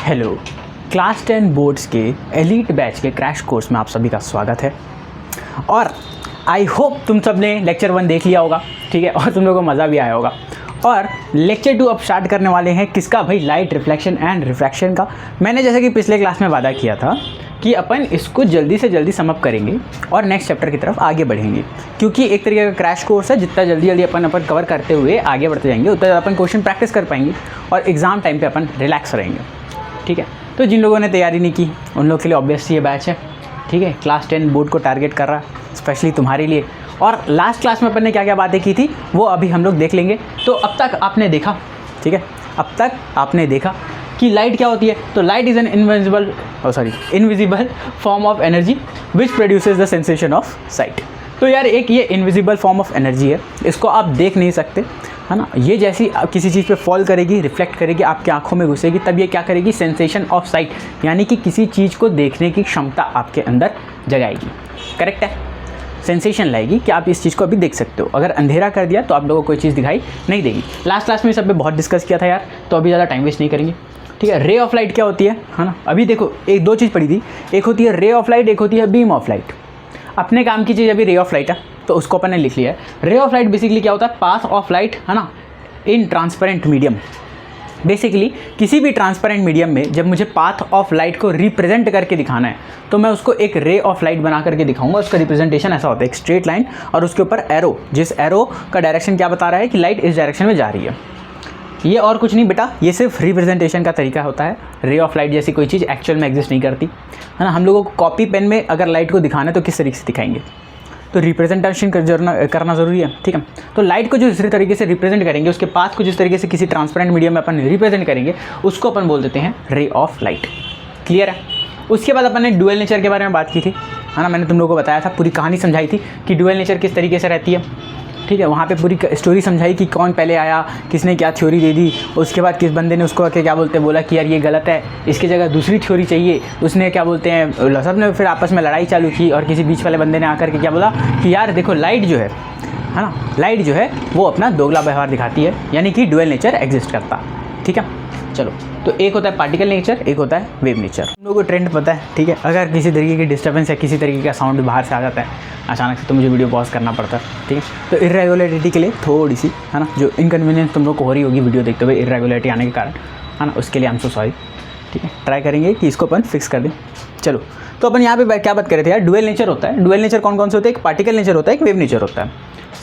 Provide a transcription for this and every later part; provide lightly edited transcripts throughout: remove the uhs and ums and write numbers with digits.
Hello, class 10 boards के elite batch के crash course में आप सभी का स्वागत है। और आई होप तुम सब ने लेक्चर 1 देख लिया होगा, ठीक है, और तुम लोगों को मज़ा भी आया होगा। और लेक्चर 2 अब स्टार्ट करने वाले हैं, किसका भाई? लाइट रिफ्लेक्शन एंड रिफ्रैक्शन का। मैंने जैसे कि पिछले क्लास में वादा किया था कि अपन इसको जल्दी से जल्दी समअप करेंगे और नेक्स्ट चैप्टर की तरफ आगे बढ़ेंगे, क्योंकि एक तरीके का क्रैश कोर्स है। जितना जल्दी अपन कवर करते हुए आगे बढ़ते जाएंगे उतना ज़्यादा अपन क्वेश्चन प्रैक्टिस कर पाएंगे और एग्ज़ाम टाइम पे अपन रिलैक्स रहेंगे, ठीक है। तो जिन लोगों ने तैयारी नहीं की उन लोग के लिए ऑब्वियसली ये बैच है, ठीक है। क्लास 10 बोर्ड को टारगेट कर रहा है स्पेशली तुम्हारे लिए। और लास्ट क्लास में अपन ने क्या क्या बातें की थी वो अभी हम लोग देख लेंगे। तो अब तक आपने देखा, ठीक है, अब तक आपने देखा कि लाइट क्या होती है। तो light is an invisible form of energy which produces the sensation of site. तो यार एक ये इनविजिबल फॉर्म ऑफ एनर्जी है, इसको आप देख नहीं सकते, है ना। ये जैसी किसी चीज़ पे फॉल करेगी, रिफ्लेक्ट करेगी, आपकी आंखों में घुसेगी, तब ये क्या करेगी? सेंसेशन ऑफ साइट, यानी कि किसी चीज़ को देखने की क्षमता आपके अंदर जगाएगी। करेक्ट है, सेंसेशन लाएगी कि आप इस चीज़ को अभी देख सकते हो। अगर अंधेरा कर दिया तो आप लोगों को कोई चीज़ दिखाई नहीं देगी। लास्ट क्लास में सब पे बहुत डिस्कस किया था यार, तो अभी ज़्यादा टाइम वेस्ट नहीं करेंगे, ठीक है। रे ऑफ लाइट क्या होती है ना। अभी देखो एक दो चीज़ पड़ी थी, एक होती है रे ऑफ लाइट, एक होती है बीम ऑफ लाइट। अपने काम की चीज़ अभी रे ऑफ लाइट है, तो उसको अपन ने लिख लिया है। रे ऑफ लाइट बेसिकली क्या होता है? पाथ ऑफ लाइट, है ना, इन ट्रांसपेरेंट मीडियम। बेसिकली किसी भी ट्रांसपेरेंट मीडियम में जब मुझे पाथ ऑफ लाइट को रिप्रेजेंट करके दिखाना है तो मैं उसको एक रे ऑफ लाइट बना करके दिखाऊंगा। उसका रिप्रेजेंटेशन ऐसा होता है, एक स्ट्रेट लाइन और उसके ऊपर एरो, जिस एरो का डायरेक्शन क्या बता रहा है कि लाइट इस डायरेक्शन में जा रही है। ये और कुछ नहीं बेटा, ये सिर्फ रिप्रेजेंटेशन का तरीका होता है। रे ऑफ लाइट जैसी कोई चीज़ एक्चुअल में एग्जिस्ट नहीं करती, है ना। हम लोगों को कॉपी पेन में अगर लाइट को दिखाना है तो किस तरीके से दिखाएंगे? तो रिप्रेजेंटेशन करना ज़रूरी है, ठीक है। तो लाइट को जो जिस तरीके से रिप्रेजेंट करेंगे, उसके पाथ को जिस तरीके से किसी ट्रांसपेरेंट मीडियम में अपन रिप्रेजेंट करेंगे, उसको अपन बोल देते हैं रे ऑफ लाइट। क्लियर है। उसके बाद अपन ने डुअल नेचर के बारे में बात की थी, है ना। मैंने तुम लोगों को बताया था, पूरी कहानी समझाई थी कि डुअल नेचर किस तरीके से रहती है, ठीक है। वहाँ पे पूरी स्टोरी समझाई कि कौन पहले आया, किसने क्या थ्योरी दे दी, उसके बाद किस बंदे ने उसको आके क्या बोलते हैं बोला कि यार ये गलत है, इसकी जगह दूसरी थ्योरी चाहिए। उसने क्या बोलते हैं, सब ने फिर आपस में लड़ाई चालू की और किसी बीच वाले बंदे ने आकर के क्या बोला कि यार देखो लाइट जो है ना, लाइट जो है वो अपना दोगला व्यवहार दिखाती है, यानी कि डुअल नेचर एग्जिस्ट करता, ठीक है। चलो, तो एक होता है पार्टिकल नेचर, एक होता है वेव नेचर। तुम लोगों को ट्रेंड पता है, ठीक है। अगर किसी तरीके की डिस्टर्बेंस या किसी तरीके का साउंड बाहर से आ जाता है अचानक से, तो मुझे वीडियो पॉज करना पड़ता है, ठीक है। तो इरेगुलरिटी के लिए थोड़ी सी, है ना, जो इनकन्वीनियंस तुम लोग को हो रही होगी वीडियो देखते हुए इरेगुलरिटी आने के कारण, है ना, उसके लिए आई एम सो सॉरी, ठीक है। ट्राई करेंगे कि इसको अपन फिक्स कर दें। चलो, तो अपन यहाँ पे क्या बात कर रहे थे यार? डुअल नेचर होता है। डुअल नेचर कौन कौन से होते हैं? एक पार्टिकल नेचर होता है, एक वेव नेचर होता है,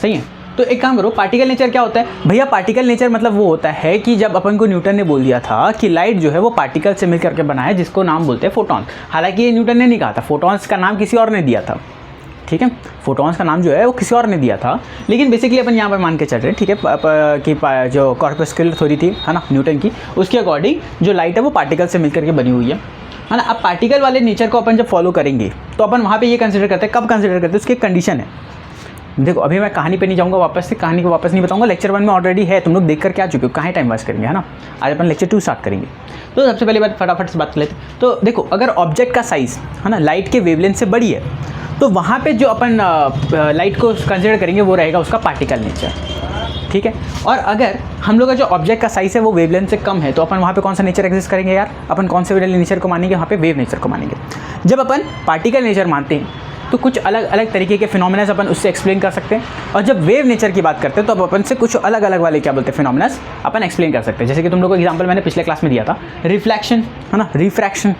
सही है। तो एक काम करो, पार्टिकल नेचर क्या होता है भैया? पार्टिकल नेचर मतलब वो होता है कि जब अपन को न्यूटन ने बोल दिया था कि लाइट जो है वो पार्टिकल से मिल करके बना है, जिसको नाम बोलते हैं फोटॉन। हालांकि ये न्यूटन ने नहीं कहा था, फोटॉन्स का नाम किसी और ने दिया था, ठीक है। फोटॉन्स का नाम जो है वो किसी और ने दिया था, लेकिन बेसिकली अपन यहाँ पर मान के चल रहे हैं, ठीक है, कि जो कॉर्पस्कुलर थ्योरी थी, है ना, न्यूटन की, उसके अकॉर्डिंग जो लाइट है वो पार्टिकल से मिल करके बनी हुई है ना। अब पार्टिकल वाले नेचर को अपन जब फॉलो करेंगे तो अपन वहाँ पे ये कंसिडर करते हैं। कब कंसिडर करते हैं? उसकी एक कंडीशन है। देखो अभी मैं कहानी पे नहीं जाऊँगा, वापस से कहानी को वापस नहीं बताऊँगा। लेक्चर 1 में ऑलरेडी है, तुम लोग देख कर के आ चुके हो, कहाँ टाइम वेस्ट करेंगे, है ना। आज अपन लेक्चर 2 स्टार्ट करेंगे। तो सबसे पहले बात फटाफट से बात कर लेते हैं। तो देखो, अगर ऑब्जेक्ट का साइज़, है ना, लाइट के वेवलेंथ से बड़ी है तो वहाँ पे जो अपन लाइट को कंसिडर करेंगे वो रहेगा उसका पार्टिकल नेचर, ठीक है। और अगर हम लोग का जो ऑब्जेक्ट का साइज़ है वो वेवलेंथ से कम है तो अपन वहाँ पे कौन सा नेचर एग्जिस्ट करेंगे यार? अपन कौन से नेचर को मानेंगे? वहाँ पे वेव नेचर को मानेंगे। जब अपन पार्टिकल नेचर मानते हैं तो कुछ अलग अलग तरीके के फिनोमेना अपन उससे एक्सप्लेन कर सकते हैं, और जब वेव नेचर की बात करते हैं तो अब अपन से कुछ अलग अलग वाले क्या बोलते हैं फिनोमेना अपन एक्सप्लेन कर सकते हैं। जैसे कि तुम लोगों को एग्जांपल मैंने पिछले क्लास में दिया था, रिफ्लेक्शन, है ना, रिफ्रैक्शन,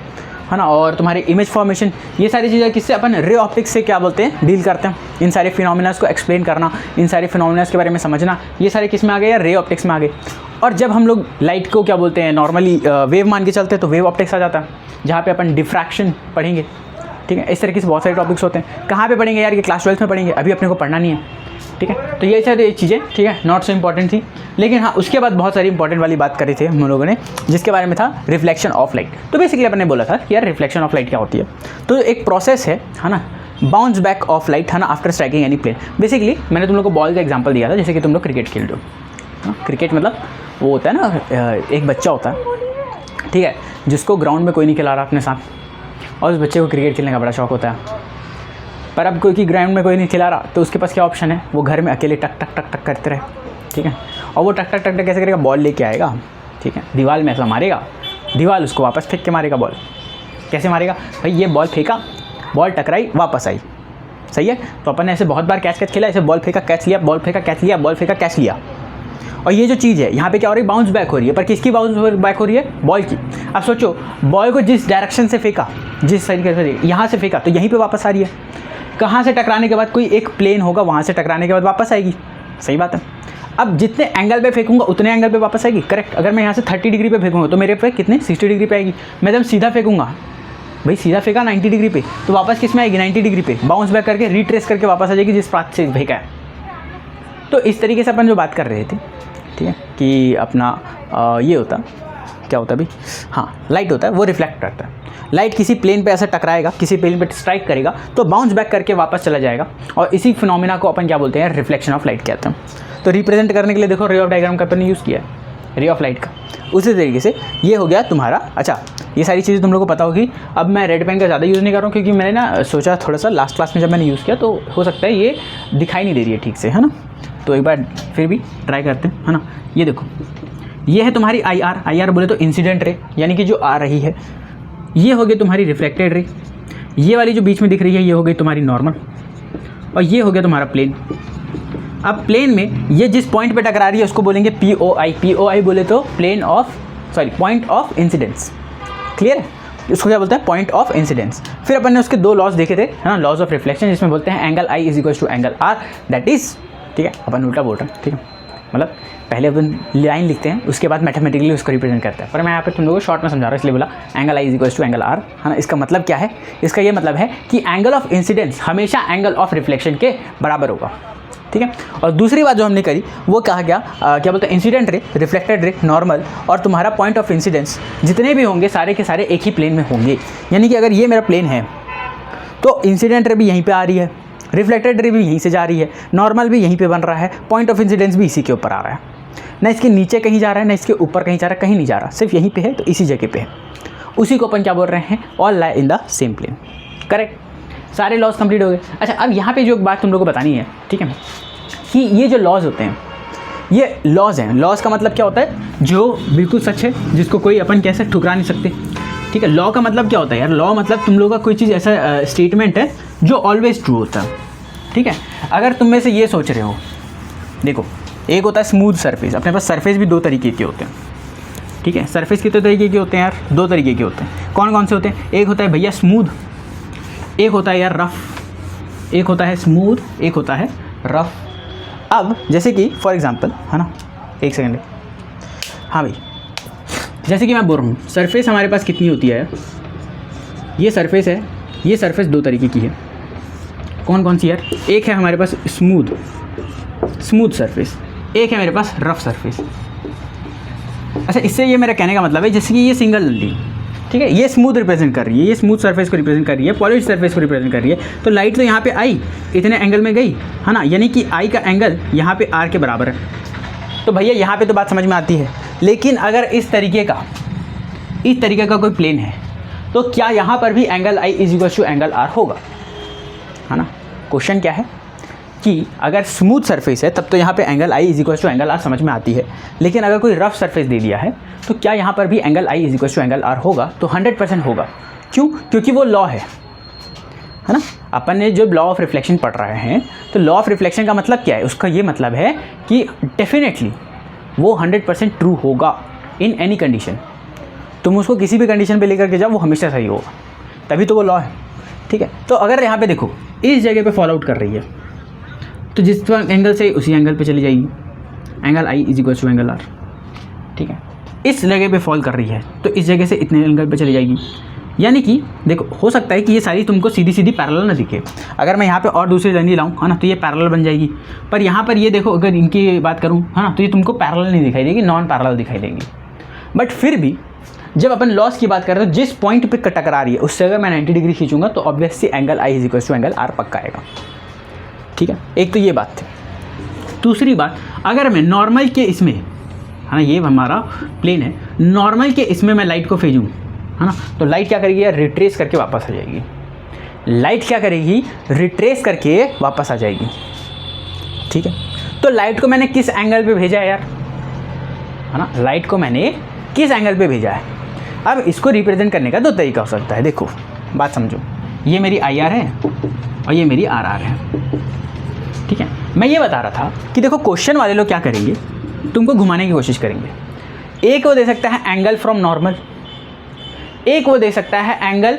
है ना, और तुम्हारे इमेज फॉर्मेशन, ये सारी चीज़ें किससे अपन रे ऑप्टिक्स से क्या बोलते हैं डील करते हैं। इन सारे फिनोमेना को एक्सप्लेन करना, इन सारे फिनोमेना के बारे में समझना, ये सारे किस में आ गए यार? रे ऑप्टिक्स में आ गए। और जब हम लोग लाइट को क्या बोलते हैं नॉर्मली वेव मान के चलते हैं तो वेव ऑप्टिक्स आ जाता है, जहाँ पे अपन डिफ्रैक्शन पढ़ेंगे, ठीक है। इस तरीके से बहुत सारे टॉपिक्स होते हैं। कहाँ पे पढ़ेंगे यार? ये क्लास 12 में पढ़ेंगे, अभी अपने को पढ़ना नहीं है, ठीक है। तो ये सारी चीज़ें, ठीक है, नॉट सो इंपॉर्टेंट थी, लेकिन हाँ उसके बाद बहुत सारी इंपॉर्टेंट वाली बात करी थी हम लोगों ने, जिसके बारे में था रिफ्लेक्शन ऑफ लाइट। तो बेसिकली अपन ने बोला था कि यार रिफ्लेक्शन ऑफ लाइट क्या होती है? तो एक प्रोसेस है ना, बाउंस बैक ऑफ लाइट, है ना, after striking any plane. Basically मैंने तुम लोग को बॉल का एग्जाम्पल दिया था, जैसे कि तुम लोग क्रिकेट खेल रहे हो। क्रिकेट मतलब वो होता है ना, एक बच्चा होता है, ठीक है, जिसको ग्राउंड में कोई नहीं खिला रहा अपने साथ, और उस बच्चे को क्रिकेट खेलने का बड़ा शौक होता है। पर अब कोई ग्राउंड में कोई नहीं खिला रहा तो उसके पास क्या ऑप्शन है? वो घर में अकेले टक टक टक टक करते रहे, ठीक है। और वो टक टक टक टक कैसे करेगा? बॉल लेके आएगा, ठीक है, दीवार में ऐसा मारेगा, दीवार उसको वापस फेंक के मारेगा बॉल। कैसे मारेगा भाई, ये बॉल फेंका, बॉल टकराई, वापस आई, सही है। तो अपन ने ऐसे बहुत बार कैच खेला, ऐसे बॉल फेंका कैच लिया, बॉल फेंका कैच लिया, बॉल फेंका कैच लिया। और ये जो चीज़ है यहाँ पे क्या हो रही है, बाउंस बैक हो रही है। पर किसकी बाउंस बैक हो रही है, बॉल की। अब सोचो बॉल को जिस डायरेक्शन से फेंका, जिस तरीके से यहाँ से फेंका, तो यहीं पे वापस आ रही है। कहाँ से टकराने के बाद, कोई एक प्लेन होगा, वहाँ से टकराने के बाद वापस आएगी, सही बात है। अब जितने एंगल पे फेंकूंगा उतने एंगल पे वापस आएगी, करेक्ट। अगर मैं यहाँ से 30 डिग्री पे फेंकूंगा तो मेरे पे कितने 60 डिग्री पे आएगी। मैं जब सीधा फेंकूंगा, भाई सीधा फेंका 90 डिग्री पे, तो वापस किस में आएगी, 90 डिग्री पे, बाउंस बैक करके रिट्रेस करके वापस आ जाएगी जिस पाथ से फेंका है। तो इस तरीके से अपन जो बात कर रहे थे, ठीक है, कि अपना ये होता, क्या होता है भाई, हाँ लाइट होता है, वो रिफ्लेक्ट करता है। लाइट किसी प्लेन पे ऐसा टकराएगा, किसी प्लेन पे स्ट्राइक करेगा तो बाउंस बैक करके वापस चला जाएगा, और इसी फिनोमिना को अपन क्या बोलते हैं, रिफ्लेक्शन ऑफ लाइट कहते हैं। तो रिप्रेजेंट करने के लिए देखो रे ऑफ डायग्राम का अपन ने यूज़ किया है, रे ऑफ लाइट का। उसी तरीके से ये हो गया तुम्हारा। अच्छा, ये सारी चीज़ें तुम लोगों को पता होगी। अब मैं रेड पेन का ज़्यादा यूज़ नहीं कर रहा हूँ, क्योंकि मैंने ना सोचा थोड़ा सा लास्ट क्लास में जब मैंने यूज़ किया तो हो सकता है ये दिखाई नहीं दे रही है ठीक से, है ना। तो एक बार फिर भी ट्राई करते हैं, है ना। ये देखो, ये है तुम्हारी आई आर बोले तो इंसिडेंट रे, यानी कि जो आ रही है। ये हो गई तुम्हारी रिफ्लेक्टेड रे। ये वाली जो बीच में दिख रही है ये हो गई तुम्हारी नॉर्मल, और ये हो गया तुम्हारा प्लेन। अब प्लेन में ये जिस पॉइंट पे टकरा रही है उसको बोलेंगे POI बोले तो पॉइंट ऑफ इंसिडेंस। क्लियर है, इसको क्या बोलते हैं, पॉइंट ऑफ इंसिडेंस। फिर अपन ने उसके दो लॉज देखे थे, है ना, लॉज ऑफ रिफ्लेक्शन, जिसमें बोलते हैं angle I is equal to angle R, that is, ठीक है, अपन उल्टा बोल रहे हैं, ठीक है, मतलब पहले अपन लाइन लिखते हैं उसके बाद मैथमेटिकली उसको रिप्रेजेंट करते हैं। पर मैं यहाँ पे तुम लोगों को शॉर्ट में समझा रहा हूँ, इसलिए बोला angle I is equal to angle R, है ना। इसका मतलब क्या है, इसका ये मतलब है कि एंगल ऑफ इंसिडेंस हमेशा एंगल ऑफ रिफ्लेक्शन के बराबर होगा, ठीक है। और दूसरी बात जो हमने करी वो कहा गया, क्या बोलते हैं, incident ray, reflected ray, normal और तुम्हारा पॉइंट ऑफ इंसिडेंस जितने भी होंगे सारे के सारे एक ही प्लेन में होंगे। यानी कि अगर ये मेरा प्लेन है तो इंसिडेंट रे भी यहीं पे आ रही है, रिफ्लेक्टेड रे भी यहीं से जा रही है, नॉर्मल भी यहीं पे बन रहा है, पॉइंट ऑफ इंसिडेंस भी इसी के ऊपर आ रहा है। ना इसके नीचे कहीं जा रहा है, ना इसके ऊपर कहीं जा रहा है, कहीं नहीं जा रहा, सिर्फ यहीं पे है, तो इसी जगह पे है। उसी को अपन क्या बोल रहे हैं, all lie in the same plane, correct. सारे लॉज कंप्लीट हो गए। अच्छा, अब यहाँ पे जो बात तुम लोग को बतानी है, ठीक है, कि ये जो लॉज होते हैं ये लॉज हैं। लॉज का मतलब क्या होता है, जो बिल्कुल सच है, जिसको कोई अपन कैसे ठुकरा नहीं सकते, ठीक है। लॉ का मतलब क्या होता है यार, लॉ मतलब तुम लोगों का कोई चीज़ ऐसा स्टेटमेंट है जो ऑलवेज ट्रू होता है, ठीक है। अगर तुम में से ये सोच रहे हो, देखो एक होता है स्मूथ सरफेस, अपने पास सरफेस भी दो तरीके के होते हैं, ठीक है। सरफेस कितने तरीके के होते हैं यार, दो तरीके के होते हैं। कौन कौन से होते हैं, एक होता है भैया स्मूथ, एक होता है यार रफ़, एक होता है स्मूथ, एक होता है रफ़। अब जैसे कि फॉर एग्जांपल, है ना, एक सेकंड, हाँ भाई, जैसे कि मैं बोल रहा हूँ सरफेस हमारे पास कितनी होती है, ये सरफेस है, ये सरफेस दो तरीके की है। कौन कौन सी यार, एक है हमारे पास स्मूथ सरफेस, एक है मेरे पास रफ सरफेस। अच्छा, इससे ये मेरा कहने का मतलब है जैसे कि ये सिंगल नली, ठीक है, ये स्मूथ रिप्रेजेंट कर रही है, ये स्मूथ सरफेस को रिप्रेजेंट कर रही है, पॉलिश सरफेस को रिप्रेजेंट कर रही है। तो लाइट तो यहाँ पे आई, इतने एंगल में गई, है ना, यानी कि आई का एंगल यहाँ पे R के बराबर है। तो भैया यहाँ पे तो बात समझ में आती है, लेकिन अगर इस तरीके का कोई प्लेन है तो क्या यहाँ पर भी angle I is equal to angle R होगा, है ना। क्वेश्चन क्या है कि अगर स्मूथ सरफेस है तब तो यहाँ पे angle I is equal to angle R समझ में आती है, लेकिन अगर कोई रफ सरफेस दे दिया है तो क्या यहाँ पर भी angle I is equal to angle R होगा, तो 100% होगा। क्यों, क्योंकि वो लॉ है ना। अपन ने जो लॉ ऑफ रिफ्लेक्शन पढ़ रहे हैं, तो लॉ ऑफ रिफ्लेक्शन का मतलब क्या है, उसका ये मतलब है कि डेफिनेटली वो 100% ट्रू होगा इन एनी कंडीशन। तुम उसको किसी भी कंडीशन पे लेकर के जाओ, वो हमेशा सही होगा, तभी तो वो लॉ है, ठीक है। तो अगर यहाँ पे देखो इस जगह पे फॉल आउट कर रही है तो जिस एंगल से उसी एंगल पे चली जाएगी, angle I is equal to angle R, ठीक है। इस जगह पे फॉल कर रही है तो इस जगह से इतने एंगल पे चली जाएगी। यानी कि देखो, हो सकता है कि ये सारी तुमको सीधी सीधी पैरेलल ना दिखे, अगर मैं यहाँ पे और दूसरी लाइन लाऊँ, है ना, तो ये पैरेलल बन जाएगी। पर यहाँ पर ये देखो, अगर इनकी बात करूँ, है ना, तो ये तुमको पैरेलल नहीं दिखाई देगी, नॉन पैरेलल दिखाई देंगी। बट फिर भी जब अपन लॉस की बात करें तो जिस पॉइंट पे टकरा रही है उससे अगर मैं 90 डिग्री खींचूंगा तो obviously angle I is equal to angle R पक्का आएगा, ठीक है। एक तो ये बात थी। दूसरी बात, अगर मैं नॉर्मल के इसमें, है ना, ये हमारा प्लेन है, नॉर्मल के इसमें मैं लाइट को भेजूँ, है ना, तो लाइट क्या करेगी यार, रिट्रेस करके वापस आ जाएगी। लाइट क्या करेगी, रिट्रेस करके वापस आ जाएगी, ठीक है। तो लाइट को मैंने किस एंगल पे भेजा है यार, है ना, लाइट को मैंने किस एंगल पे भेजा है। अब इसको रिप्रेजेंट करने का 2 तरीका हो सकता है। देखो बात समझो, ये मेरी IR है और ये मेरी RR है, ठीक है। मैं ये बता रहा था कि देखो क्वेश्चन वाले लोग क्या करेंगे, तुमको घुमाने की कोशिश करेंगे। एक वो दे सकता है एंगल फ्रॉम नॉर्मल, एक वो दे सकता है एंगल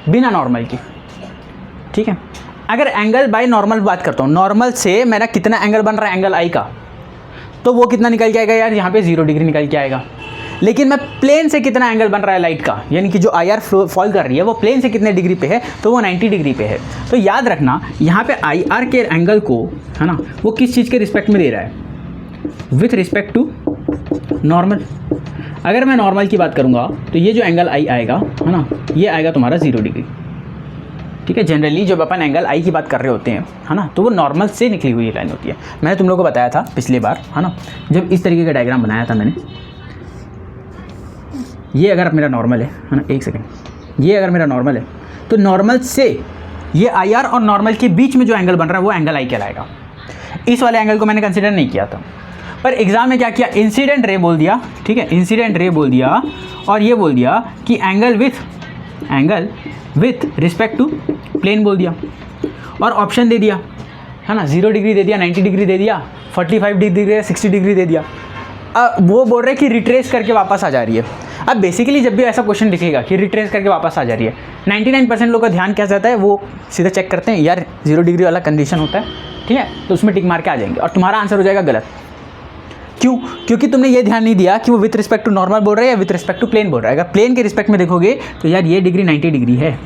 बिना नॉर्मल की, ठीक है। अगर एंगल बाय नॉर्मल बात करता हूँ, नॉर्मल से मेरा कितना एंगल बन रहा है एंगल I का, तो वो कितना निकल के आएगा यार, यहाँ पे 0 डिग्री निकल के आएगा। लेकिन मैं प्लेन से कितना एंगल बन रहा है लाइट का, यानी कि जो IR फॉल कर रही है वो प्लेन से कितने डिग्री पे है, तो वो 90 डिग्री पे है। तो याद रखना यहाँ पे IR के एंगल को, है ना, वो किस चीज़ के रिस्पेक्ट में दे रहा है, विथ रिस्पेक्ट टू नॉर्मल। अगर मैं नॉर्मल की बात करूँगा तो ये जो एंगल I आएगा, है ना, ये आएगा तुम्हारा 0 डिग्री, ठीक है। जनरली जब अपन एंगल I की बात कर रहे होते हैं, है ना, तो वो नॉर्मल से निकली हुई लाइन होती है। मैंने तुम लोगों को बताया था पिछली बार, है ना, जब इस तरीके का डायग्राम बनाया था मैंने, ये अगर मेरा नॉर्मल है ना, एक सेकेंड, ये अगर मेरा नॉर्मल है तो नॉर्मल से ये IR और नॉर्मल के बीच में जो एंगल बन रहा है वो एंगल I कहलाएगा। इस वाले एंगल को मैंने कंसिडर नहीं किया था, पर एग्जाम में क्या किया, इंसिडेंट रे बोल दिया, ठीक है, इंसिडेंट रे बोल दिया, और ये बोल दिया कि angle with respect to plane बोल दिया, और ऑप्शन दे दिया, है ना, 0 डिग्री दे दिया, 90 डिग्री दे दिया, 45 डिग्री दे दिया, 60 डिग्री दे दिया। अब वो बोल रहे हैं कि रिट्रेस करके वापस आ जा रही है। अब बेसिकली जब भी ऐसा क्वेश्चन दिखेगा कि रिट्रेस करके वापस आ जा रही है, 99% लोग का ध्यान क्या जाता है, वो सीधा चेक करते हैं यार 0 डिग्री वाला कंडीशन होता है, ठीक है, तो उसमें टिक मार के आ जाएंगे और तुम्हारा आंसर हो जाएगा गलत। क्यों? क्योंकि तुमने ये ध्यान नहीं दिया कि वो विथ रिस्पेक्ट टू नॉर्मल बोल रहा है या विथ रिस्पेक्ट टू प्लेन बोल रहा है। अगर प्लेन के रिस्पेक्ट में देखोगे तो यार ये डिग्री 90 डिग्री है,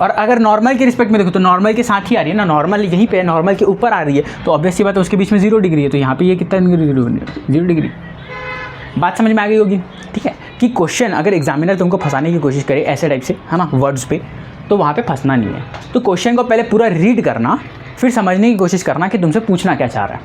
और अगर नॉर्मल के रिस्पेक्ट में देखो तो नॉर्मल के साथ ही आ रही है ना, नॉर्मल यहीं पे नॉर्मल के ऊपर आ रही है, तो ऑब्वियस सी बात है उसके बीच में 0 डिग्री है, तो यहाँ पे ये कितना 0 डिग्री। बात समझ में आ गई होगी, ठीक है, कि क्वेश्चन अगर एग्जामिनर तुमको फंसाने की कोशिश करे ऐसे टाइप से, है ना, वर्ड्स पे, तो वहाँ पे फंसना नहीं है। तो क्वेश्चन को पहले पूरा रीड करना, फिर समझने की कोशिश करना कि तुमसे पूछना क्या चाह रहा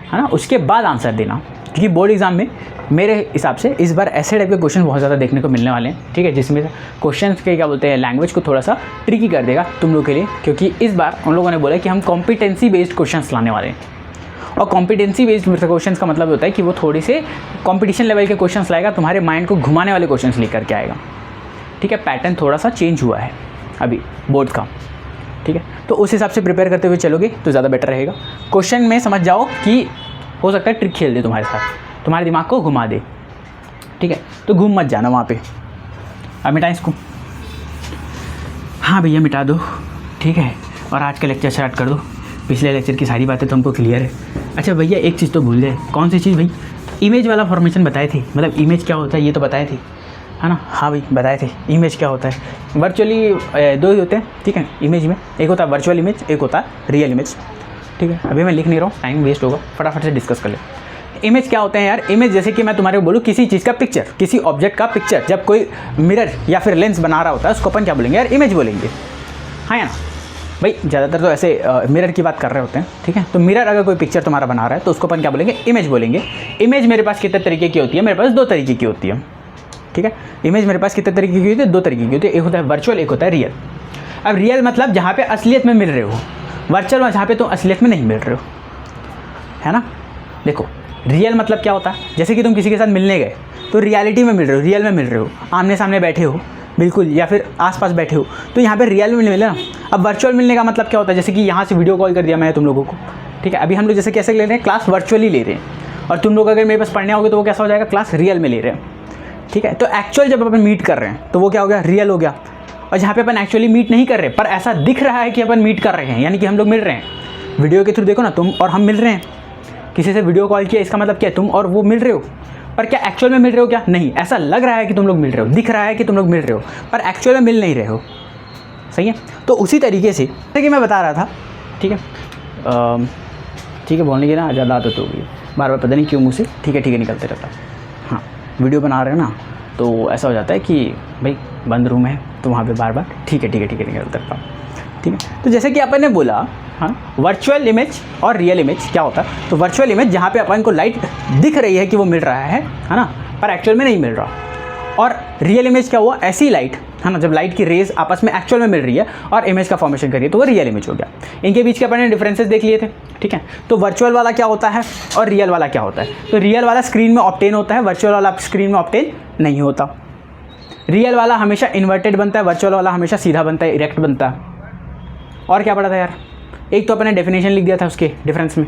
है ना, उसके बाद आंसर देना। क्योंकि बोर्ड एग्जाम में मेरे हिसाब से इस बार ऐसे टाइप के क्वेश्चन बहुत ज़्यादा देखने को मिलने वाले हैं, ठीक है, जिसमें क्वेश्चन के क्या बोलते हैं, लैंग्वेज को थोड़ा सा ट्रिकी कर देगा तुम लोग के लिए, क्योंकि इस बार उन लोगों ने बोला कि हम कॉम्पिटेंसी बेस्ड क्वेश्चंस लाने वाले हैं। और कॉम्पिटेंसी बेस्ड क्वेश्चंस का मतलब होता है कि वो थोड़े से कॉम्पिटिशन लेवल के क्वेश्चंस लाएगा, तुम्हारे माइंड को घुमाने वाले क्वेश्चंस लेकर के आएगा, ठीक है। पैटर्न थोड़ा सा चेंज हुआ है अभी बोर्ड का, ठीक है, तो उस हिसाब से प्रिपेयर करते हुए चलोगे तो ज़्यादा बेटर रहेगा। क्वेश्चन में समझ जाओ कि हो सकता है ट्रिक खेल दे तुम्हारे साथ, तुम्हारे दिमाग को घुमा दे, ठीक है, तो घूम मत जाना वहाँ पे। अब मिटाएं इसको, हाँ भैया मिटा दो, ठीक है, और आज का लेक्चर स्टार्ट कर दो। पिछले लेक्चर की सारी बातें तो हमको क्लियर है। अच्छा भैया एक चीज़ तो भूल गए, कौन सी चीज़ भाई? इमेज वाला फॉर्मेशन बताए थे, मतलब इमेज क्या होता है ये तो बताए थे, है ना। हाँ भाई बताए थे इमेज क्या होता है। वर्चुअली 2 ही होते हैं, ठीक है, इमेज में एक होता है वर्चुअल इमेज, एक होता है रियल इमेज, ठीक है। अभी मैं लिख नहीं रहा हूँ, टाइम वेस्ट होगा, फटाफट से डिस्कस कर ले। इमेज क्या होते हैं यार? इमेज जैसे कि मैं तुम्हारे को बोलूँ किसी चीज़ का पिक्चर, किसी ऑब्जेक्ट का पिक्चर, जब कोई मिरर या फिर लेंस बना रहा होता है उसको अपन क्या बोलेंगे यार? इमेज बोलेंगे, हाँ या ना भाई? ज़्यादातर तो ऐसे मिरर की बात कर रहे होते हैं, ठीक है। तो मिरर अगर कोई पिक्चर तुम्हारा बना रहा है तो उसको अपन क्या बोलेंगे? इमेज बोलेंगे। इमेज मेरे पास कितने तरीके की होती है? मेरे पास 2 तरीके की होती है, ठीक है। इमेज मेरे पास कितने तरीके की होती है? 2 तरीके की होती है, एक होता है वर्चुअल, एक होता है रियल। अब रियल मतलब जहाँ पे असलियत में मिल रहे हो, वर्चुअल में जहाँ पे तुम असलियत में नहीं मिल रहे हो, है ना। देखो रियल मतलब क्या होता है? जैसे कि तुम किसी के साथ मिलने गए तो रियलिटी में मिल रहे हो, रियल में मिल रहे हो, आमने सामने बैठे हो बिल्कुल, या फिर आसपास बैठे हो, तो यहाँ पे रियल में मिले ना। अब वर्चुअल मिलने का मतलब क्या होता है? जैसे कि यहाँ से वीडियो कॉल कर दिया मैंने तुम लोगों को, ठीक है। अभी हम लोग जैसे कैसे ले रहे हैं, क्लास वर्चुअली ले रहे हैं, और तुम लोग अगर मेरे पास पढ़ने आओगे तो वो कैसा हो जाएगा? क्लास रियल में ले रहे हैं, ठीक है। तो एक्चुअल जब अपन मीट कर रहे हैं तो वो क्या हो गया? रियल हो गया। और जहाँ पे अपन एक्चुअली मीट नहीं कर रहे पर ऐसा दिख रहा है कि अपन मीट कर रहे हैं, यानी कि हम लोग मिल रहे हैं वीडियो के थ्रू, देखो ना, तुम और हम मिल रहे हैं, किसी से वीडियो कॉल किया, इसका मतलब क्या है? तुम और वो मिल रहे हो, पर क्या एक्चुअल में मिल रहे हो? क्या नहीं, ऐसा लग रहा है कि तुम लोग मिल रहे हो, दिख रहा है कि तुम लोग मिल रहे हो, पर एक्चुअल में मिल नहीं रहे हो, सही है। तो उसी तरीके से जैसे कि मैं बता रहा था, ठीक है, ठीक है, बोलने की ना ज़्यादा आदत हो गई, बार बार पता नहीं क्यों मुँह से ठीक है निकलते रहता। हाँ, वीडियो बना रहे हो ना तो ऐसा हो जाता है कि भाई बंद रूम है तो वहाँ पे बार बार ठीक है निकलते रहता, ठीक है। तो जैसे कि अपन ने बोला, हाँ, वर्चुअल इमेज और रियल इमेज क्या होता है? तो वर्चुअल इमेज जहाँ पे अपन को लाइट दिख रही है कि वो मिल रहा है ना, पर एक्चुअल में नहीं मिल रहा। और रियल इमेज क्या हुआ? ऐसी लाइट, है ना, जब लाइट की रेज आपस में एक्चुअल में मिल रही है और इमेज का फॉर्मेशन कर रही है तो वो रियल इमेज हो गया। इनके बीच के अपन ने डिफरेंसेस देख लिए थे, ठीक है। तो वर्चुअल वाला क्या होता है और रियल वाला क्या होता है? तो रियल वाला स्क्रीन में ऑब्टेन होता है, वर्चुअल वाला स्क्रीन में ऑब्टेन नहीं होता। रियल वाला हमेशा इन्वर्टेड बनता है, वर्चुअल वाला हमेशा सीधा बनता है, इरेक्ट बनता है। और क्या पढ़ा था यार, एक तो अपन ने डेफिनेशन लिख दिया था उसके डिफरेंस में,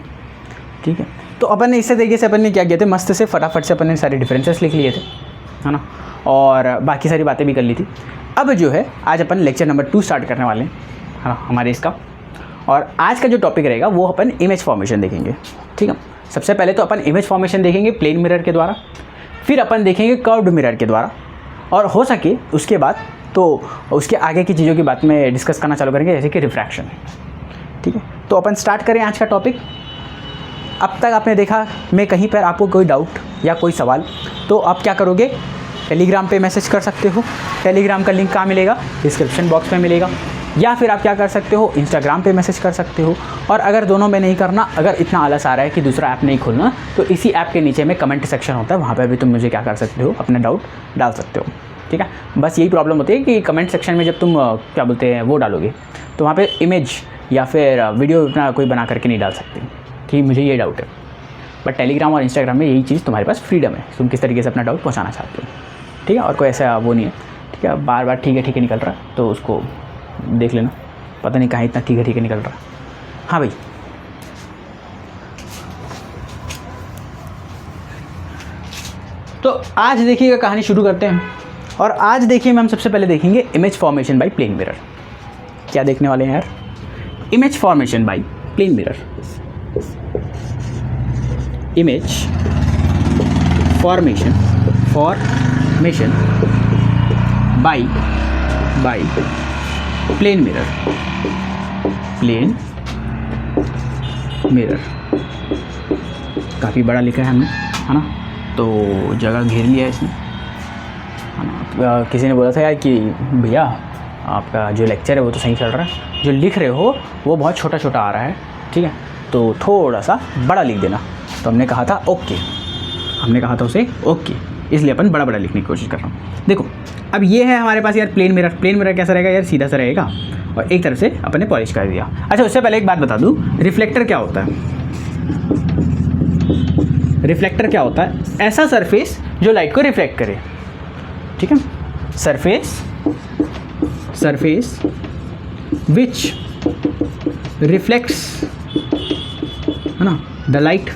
ठीक है। तो अपन ने इससे तरीके से अपन ने क्या किया थे, मस्त से फटाफट से अपन ने सारे डिफरेंसेस लिख लिए थे, है ना, और बाकी सारी बातें भी कर ली थी। अब जो है आज अपन लेक्चर नंबर 2 स्टार्ट करने वाले हैं, है ना, हमारे इसका। और आज का जो टॉपिक रहेगा वो अपन इमेज फॉर्मेशन देखेंगे, ठीक है। सबसे पहले तो अपन इमेज फॉर्मेशन देखेंगे प्लेन मिरर के द्वारा, फिर अपन देखेंगे कर्व्ड मिरर के द्वारा, और हो सके उसके बाद तो उसके आगे की चीज़ों की बात में डिस्कस करना चालू करेंगे, जैसे कि रिफ्रैक्शन, ठीक है। तो अपन स्टार्ट करें आज का टॉपिक। अब तक आपने देखा मैं कहीं पर आपको कोई डाउट या कोई सवाल, तो आप क्या करोगे, टेलीग्राम पे मैसेज कर सकते हो। टेलीग्राम का लिंक कहाँ मिलेगा, डिस्क्रिप्शन बॉक्स में मिलेगा, या फिर आप क्या कर सकते हो, इंस्टाग्राम पे मैसेज कर सकते हो। और अगर दोनों में नहीं करना, अगर इतना आलस आ रहा है कि दूसरा ऐप नहीं खोलना, तो इसी ऐप के नीचे में कमेंट सेक्शन होता है, वहाँ पर भी तुम मुझे क्या कर सकते हो, अपना डाउट डाल सकते हो, ठीक है। बस यही प्रॉब्लम होती है कि कमेंट सेक्शन में जब तुम क्या बोलते हैं वो डालोगे, तो वहाँ पे इमेज या फिर वीडियो अपना कोई बना करके नहीं डाल सकते, कि मुझे ये डाउट है। बट टेलीग्राम और इंस्टाग्राम में यही चीज़ तुम्हारे पास फ्रीडम है, तुम किस तरीके से अपना डाउट पहुँचाना चाहते हो, ठीक है। और कोई ऐसा वो नहीं है, ठीक है। बार बार ठीक है निकल रहा है, तो उसको देख लेना, पता नहीं कहाँ इतना ठीक है निकल रहा है। हाँ भाई, तो आज देखिएगा कहानी शुरू करते हैं। और आज देखिए हम सबसे पहले देखेंगे image formation by plane mirror. क्या देखने वाले हैं यार, image formation by plane mirror. Image formation by plane mirror. काफ़ी बड़ा लिखा है हमने, है ना, तो जगह घेर लिया है इसमें, है ना। किसी ने बोला था यार कि भैया आपका जो लेक्चर है वो तो सही चल रहा है, जो लिख रहे हो वो बहुत छोटा छोटा आ रहा है, ठीक है, तो थोड़ा सा बड़ा लिख देना। तो हमने कहा था ओके, हमने कहा था उसे ओके, इसलिए अपन बड़ा बड़ा लिखने की कोशिश कर रहा हूँ। देखो अब ये है हमारे पास यार प्लेन मिरर कैसा रहेगा यार, सीधा सा रहेगा, और एक तरफ से अपन ने पॉलिश कर दिया। अच्छा, उससे पहले एक बात बता दूँ, रिफ्लेक्टर क्या होता है। रिफ्लेक्टर क्या होता है, ऐसा सरफेस जो लाइट को रिफ्लेक्ट करे, ठीक है। सरफेस विच रिफ्लेक्ट्स, है ना, द लाइट।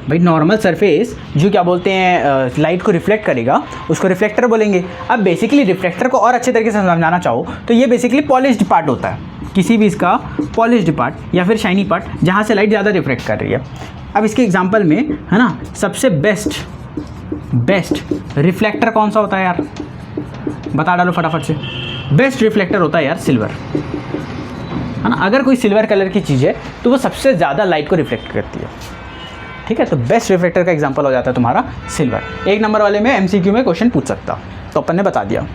भाई नॉर्मल सरफेस जो क्या बोलते हैं लाइट को रिफ्लेक्ट करेगा, उसको रिफ्लेक्टर बोलेंगे। अब बेसिकली रिफ्लेक्टर को और अच्छे तरीके से समझाना चाहो तो ये बेसिकली पॉलिश्ड पार्ट होता है, किसी भी इसका पॉलिश्ड पार्ट या फिर शाइनी पार्ट, जहाँ से लाइट ज़्यादा रिफ्लेक्ट कर रही है। अब इसके एग्जांपल में, है ना, सबसे बेस्ट रिफ्लेक्टर कौन सा होता है यार, बता डालो फटाफट से। बेस्ट रिफ्लेक्टर होता है यार सिल्वर, है ना। अगर कोई सिल्वर कलर की चीज़ है तो वो सबसे ज़्यादा लाइट को रिफ्लेक्ट करती है, ठीक है। तो बेस्ट रिफ्लेक्टर का एग्जांपल हो जाता है तुम्हारा सिल्वर। 1 नंबर वाले में MCQ में क्वेश्चन पूछ सकता, तो अपन ने बता दिया,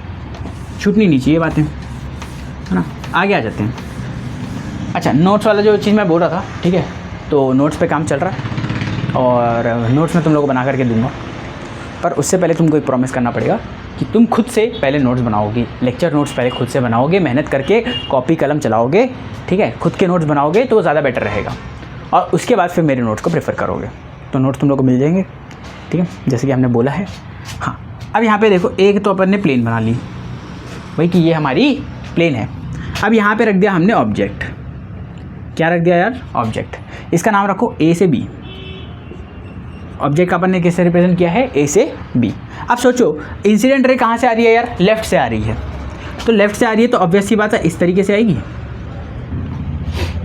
छूटनी नहीं चाहिए बातें, है ना। आगे आ जाते हैं। अच्छा, नोट्स वाला जो चीज़ मैं बोल रहा था, ठीक है, तो नोट्स पे काम चल रहा है और नोट्स में तुम लोग को बना करके दूंगा, पर उससे पहले तुमको एक प्रॉमिस करना पड़ेगा कि तुम खुद से पहले नोट्स बनाओगे, लेक्चर नोट्स पहले खुद से बनाओगे, मेहनत करके कॉपी कलम चलाओगे, ठीक है, खुद के नोट्स बनाओगे तो वो ज़्यादा बेटर रहेगा, और उसके बाद फिर मेरे नोट्स को प्रेफर करोगे, तो नोट्स तुम लोग को मिल जाएंगे, ठीक है, जैसे कि हमने बोला है। हाँ, अब यहाँ पे देखो, एक तो अपन ने प्लेन बना ली भाई कि ये हमारी प्लेन है। अब यहाँ पे रख दिया हमने ऑब्जेक्ट। क्या रख दिया यार, ऑब्जेक्ट। इसका नाम रखो A से B। ऑब्जेक्ट का अपन ने किससे रिप्रेजेंट किया है, A से B। अब सोचो इंसिडेंट रे कहाँ से आ रही है यार, लेफ्ट से आ रही है, तो लेफ्ट से आ रही है तो ऑब्वियस सी बात है इस तरीके से आएगी,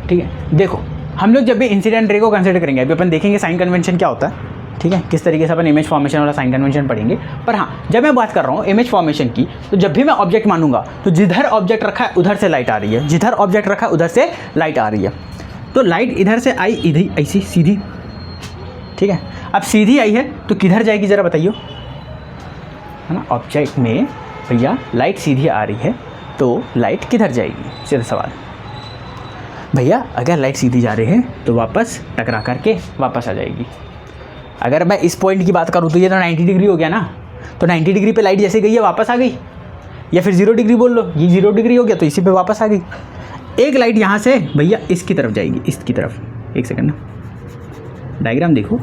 ठीक है। देखो हम लोग जब भी इंसिडेंट रे को कंसिडर करेंगे, अभी अपन देखेंगे साइन कन्वेंशन क्या होता है, ठीक है, किस तरीके से अपन इमेज फॉर्मेशन वाला साइन कन्वेंशन पढ़ेंगे। पर हाँ, जब मैं बात कर रहा हूँ इमेज फॉर्मेशन की, तो जब भी मैं ऑब्जेक्ट मानूंगा तो जिधर ऑब्जेक्ट रखा है उधर से लाइट आ रही है, जिधर ऑब्जेक्ट रखा है उधर से लाइट आ रही है। तो लाइट इधर से आई, इधर ऐसी सीधी, ठीक है। अब सीधी आई है तो किधर जाएगी ज़रा बताइए, है ना। ऑब्जेक्ट में भैया लाइट सीधी आ रही है तो लाइट किधर जाएगी, सीधा सवाल। भैया अगर लाइट सीधी जा रही है तो वापस टकरा करके वापस आ जाएगी। अगर मैं इस पॉइंट की बात करूँ तो ये तो 90 डिग्री हो गया ना, तो 90 डिग्री पे लाइट जैसे गई है वापस आ गई, या फिर 0 डिग्री बोल लो, ये 0 डिग्री हो गया तो इसी पे वापस आ गई। एक लाइट यहाँ से भैया इसकी तरफ जाएगी, इसकी तरफ। एक सेकंड ना, डायग्राम देखो,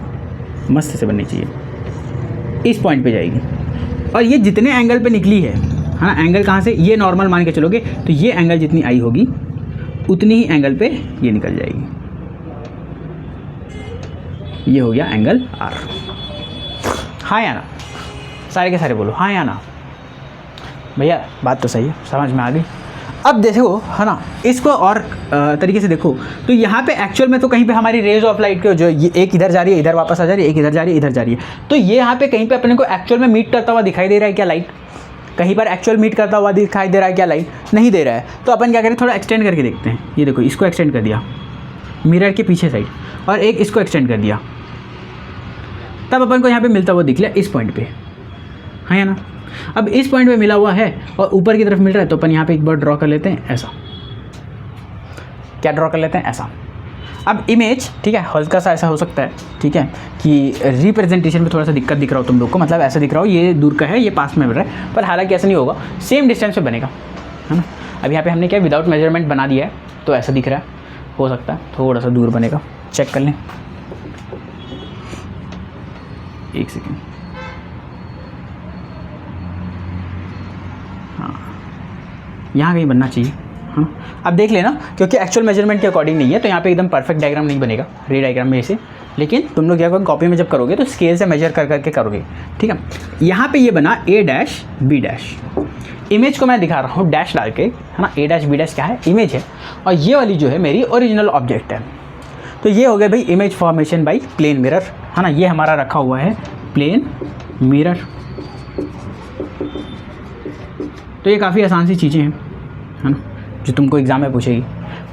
मस्त से बननी चाहिए। इस पॉइंट पे जाएगी, और ये जितने एंगल पे निकली है ना, एंगल कहाँ से, ये नॉर्मल मान के चलोगे तो ये एंगल जितनी आई होगी उतनी ही एंगल पे ये निकल जाएगी। ये हो गया एंगल आर। हाँ या ना, सारे के सारे बोलो हाँ या ना। भैया बात तो सही है, समझ में आ गई। अब देखो है ना, इसको और तरीके से देखो तो यहाँ पे एक्चुअल में तो कहीं पे हमारी रेज ऑफ लाइट के जो ये एक इधर जा रही है, इधर वापस आ जा रही है, एक इधर जा रही है, इधर जा रही है, तो ये यहाँ पे कहीं पे अपने को एक्चुअल में मीट करता हुआ दिखाई दे रहा है क्या लाइट? कहीं पर एक्चुअल मीट करता हुआ दिखाई दे रहा है क्या लाइट? नहीं दे रहा है। तो अपन क्या करें, थोड़ा एक्सटेंड करके देखते हैं। ये देखो, इसको एक्सटेंड कर दिया मिरर के पीछे साइड, और एक इसको एक्सटेंड कर दिया, तब अपन को यहाँ पे मिलता हुआ दिख लिया इस पॉइंट पे, हाँ या ना। अब इस पॉइंट पे मिला हुआ है और ऊपर की तरफ मिल रहा है, तो अपन यहाँ पे एक बार ड्रॉ कर लेते हैं ऐसा। क्या ड्रॉ कर लेते हैं? ऐसा। अब इमेज, ठीक है, हल्का सा ऐसा हो सकता है, ठीक है, कि रिप्रेजेंटेशन में थोड़ा सा दिक्कत दिख रहा हो तुम लोग को, मतलब ऐसा दिख रहा हो ये दूर का है, ये पास में मिल रहा है, पर हालांकि ऐसा नहीं होगा, सेम डिस्टेंस पे बनेगा, है ना। अब यहाँ पे हमने क्या विदाउट मेजरमेंट बना दिया है, तो ऐसा दिख रहा है, हो सकता है थोड़ा सा दूर बनेगा, चेक कर लें। एक सेकेंड, हाँ यहाँ कहीं बनना चाहिए, हाँ। अब देख लेना, क्योंकि एक्चुअल मेजरमेंट के अकॉर्डिंग नहीं है, तो यहाँ पे एकदम परफेक्ट डायग्राम नहीं बनेगा रे डायग्राम में ऐसे, लेकिन तुम लोग क्या करोगे, कॉपी में जब करोगे तो स्केल से मेजर कर करके करोगे, ठीक है। यहाँ पे ये बना A dash B dash, image को मैं दिखा रहा हूँ डैश डाल के, है ना। A डैश B डैश क्या है? इमेज है, और ये वाली जो है मेरी ओरिजिनल ऑब्जेक्ट है। तो ये हो गया भाई image formation by plane mirror, है ना। ये हमारा रखा हुआ है प्लेन मिरर। तो ये काफ़ी आसान सी चीज़ें हैं, है ना, जो तुमको एग्जाम में पूछेगी।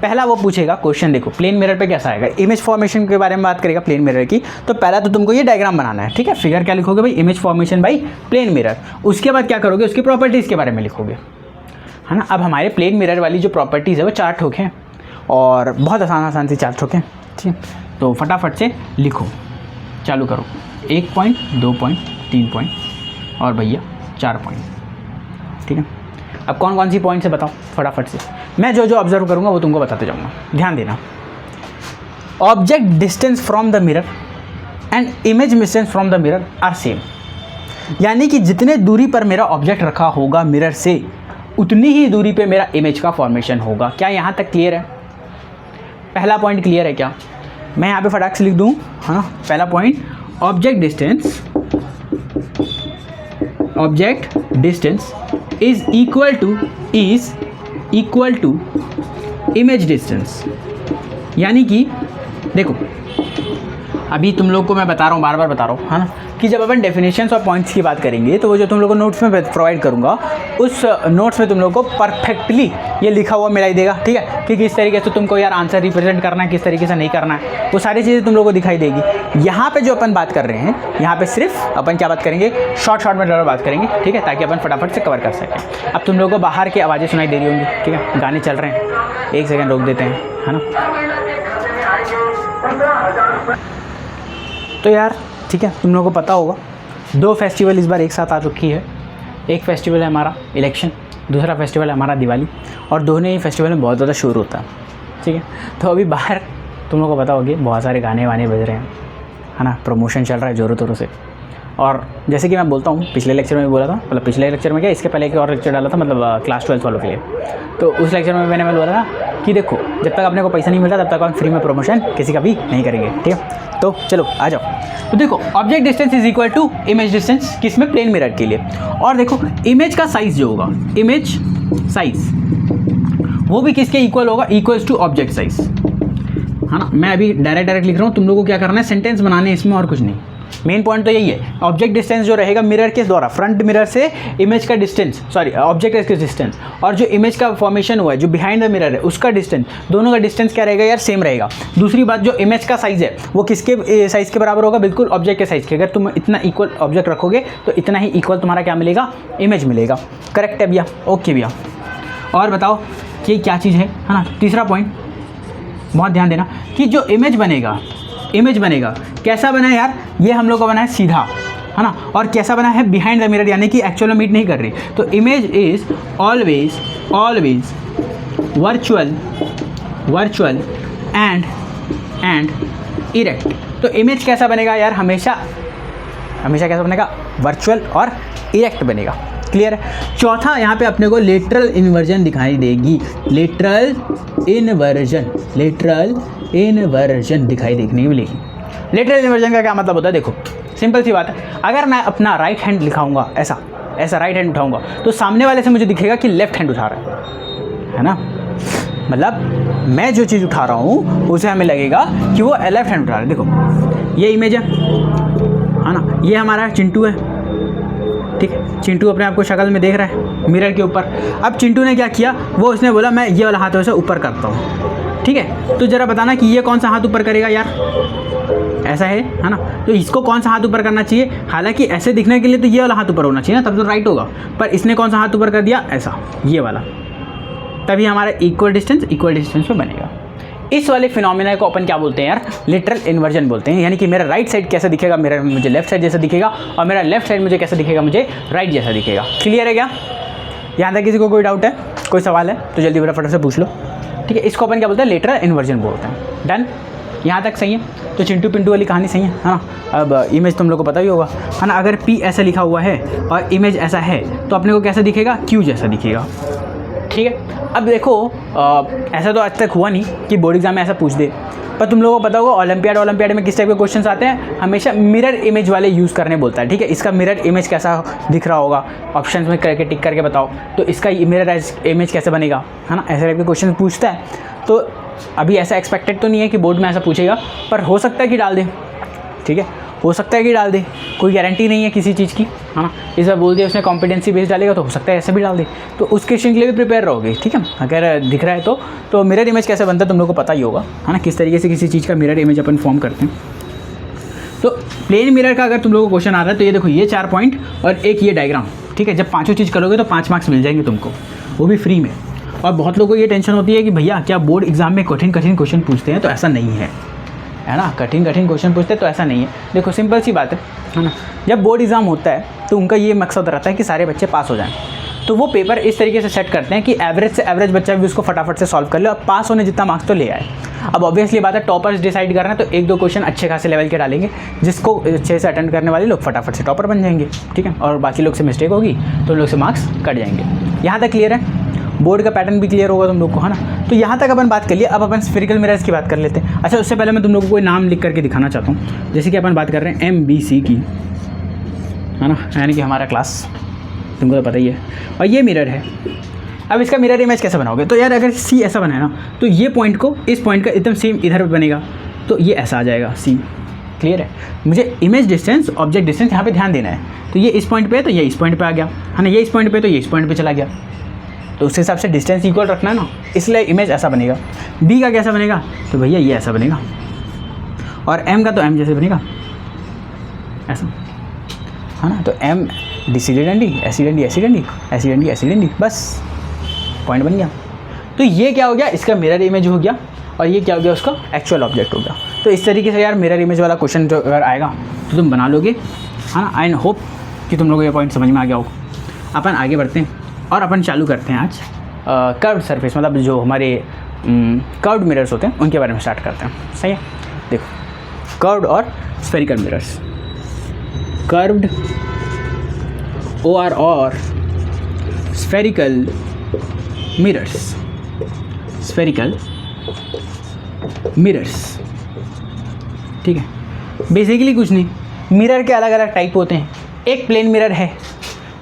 पहला वो पूछेगा क्वेश्चन, देखो प्लेन मिरर पे कैसा आएगा, इमेज फॉर्मेशन के बारे में बात करेगा प्लेन मिरर की, तो पहला तो तुमको ये डायग्राम बनाना है, ठीक है। फिगर क्या लिखोगे भाई? Image formation by plane mirror. उसके बाद क्या करोगे, उसकी प्रॉपर्टीज़ के बारे में लिखोगे, है ना। अब हमारे प्लेन मिरर वाली जो प्रॉपर्टीज़ है वो 4 ठोक हैं, और बहुत आसान सी 4 ठोक हैं, ठीक। तो फटाफट से लिखो, चालू करो। 1 पॉइंट, 2 पॉइंट, 3 पॉइंट और भैया 4 पॉइंट, ठीक है। अब कौन कौन सी पॉइंट से बताओ फटाफट से, मैं जो जो ऑब्जर्व करूँगा वो तुमको बताते जाऊँगा, ध्यान देना। Object distance from the mirror and image distance from the mirror are same, यानी कि जितने दूरी पर मेरा ऑब्जेक्ट रखा होगा मिरर से, उतनी ही दूरी पे मेरा इमेज का फॉर्मेशन होगा। क्या यहाँ तक क्लियर है? पहला पॉइंट क्लियर है क्या? मैं यहाँ पे फटाक से लिख दूँ, है ना। पहला point, object distance is equal to image distance, यानी कि देखो अभी तुम लोग को मैं बता रहा हूँ, बार बार बता रहा हूँ, है ना, कि जब अपन डेफिनेशंस और पॉइंट्स की बात करेंगे तो वो जो तुम लोग को नोट्स में प्रोवाइड करूँगा, उस नोट्स में तुम लोग को परफेक्टली ये लिखा हुआ मिलाई देगा, ठीक है, कि किस तरीके से तुमको यार आंसर रिप्रेजेंट करना है, किस तरीके से नहीं करना है, वो सारी चीज़ें तुम लोग को दिखाई देगी। यहाँ पे जो अपन बात कर रहे हैं, यहाँ पे सिर्फ अपन क्या बात करेंगे, शॉर्ट में बात करेंगे, ठीक है, ताकि अपन फटाफट से कवर कर सकें। अब तुम लोग को बाहर की आवाज़ें सुनाई दे रही होंगी, ठीक है, गाने चल रहे हैं, 1 सेकेंड रोक देते हैं, है ना। तो यार ठीक है, तुम लोगों को पता होगा 2 फेस्टिवल इस बार एक साथ आ चुकी है। एक फेस्टिवल है हमारा इलेक्शन, दूसरा फेस्टिवल है हमारा दिवाली, और दोनों ही फेस्टिवल में बहुत ज़्यादा शोर होता है, ठीक है। तो अभी बाहर तुम लोगों को पता होगी बहुत सारे गाने वाने बज रहे हैं, है ना, प्रमोशन चल रहा है ज़ोरों तोरों से। और जैसे कि मैं बोलता हूँ, पिछले लेक्चर में भी बोला था, मतलब पिछले लेक्चर में क्या, इसके पहले एक और लेक्चर डाला था, मतलब क्लास 12 वालों के लिए। तो उस लेक्चर में मैंने बोला था कि देखो जब तक अपने को पैसा नहीं मिलता तब तक हम फ्री में प्रमोशन किसी का भी नहीं करेंगे, ठीक है। तो चलो आ जाओ। तो देखो object distance is equal to image distance, किसमें? प्लेन मिरर के लिए। और देखो इमेज का साइज़ जो होगा, इमेज साइज़, वो भी किसके इक्वल होगा? इक्वल्स टू ऑब्जेक्ट साइज़, है ना। मैं अभी डायरेक्ट लिख रहा हूँ, तुम लोगों को क्या करना है, सेंटेंस बनाने इसमें, और कुछ नहीं। मेन पॉइंट तो यही है, ऑब्जेक्ट डिस्टेंस जो रहेगा मिरर के द्वारा, फ्रंट मिरर से इमेज का डिस्टेंस, सॉरी ऑब्जेक्ट का डिस्टेंस, और जो इमेज का फॉर्मेशन हुआ है जो बिहाइंड द मिरर है उसका डिस्टेंस, दोनों का डिस्टेंस क्या रहेगा यार? सेम रहेगा। दूसरी बात, जो इमेज का साइज़ है वो किसके साइज़ के बराबर होगा? बिल्कुल ऑब्जेक्ट के साइज़ के। अगर तुम इतना इक्वल ऑब्जेक्ट रखोगे तो इतना ही इक्वल तुम्हारा क्या मिलेगा? इमेज मिलेगा। करेक्ट है भैया? ओके भैया। और बताओ कि क्या चीज़ है ना। तीसरा पॉइंट बहुत ध्यान देना कि जो इमेज बनेगा कैसा बना है यार? ये हम लोग को बना है सीधा, है ना, और कैसा बना है? बिहाइंड द मिरर, यानी कि एक्चुअल में मीट नहीं कर रही। तो image is always virtual and erect. तो इमेज कैसा बनेगा यार? हमेशा कैसा बनेगा? वर्चुअल और इरेक्ट बनेगा। क्लियर है। चौथा यहाँ पे अपने को लेटरल इन्वर्जन दिखाई देगी, लेटरल इन्वर्जन दिखाई देखने मिलेगी। लेटरल इन्वर्जन का क्या मतलब होता है, देखो सिंपल सी बात है, अगर मैं अपना राइट हैंड लिखाऊंगा ऐसा राइट हैंड उठाऊंगा तो सामने वाले से मुझे दिखेगा कि लेफ्ट हैंड उठा रहा है ना, मतलब मैं जो चीज़ उठा रहा हूँ उसे हमें लगेगा कि वो लेफ्ट हैंड उठा रहा है। देखो ये इमेज है ना, ये हमारा चिंटू है, ठीक है, चिंटू अपने आप को शक्ल में देख रहा है मिरर के ऊपर। अब चिंटू ने क्या किया, वो उसने बोला मैं ये वाला हाथ से ऊपर करता हूँ, ठीक है, तो ज़रा बताना कि ये कौन सा हाथ ऊपर करेगा यार, ऐसा है ना, तो इसको कौन सा हाथ ऊपर करना चाहिए, हालांकि ऐसे दिखने के लिए तो ये वाला हाथ ऊपर होना चाहिए ना, तब तो राइट होगा, पर इसने कौन सा हाथ ऊपर कर दिया, ऐसा ये वाला, तभी हमारा इक्वल डिस्टेंस पे बनेगा। इस वाले फिनोमिना को अपन क्या बोलते हैं यार, लिटरल इन्वर्जन बोलते हैं। यानी कि मेरा राइट साइड कैसा दिखेगा, मेरा मुझे लेफ्ट साइड जैसा दिखेगा, और मेरा लेफ्ट साइड मुझे कैसा दिखेगा, मुझे राइट जैसा दिखेगा। क्लियर है क्या, यहाँ तक किसी को कोई डाउट है, कोई सवाल है तो जल्दी फटाफट से पूछ लो, ठीक है। इसको अपन क्या बोलते हैं, लिटरल इन्वर्जन बोलते हैं। डन, यहाँ तक सही है। तो चिंटू पिंटू वाली कहानी सही है ना। अब इमेज तुम लोग को पता ही होगा है ना, अगर P ऐसा लिखा हुआ है और इमेज ऐसा है तो अपने को कैसा दिखेगा, Q जैसा दिखेगा, ठीक है। अब देखो ऐसा तो आज तक हुआ नहीं कि बोर्ड एग्जाम में ऐसा पूछ दे, पर तुम लोगों को पता होगा ओलंपियाड में किस टाइप के क्वेश्चंस आते हैं, हमेशा मिरर इमेज वाले यूज़ करने बोलता है, ठीक है। इसका मिरर इमेज कैसा दिख रहा होगा, ऑप्शन में करके टिक करके बताओ, तो इसका मिरर इमेज कैसे बनेगा, है ना, ऐसे टाइप के क्वेश्चन पूछता है। तो अभी ऐसा एक्सपेक्टेड तो नहीं है कि बोर्ड में ऐसा पूछेगा, पर हो सकता है कि डाल दे, ठीक है, हो सकता है कि डाल दे, कोई गारंटी नहीं है किसी चीज़ की, है ना। इस बार बोल दिया उसने कॉम्पिटेंसी बेस्ड डालेगा तो हो सकता है ऐसे भी डाल दे, तो उस क्वेश्चन के लिए भी प्रिपेयर रहोगे, ठीक है। अगर दिख रहा है तो मिरर इमेज कैसे बनता है तुम लोग को पता ही होगा, है ना, किस तरीके से किसी चीज़ का मिरर इमेज अपन फॉर्म करते हैं। तो प्लेन मिरर का अगर तुम लोगों को क्वेश्चन आ रहा है तो ये देखो, ये 4 पॉइंट और एक ये डायग्राम, ठीक है। जब पाँचों चीज़ करोगे तो 5 मार्क्स मिल जाएंगे तुमको, वो भी फ्री में। और बहुत लोगों को ये टेंशन होती है कि भैया क्या बोर्ड एग्जाम में कठिन क्वेश्चन पूछते हैं, तो ऐसा नहीं है, है ना, कठिन क्वेश्चन पूछते हैं तो ऐसा नहीं है। देखो सिंपल सी बात है ना, जब बोर्ड एग्ज़ाम होता है तो उनका ये मकसद रहता है कि सारे बच्चे पास हो जाएं, तो वो पेपर इस तरीके से सेट करते हैं कि एवरेज से एवरेज बच्चा भी उसको फटाफट से सॉल्व कर ले और पास होने जितना मार्क्स तो ले आए। अब ऑब्वियसली बात है, टॉपर्स डिसाइड कर रहे हैं तो 1-2 क्वेश्चन अच्छे खासे लेवल के डालेंगे, जिसको अच्छे से अटेंड करने वाले लोग फटाफट से टॉपर बन जाएंगे, ठीक है, और बाकी लोग से मिस्टेक होगी तो उन लोग से मार्क्स कट जाएंगे। यहाँ तक क्लियर है, बोर्ड का पैटर्न भी क्लियर होगा तुम लोग को, है ना। तो यहाँ तक अपन बात कर लिया, अब अपन स्फेरिकल मिरर्स की बात कर लेते हैं। अच्छा, उससे पहले मैं तुम लोगों को कोई नाम लिख करके दिखाना चाहता हूँ, जैसे कि अपन बात कर रहे हैं MBC की, है ना, यानी कि हमारा क्लास तुमको तो पता ही है, और ये मिरर है। अब इसका मिरर इमेज कैसे बनाओगे, तो यार अगर C ऐसा बना है ना, तो ये पॉइंट को इस पॉइंट का एकदम सेम इधर बनेगा, तो ये ऐसा आ जाएगा C। क्लियर है। मुझे इमेज डिस्टेंस, ऑब्जेक्ट डिस्टेंस यहाँ पे ध्यान देना है, तो ये इस पॉइंट पे है तो ये इस पॉइंट पे आ गया, है ना, ये इस पॉइंट पे तो ये इस पॉइंट पे चला गया, तो उस हिसाब से डिस्टेंस इक्वल रखना है ना, इसलिए इमेज ऐसा बनेगा। B का कैसा बनेगा, तो भैया ये ऐसा बनेगा, और M का तो M जैसे बनेगा, ऐसा, है ना। तो M D, बस पॉइंट बन गया। तो ये क्या हो गया, इसका मिरर इमेज हो गया, और ये क्या हो गया, उसका एक्चुअल ऑब्जेक्ट हो गया। तो इस तरीके से यार मिरर इमेज वाला क्वेश्चन जो अगर आएगा तो तुम बना लोगे, है ना। आई होप कि तुम लोगों को ये पॉइंट समझ में आ गया हो। अपन आगे बढ़ते हैं और अपन चालू करते हैं आज कर्व्ड सरफेस, मतलब जो हमारे कर्व्ड मिरर्स होते हैं उनके बारे में स्टार्ट करते हैं। सही है, देखो कर्व्ड और स्फेरिकल मिरर्स, कर्व्ड और स्फेरिकल मिरर्स, ठीक है। बेसिकली कुछ नहीं, मिरर के अलग अलग टाइप होते हैं। एक प्लेन मिरर है,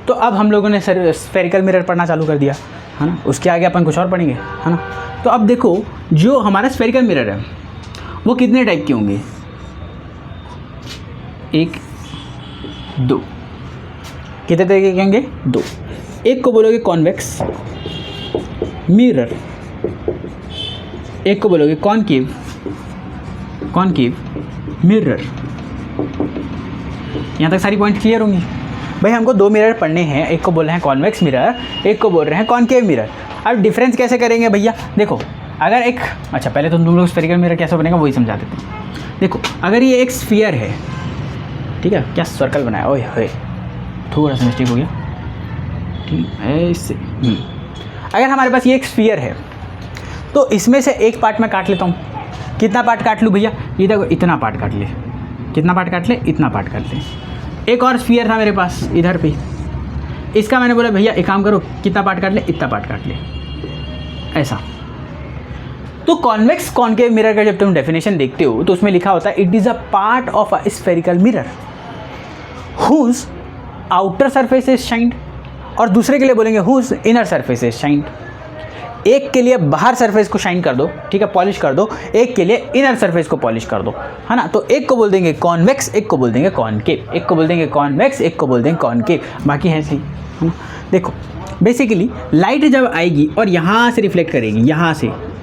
तो अब हम लोगों ने स्फेरिकल मिरर पढ़ना चालू कर दिया, है ना, उसके आगे अपन कुछ और पढ़ेंगे, है ना। तो अब देखो, जो हमारा स्फेरिकल मिरर है वो कितने टाइप के होंगे, 1 2, कितने तरीके के होंगे, 2। एक को बोलोगे कॉन्वेक्स मिरर, एक को बोलोगे कॉनकेव मिरर। यहाँ तक सारी पॉइंट क्लियर होंगी। भाई हमको 2 मिरर पढ़ने हैं, एक को बोल रहे हैं कॉन्वेक्स मिरर, एक को बोल रहे हैं कॉनकेव मिरर। अब डिफरेंस कैसे करेंगे भैया, देखो अगर एक, अच्छा पहले तो तुम लोग स्फेरिकल मिरर कैसे बनेगा वही समझा देते हैं। देखो अगर ये एक स्फीयर है, ठीक है, क्या सर्कल बनाया, ओए होए थोड़ा सा मिस्टेक हो गया, ठीक है, ऐसे। अगर हमारे पास ये एक स्फीयर है तो इसमें से एक पार्ट मैं काट लेता हूँ। कितना पार्ट काट लूँ भैया, ये देखो इतना पार्ट काट ले, कितना पार्ट काट ले, इतना पार्ट काट ले। एक और स्फीयर था मेरे पास इधर पे, इसका मैंने बोला भैया एक काम करो, कितना पार्ट काट ले, इतना पार्ट काट ले, ऐसा। तो कॉन्वेक्स कॉनकेव मिरर का जब तुम डेफिनेशन देखते हो तो उसमें लिखा होता है it is a part of a spherical mirror whose outer surface is shined, और दूसरे के लिए बोलेंगे whose inner surface is shined. एक के लिए बाहर सरफेस को शाइन कर दो, ठीक है, पॉलिश कर दो, एक के लिए इनर सरफेस को पॉलिश कर दो, है ना। तो एक को बोल देंगे कॉन्वेक्स, एक को बोल देंगे कॉनकेव, एक को बोल देंगे कॉन्वेक्स, एक को बोल देंगे कॉनकेव, बाकी है सही, है ना। देखो बेसिकली लाइट जब आएगी और यहाँ से रिफ्लेक्ट करेगी,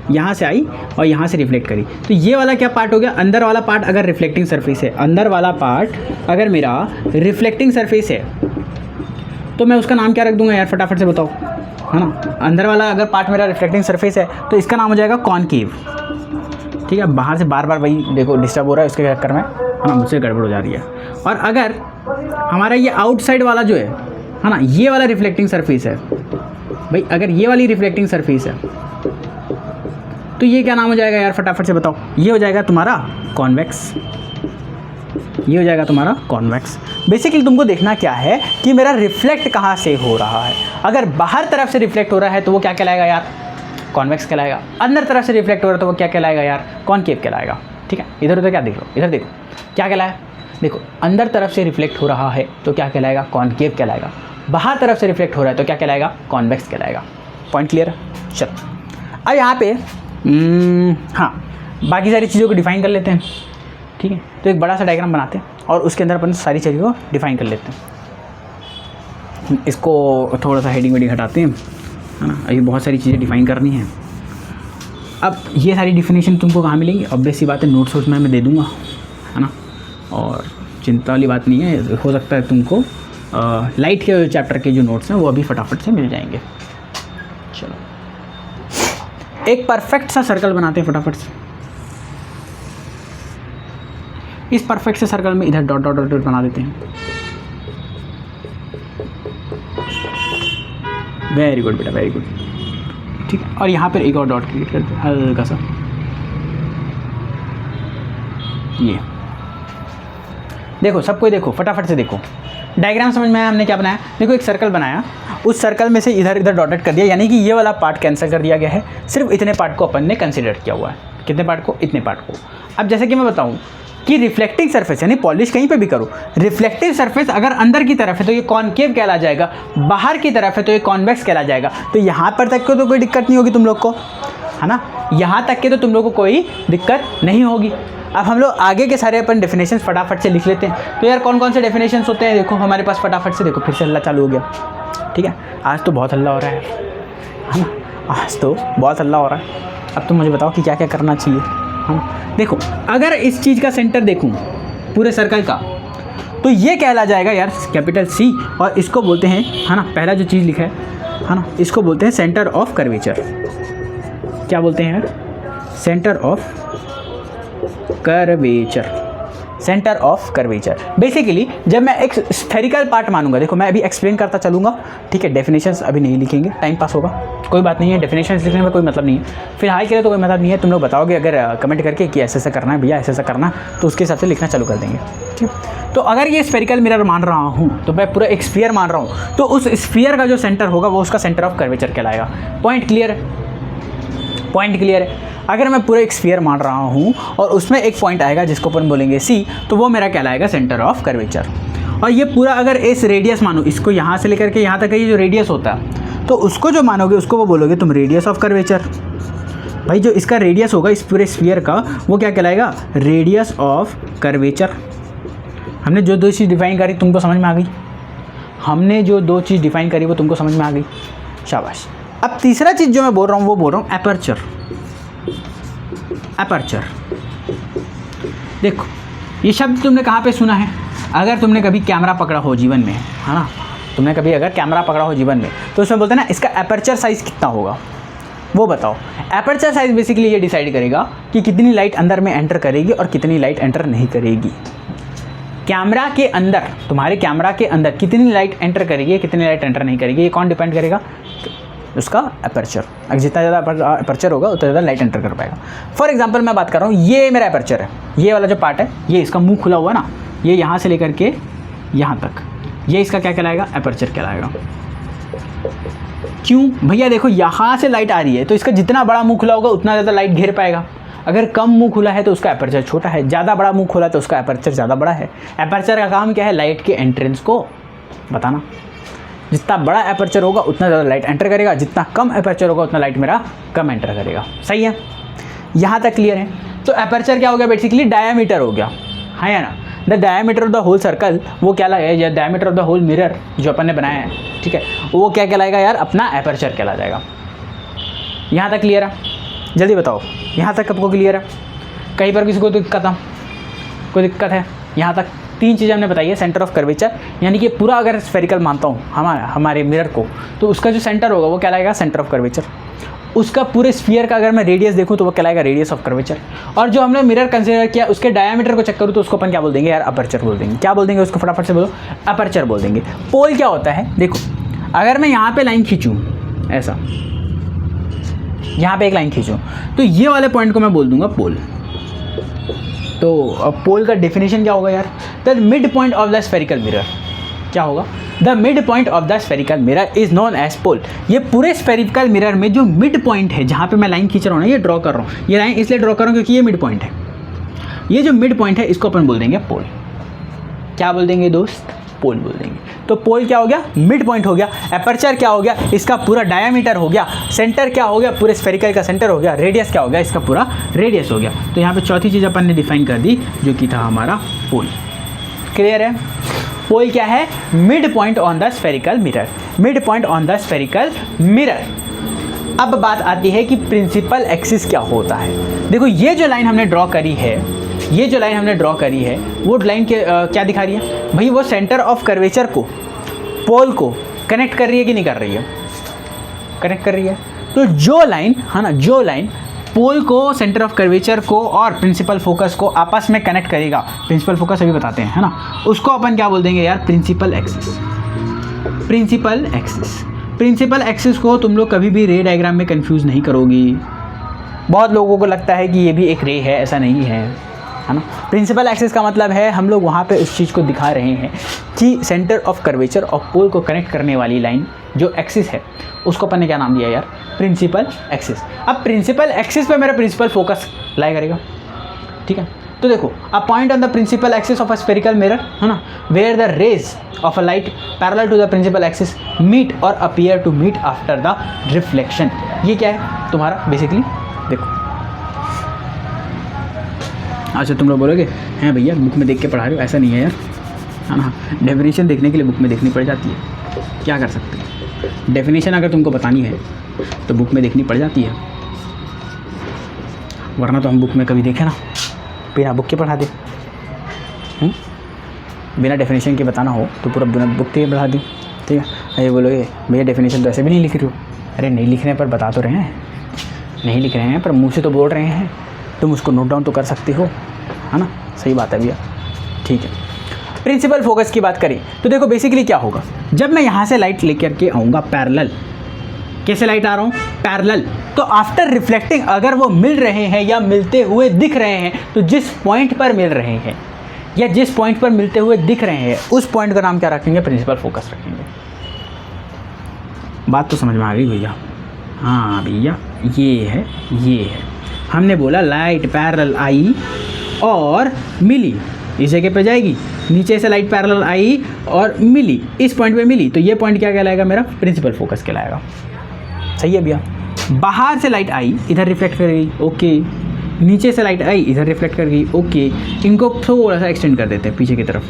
यहाँ से आई और यहाँ से रिफ्लेक्ट करी, तो ये वाला क्या पार्ट हो गया, अंदर वाला पार्ट अगर रिफ्लेक्टिंग सरफेस है, अंदर वाला पार्ट अगर मेरा रिफ्लेक्टिंग सरफेस है तो मैं उसका नाम क्या रख दूंगा यार, फटाफट से बताओ, है ना। अंदर वाला अगर पार्ट मेरा रिफ्लेक्टिंग सरफेस है तो इसका नाम हो जाएगा कॉनकेव, ठीक है। बाहर से बार बार वही देखो डिस्टर्ब हो रहा है उसके चक्कर में, है ना, मुझसे गड़बड़ हो जा रही है। और अगर हमारा ये आउटसाइड वाला जो है ना, ये वाला रिफ्लेक्टिंग सरफेस है भाई, अगर ये वाली रिफ्लेक्टिंग सरफेस है तो ये क्या नाम हो जाएगा यार, फटाफट से बताओ। ये हो जाएगा तुम्हारा कॉन्वेक्स, ये हो जाएगा तुम्हारा कॉन्वेक्स। बेसिकली तुमको देखना क्या है कि मेरा रिफ्लेक्ट कहाँ से हो रहा है। अगर बाहर तरफ से रिफ्लेक्ट हो रहा है तो वो क्या कहलाएगा यार, कॉन्वेक्स कहलाएगा। अंदर तरफ से रिफ्लेक्ट हो रहा है तो वो क्या कहलाएगा यार, कॉनकेव कहलाएगा, ठीक है। इधर उधर क्या देख लो, इधर देखो क्या कहलाया, देखो अंदर तरफ से रिफ्लेक्ट हो रहा है तो क्या कहलाएगा, कॉनकेव कहलाएगा। बाहर तरफ से रिफ्लेक्ट हो रहा है तो क्या कहलाएगा, कॉन्वेक्स कहलाएगा। पॉइंट क्लियर है। चलो अब यहाँ पे हाँ बाकी सारी चीज़ों को डिफाइन कर लेते हैं, ठीक है। तो एक बड़ा सा डायग्राम बनाते हैं और उसके अंदर अपन सारी चीज़ों को डिफाइन कर लेते हैं। इसको थोड़ा सा हेडिंग वेडिंग हटाते हैं, है ना। अभी बहुत सारी चीज़ें डिफाइन करनी है। अब ये सारी डिफिनेशन तुमको कहाँ मिलेंगी, ऑब्वियस सी बात है नोट्स वोट्स में दे दूँगा, है ना। और चिंता वाली बात नहीं है, हो सकता है तुमको लाइट के चैप्टर के जो नोट्स हैं वो अभी फटाफट से मिल जाएंगे। चलो एक परफेक्ट सा सर्कल बनाते हैं फटाफट से। इस परफेक्ट से सर्कल में इधर डॉट डॉट डॉट डॉट बना देते हैं। वेरी गुड बेटा, वेरी गुड, ठीक है। और यहाँ पर एक और डॉट क्रिएट करते हैं हल्का सा, ये देखो सबको देखो फटाफट से देखो डायग्राम समझ में आया। हमने क्या बनाया, देखो एक सर्कल बनाया, उस सर्कल में से इधर इधर डॉटेड कर दिया, यानी कि ये वाला पार्ट कैंसिल कर दिया गया है, सिर्फ इतने पार्ट को अपन ने कंसिडर किया हुआ है। कितने पार्ट को, इतने पार्ट को। अब जैसे कि मैं बताऊं कि रिफ्लेक्टिंग सरफेस यानी पॉलिश कहीं पे भी करो, रिफ्लेक्टिव सरफेस अगर अंदर की तरफ है तो ये कॉनकेव कहला जाएगा, बाहर की तरफ है तो ये कॉन्वेक्स कहला जाएगा। तो यहाँ पर तक को तो कोई दिक्कत नहीं होगी तुम लोग को, है ना। यहाँ तक के तो तुम लोग को कोई दिक्कत नहीं होगी। अब हम लोग आगे के सारे अपन डेफिनेशन फटाफट से लिख लेते हैं। तो यार कौन कौन से डेफिनेशंस होते हैं, देखो हमारे पास फटाफट से देखो, फिर से हल्ला चालू हो गया, ठीक है। आज तो बहुत हल्ला हो रहा है ना, आज तो बहुत हल्ला हो रहा है। अब तुम मुझे बताओ कि क्या क्या करना चाहिए। हाँ देखो अगर इस चीज़ का सेंटर देखूँ पूरे सर्कल का तो ये कहला जाएगा यार कैपिटल सी, और इसको बोलते हैं, है ना, पहला जो चीज़ लिखा है ना, इसको बोलते हैं सेंटर ऑफ कर्वेचर। क्या बोलते हैं यार, centre of curvature, centre of curvature. Basically जब मैं एक स्फेरिकल पार्ट मानूंगा, देखो मैं अभी एक्सप्लेन करता चलूँगा, ठीक है। डेफिनेशंस अभी नहीं लिखेंगे, टाइम पास होगा, कोई बात नहीं है। डेफिनेशंस लिखने में कोई मतलब नहीं है, फिलहाल के लिए तो कोई मतलब नहीं है। तुम लोग बताओगे अगर कमेंट करके कि ऐसा ऐसा करना है भैया, ऐसा ऐसा करना, तो उसके हिसाब से लिखना चालू कर देंगे, ठीक। तो अगर ये स्फेरिकल मिरर मान रहा हूँ तो मैं पूरा एक स्फीयर मान रहा हूँ, तो उस स्फीयर का जो सेंटर होगा वो उसका सेंटर ऑफ कर्वेचर कहलाएगा। पॉइंट क्लियर है, पॉइंट क्लियर है। अगर मैं पूरा एक स्फीयर मान रहा हूँ और उसमें एक पॉइंट आएगा जिसको अपन बोलेंगे सी, तो वो मेरा कहलाएगा सेंटर ऑफ कर्वेचर। और ये पूरा अगर इस रेडियस मानो, इसको यहाँ से लेकर के यहाँ तक ये जो रेडियस होता है, तो उसको जो मानोगे उसको वो बोलोगे तुम रेडियस ऑफ कर्वेचर। भाई जो इसका रेडियस होगा इस पूरे स्फीयर का वो क्या कहलाएगा, रेडियस ऑफ कर्वेचर। हमने जो दो चीज़ डिफाइन करी तुमको समझ में आ गई, हमने जो दो चीज़ डिफाइन करी वो तुमको समझ में आ गई, शाबाश। अब तीसरा चीज़ जो मैं बोल रहा हूँ वो बोल रहा हूँ एपर्चर। एपर्चर देखो ये शब्द तुमने कहाँ पे सुना है, अगर तुमने कभी कैमरा पकड़ा हो जीवन में, है ना, तुमने कभी अगर कैमरा पकड़ा हो जीवन में तो उसमें बोलते हैं ना इसका एपर्चर साइज़ कितना होगा, वो बताओ। एपर्चर साइज़ बेसिकली ये डिसाइड करेगा कि कितनी लाइट अंदर में एंटर करेगी और कितनी लाइट एंटर नहीं करेगी। कैमरा के अंदर, तुम्हारे कैमरा के अंदर कितनी लाइट एंटर करेगी, कितनी लाइट एंटर नहीं करेगी, ये कौन डिपेंड करेगा, उसका एपर्चर। अगर जितना ज़्यादा एपर्चर होगा उतना ज़्यादा लाइट एंटर कर पाएगा। फॉर एग्जांपल मैं बात कर रहा हूँ, ये मेरा एपर्चर है, ये वाला जो पार्ट है, ये इसका मुंह खुला हुआ है ना, ये यहाँ से लेकर के यहाँ तक, ये इसका क्या कहलाएगा, एपर्चर कहलाएगा। क्यों भैया, देखो यहाँ से लाइट आ रही है तो इसका जितना बड़ा मुंह खुला होगा उतना ज़्यादा लाइट घेर पाएगा। अगर कम मुंह खुला है तो उसका एपर्चर छोटा है, ज़्यादा बड़ा मुंह खुला है तो उसका एपर्चर ज़्यादा बड़ा है। एपर्चर का काम क्या है, लाइट के एंट्रेंस को बताना। जितना बड़ा एपर्चर होगा उतना ज़्यादा लाइट एंटर करेगा, जितना कम एपर्चर होगा उतना लाइट मेरा कम एंटर करेगा। सही है, यहाँ तक क्लियर है। तो एपर्चर क्या हो गया, बेसिकली डायामीटर हो गया, है ना। The diameter of the whole circle वो क्या लाएगा, या diameter of the whole mirror जो अपन ने बनाया है, ठीक है, वो क्या कहलाएगा यार, अपना एपर्चर कहला जाएगा। यहाँ तक क्लियर है, जल्दी बताओ, यहाँ तक आपको क्लियर है? कहीं पर किसी को कोई दिक्कत है? यहाँ तक 3 चीज़ें हमने बताई है। सेंटर ऑफ कर्वेचर, यानी कि पूरा अगर स्फेरिकल मानता हूँ हमारे मिरर को, तो उसका जो सेंटर होगा वो कहलाएगा सेंटर ऑफ कर्वेचर। उसका पूरे स्फीयर का अगर मैं रेडियस देखूँ तो वो कहलाएगा रेडियस ऑफ कर्वेचर। और जो हमने मिरर कंसीडर किया उसके डायमीटर को चेक करूँ तो उसको अपन क्या बोल देंगे यार, अपर्चर बोल देंगे। क्या बोल देंगे उसको, फटाफट से बोलो, अपर्चर बोल देंगे। पोल क्या होता है, देखो अगर मैं यहाँ पे लाइन खींचूँ ऐसा, यहाँ पे एक लाइन खींचूँ तो ये वाले पॉइंट को मैं बोल दूंगा पोल। तो अब पोल का डेफिनेशन क्या होगा यार, the mid point of the spherical mirror. क्या होगा, the mid point of the spherical mirror is known as pole. ये पूरे स्फेरिकल मिरर में जो मिड पॉइंट है, जहाँ पे मैं लाइन खींच रहा हूँ ना, ये ड्रॉ कर रहा हूँ, ये लाइन इसलिए ड्रॉ कर रहा हूँ क्योंकि ये मिड पॉइंट है। ये जो मिड पॉइंट है इसको अपन बोल देंगे पोल। क्या बोल देंगे दोस्त, पोल बोल देंगे। तो पोल क्या हो गया, मिड पॉइंट हो गया। एपर्चर क्या हो गया, इसका पूरा डायामीटर हो गया। सेंटर क्या हो गया, पूरे स्फेरिकल का सेंटर हो गया। रेडियस क्या हो गया, इसका पूरा रेडियस हो गया। तो यहाँ पे चौथी चीज़ अपन ने डिफाइन कर दी जो कि था हमारा पोल। क्लियर है? पोल क्या है, mid point on the spherical mirror, mid point on the spherical mirror. अब बात आती है कि प्रिंसिपल एक्सिस क्या होता है। देखो ये जो लाइन हमने ड्रॉ करी है, ये जो लाइन हमने ड्रॉ करी है वो लाइन के क्या दिखा रही है भाई, वो सेंटर ऑफ कर्वेचर को, पोल को कनेक्ट कर रही है कि नहीं कर रही है, कनेक्ट कर रही है। तो जो लाइन है ना, जो लाइन पोल को, सेंटर ऑफ कर्वेचर को और प्रिंसिपल फोकस को आपस में कनेक्ट करेगा, प्रिंसिपल फोकस अभी बताते हैं, है ना, उसको अपन क्या बोल देंगे यार, principal axis. Principal axis, principal axis को तुम लोग कभी भी रे डायग्राम में कंफ्यूज नहीं करोगी। बहुत लोगों को लगता है कि ये भी एक रे है, ऐसा नहीं है, है ना। प्रिंसिपल एक्सिस का मतलब है हम लोग वहाँ पे उस चीज़ को दिखा रहे हैं कि सेंटर ऑफ कर्वेचर और पोल को कनेक्ट करने वाली लाइन जो एक्सिस है उसको अपन ने क्या नाम दिया यार, प्रिंसिपल एक्सिस। अब प्रिंसिपल एक्सिस पे मेरा प्रिंसिपल फोकस लाई करेगा, ठीक है। तो देखो, a point on the principal axis of a spherical mirror, है ना, where the rays of a light parallel to the principal axis meet or appear to meet after the reflection. ये क्या है तुम्हारा बेसिकली, देखो। अच्छा तुम लोग बोलोगे हैं भैया बुक में देख के पढ़ा रहे हो, ऐसा नहीं है यार, है ना। डेफिनेशन देखने के लिए बुक में देखनी पड़ जाती है, क्या कर सकते हैं। डेफिनेशन अगर तुमको बतानी है तो बुक में देखनी पड़ जाती है, वरना तो हम बुक में कभी देखें ना, बिना बुक के पढ़ा दे। बिना डेफिनेशन के बताना हो तो पूरा बिना बुक के पढ़ा दी, ठीक है। ये बोलोगे भैया डेफिनेशन तो ऐसे भी नहीं लिख रही हो। अरे नहीं लिखने पर बता तो रहे हैं, नहीं लिख रहे हैं पर मुँह से तो बोल रहे हैं, तुम उसको नोट डाउन तो कर सकते हो, है ना। सही बात है भैया, ठीक है। प्रिंसिपल फोकस की बात करें तो देखो बेसिकली क्या होगा, जब मैं यहाँ से लाइट लेकर के आऊँगा पैरेलल, कैसे लाइट आ रहा हूँ, पैरेलल, तो आफ्टर रिफ्लेक्टिंग अगर वो मिल रहे हैं या मिलते हुए दिख रहे हैं, तो जिस पॉइंट पर मिल रहे हैं या जिस पॉइंट पर मिलते हुए दिख रहे हैं उस पॉइंट का नाम क्या रखेंगे, प्रिंसिपल फोकस रखेंगे। बात तो समझ में आ गई भैया? हाँ भैया, ये है, ये है। हमने बोला लाइट पैरेलल आई और मिली, इस जगह पे जाएगी, नीचे से लाइट पैरेलल आई और मिली, इस पॉइंट पे मिली, तो ये पॉइंट क्या कहलाएगा, मेरा प्रिंसिपल फोकस कहलाएगा। सही है भैया। बाहर से लाइट आई, इधर रिफ्लेक्ट कर गई, ओके। नीचे से लाइट आई, इधर रिफ्लेक्ट कर गई, ओके। इनको थोड़ा सा एक्सटेंड कर देते हैं पीछे की तरफ।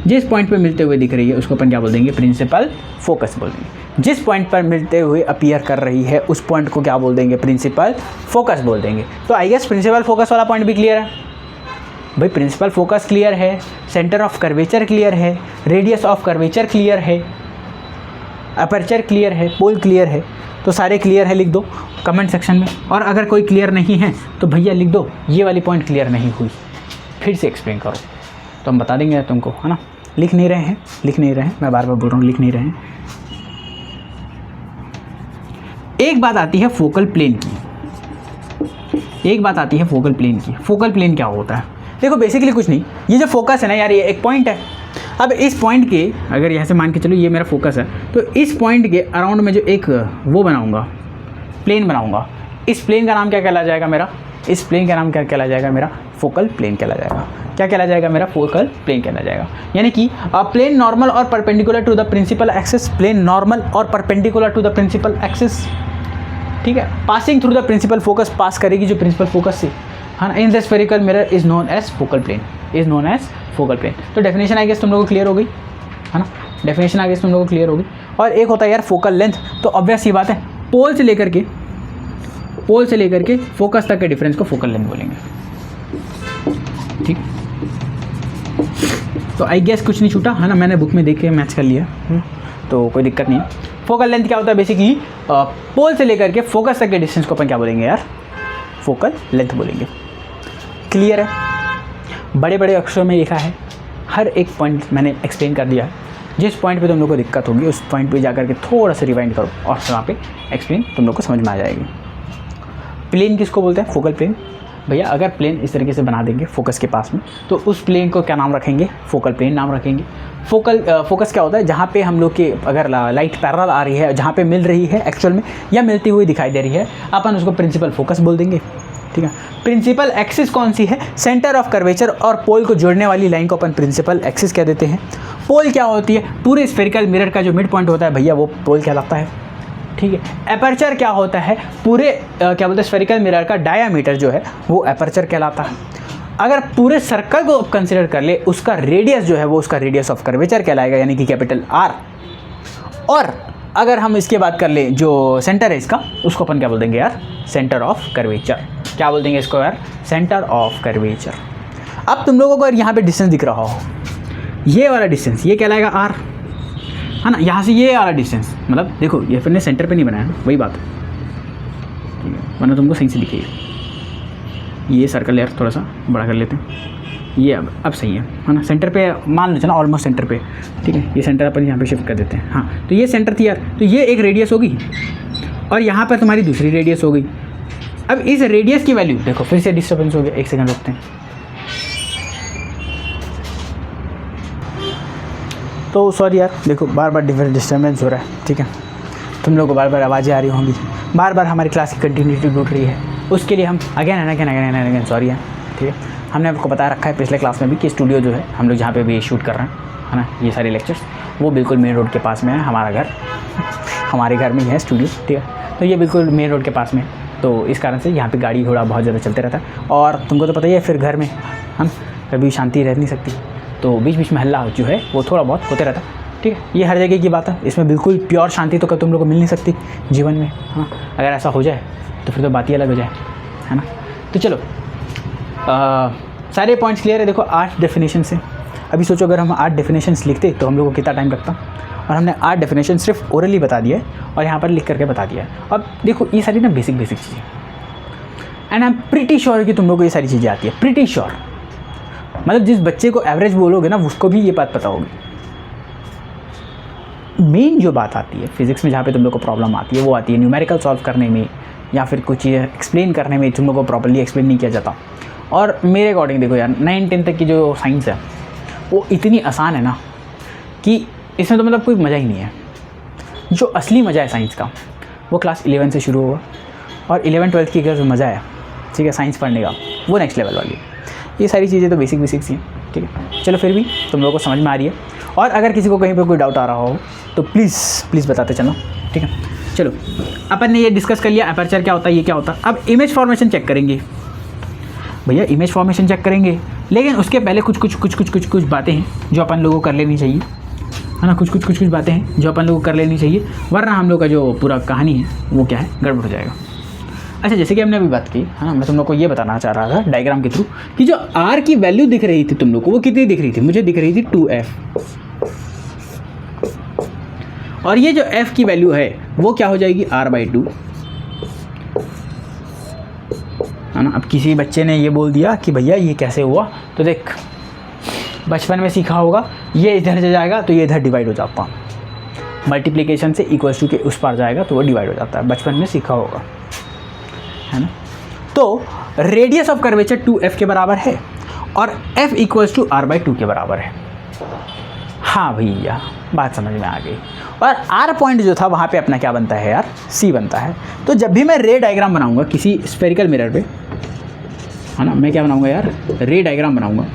जिस पॉइंट पे मिलते हुए दिख रही है उसको अपन क्या बोल देंगे, प्रिंसिपल फोकस बोल देंगे। जिस पॉइंट पर मिलते हुए अपीयर कर रही है उस पॉइंट को क्या बोल देंगे, प्रिंसिपल फोकस बोल देंगे। तो आई गेस प्रिंसिपल फोकस वाला पॉइंट भी क्लियर है भाई। प्रिंसिपल फोकस क्लियर है, सेंटर ऑफ कर्वेचर क्लियर है, रेडियस ऑफ कर्वेचर क्लियर है, अपर्चर क्लियर है, पोल क्लियर है। तो सारे क्लियर है, लिख दो कमेंट सेक्शन में। और अगर कोई क्लियर नहीं है तो भैया लिख दो ये वाली पॉइंट क्लियर नहीं हुई, फिर से एक्सप्लेन करो, तो हम बता देंगे तुमको, है ना। लिख नहीं रहे हैं, लिख नहीं रहे हैं, मैं बार बार बोल रहा हूँ, लिख नहीं रहे हैं। एक बात आती है फोकल प्लेन की, एक बात आती है फोकल प्लेन की। फोकल प्लेन क्या होता है, देखो बेसिकली कुछ नहीं, ये जो फोकस है ना यार, ये एक पॉइंट है। अब इस पॉइंट के, अगर यहाँ से मान के चलो ये मेरा फोकस है, तो इस पॉइंट के अराउंड में जो एक वो बनाऊँगा, प्लेन बनाऊँगा, इस प्लेन का नाम क्या कहला जाएगा मेरा, इस प्लेन का नाम क्या कहला जाएगा मेरा, फोकल प्लेन कहला जाएगा। क्या कहला जाएगा मेरा, फोकल प्लेन कहला जाएगा। यानी कि प्लेन नॉर्मल और perpendicular to the principal axis, plane normal और perpendicular to the principal axis, ठीक है, passing through the principal focus, pass करेगी जो प्रिंसिपल फोकस से, है ना। In the spherical mirror is known as focal plane, is known as focal plane. तो definition I guess तुम लोगों को क्लियर हो गई, है ना, डेफिनेशन आई गेस तुम लोगों को क्लियर होगी। और एक होता है यार फोकल लेंथ, तो ऑब्वियस ही बात है, पोल से लेकर के फोकस तक के डिफरेंस को फोकल लेंथ बोलेंगे, ठीक। तो आई गेस कुछ नहीं छूटा, है ना, मैंने बुक में देख के मैच कर लिया, तो कोई दिक्कत नहीं है। फोकल लेंथ क्या होता है, बेसिकली पोल से लेकर के फोकस तक के डिस्टेंस को अपन क्या बोलेंगे यार, फोकल लेंथ बोलेंगे। क्लियर है, बड़े बड़े अक्षरों में लिखा है, हर एक पॉइंट मैंने एक्सप्लेन कर दिया है। जिस पॉइंट पे तुम लोग को दिक्कत होगी उस पॉइंट पे जाकर के थोड़ा सा रिवाइंड करो और वहाँ पे एक्सप्लेन तुम लोग को समझ में आ जाएगी। प्लेन किसको बोलते हैं, फोकल प्लेन। भैया अगर प्लेन इस तरीके से बना देंगे फोकस के पास में, तो उस प्लेन को क्या नाम रखेंगे, फोकल प्लेन नाम रखेंगे। फोकस क्या होता है, जहाँ पे हम लोग के अगर लाइट पैरेलल आ रही है, जहाँ पे मिल रही है एक्चुअल में या मिलती हुई दिखाई दे रही है, अपन उसको प्रिंसिपल फोकस बोल देंगे, ठीक है। प्रिंसिपल एक्सिस कौन सी है, सेंटर ऑफ कर्वेचर और पोल को जोड़ने वाली लाइन को अपन प्रिंसिपल एक्सिस कह देते हैं। पोल क्या होती है, पूरे स्फेरिकल मिरर का जो मिड पॉइंट होता है भैया वो पोल कहलाता है, ठीक है। एपर्चर क्या होता है, पूरे क्या बोलते हैं स्फेरिकल मिरर का डायामीटर जो है वो एपर्चर कहलाता है। अगर पूरे सर्कल को कंसिडर कर ले, उसका रेडियस जो है वो उसका रेडियस ऑफ कर्वेचर कहलाएगा, यानी कि कैपिटल आर। और अगर हम इसके बात कर ले जो सेंटर है इसका, उसको अपन क्या बोल देंगे यार, सेंटर ऑफ कर्वेचर। क्या बोल देंगे इसको यार, सेंटर ऑफ कर्वेचर। अब तुम लोगों को अगर यहाँ पे डिस्टेंस दिख रहा हो, ये वाला डिस्टेंस ये कहलाएगा आर, है ना। यहाँ से ये वाला डिस्टेंस, मतलब देखो ये फिर ने सेंटर पे नहीं बनाया, वही बात है, ठीक है, वरना तुमको सही से दिखेगी। ये सर्कल यार थोड़ा सा बड़ा कर लेते हैं, ये अब सही है ना, सेंटर पे मान लो चला, ऑलमोस्ट सेंटर पे, ठीक है। ये सेंटर अपन यहाँ पे शिफ्ट कर देते हैं, हाँ। तो ये सेंटर थी यार, तो ये एक रेडियस होगी और यहाँ पर तुम्हारी दूसरी रेडियस हो गई। अब इस रेडियस की वैल्यू देखो, फिर से डिस्टर्बेंस हो गया, एक सेकंड रुकते हैं। तो सॉरी यार, देखो बार बार डिस्टर्बेंस हो रहा है, ठीक है। तुम लोगों को बार बार आवाज़ें आ रही होंगी, बार बार हमारी क्लास की कंटिन्यूटी टूट रही है, उसके लिए हम अगेन एंड सॉरी है, ठीक है। हमने आपको बता रखा है पिछले क्लास में भी कि स्टूडियो जो है हम लोग जहाँ पे भी शूट कर रहे हैं, है ना, ये सारे लेक्चर्स वो बिल्कुल मेन रोड के पास में है। हमारा घर हमारे घर में ही है स्टूडियो, ठीक है। तो ये बिल्कुल मेन रोड के पास में है, तो इस कारण से यहाँ पे गाड़ी घोड़ा बहुत ज़्यादा चलते रहता है। और तुमको तो पता ही है फिर घर में हम कभी शांति रह नहीं सकती, तो बीच बीच में हल्ला जो है वो थोड़ा बहुत होते रहता है, ठीक है। ये हर जगह की बात है, इसमें बिल्कुल प्योर शांति तो तुम लोग को मिल नहीं सकती जीवन में, हाँ। अगर ऐसा हो जाए तो फिर तो बात ही अलग हो जाए, है ना। तो चलो सारे पॉइंट्स क्लियर है। देखो 8 डेफिनेशन से, अभी सोचो अगर हम 8 डेफिनेशंस लिखते तो हम लोग को कितना टाइम लगता, और हमने 8 डेफिनेशन सिर्फ ओरली बता दिया है और यहाँ पर लिख करके बता दिया है। अब देखो ये सारी ना बेसिक चीज़ें, and I am pretty sure कि तुम लोग को ये सारी चीज़ें आती है, प्रीटी श्योर। मतलब जिस बच्चे को एवरेज बोलोगे ना उसको भी ये बात पता होगी। मेन जो बात आती है फिजिक्स में, जहाँ पे तुम लोग को प्रॉब्लम आती है, वो आती है न्यूमेरिकल सॉल्व करने में या फिर कुछ चीज़ें एक्सप्लेन करने में, तुम लोग को प्रॉपर्ली एक्सप्लेन नहीं किया जाता। और मेरे अकॉर्डिंग देखो यार 9-10 तक की जो साइंस है वो इतनी आसान है ना कि इसमें तो मतलब कोई मज़ा ही नहीं है। जो असली मज़ा है साइंस का वो क्लास 11 से शुरू होगा, और 11-12 की अगर जो मज़ा है, ठीक है, साइंस पढ़ने का, वो नेक्स्ट लेवल वाली। ये सारी चीज़ें तो बेसिक सी हैं, ठीक है। चलो फिर भी तुम लोगों को समझ में आ रही है, और अगर किसी को कहीं पर कोई डाउट आ रहा हो तो प्लीज़ बताते चलो, ठीक है। चलो अपन ने ये डिस्कस कर लिया एपर्चर क्या होता है, ये क्या होता है। अब इमेज फॉर्मेशन चेक करेंगे भैया, इमेज फॉर्मेशन चेक करेंगे, लेकिन उसके पहले कुछ बातें हैं जो अपन लोगों को कर लेनी चाहिए, है ना। कुछ बातें हैं जो अपन लोगों को कर लेनी चाहिए, वरना हम लोग का जो पूरा कहानी है वो क्या है, गड़बड़ हो जाएगा। अच्छा, जैसे कि हमने अभी बात की, है ना, मैं तुम लोग को ये बताना चाह रहा था डायग्राम के थ्रू कि जो R की वैल्यू दिख रही थी तुम लोग को, वो कितनी दिख रही थी, मुझे दिख रही थी 2F, और ये जो F की वैल्यू है वो क्या हो जाएगी, R/2, है ना। अब किसी बच्चे ने ये बोल दिया कि भैया ये कैसे हुआ, तो देख बचपन में सीखा होगा, ये इधर से जाएगा तो ये इधर डिवाइड हो जाता, मल्टीप्लिकेशन से इक्वल्स टू के उस पार जाएगा तो वो डिवाइड हो जाता है, बचपन में सीखा होगा, है ना। तो रेडियस ऑफ कर्वेचर 2F के बराबर है और F इक्वल्स टू R/2 के बराबर है हाँ भैया, बात समझ में आ गई। और आर पॉइंट जो था वहाँ पे अपना क्या बनता है यार, सी बनता है। तो जब भी मैं रे डायग्राम बनाऊंगा किसी स्फेरिकल मिरर पे, है ना, मैं क्या बनाऊंगा यार, रे डायग्राम बनाऊंगा।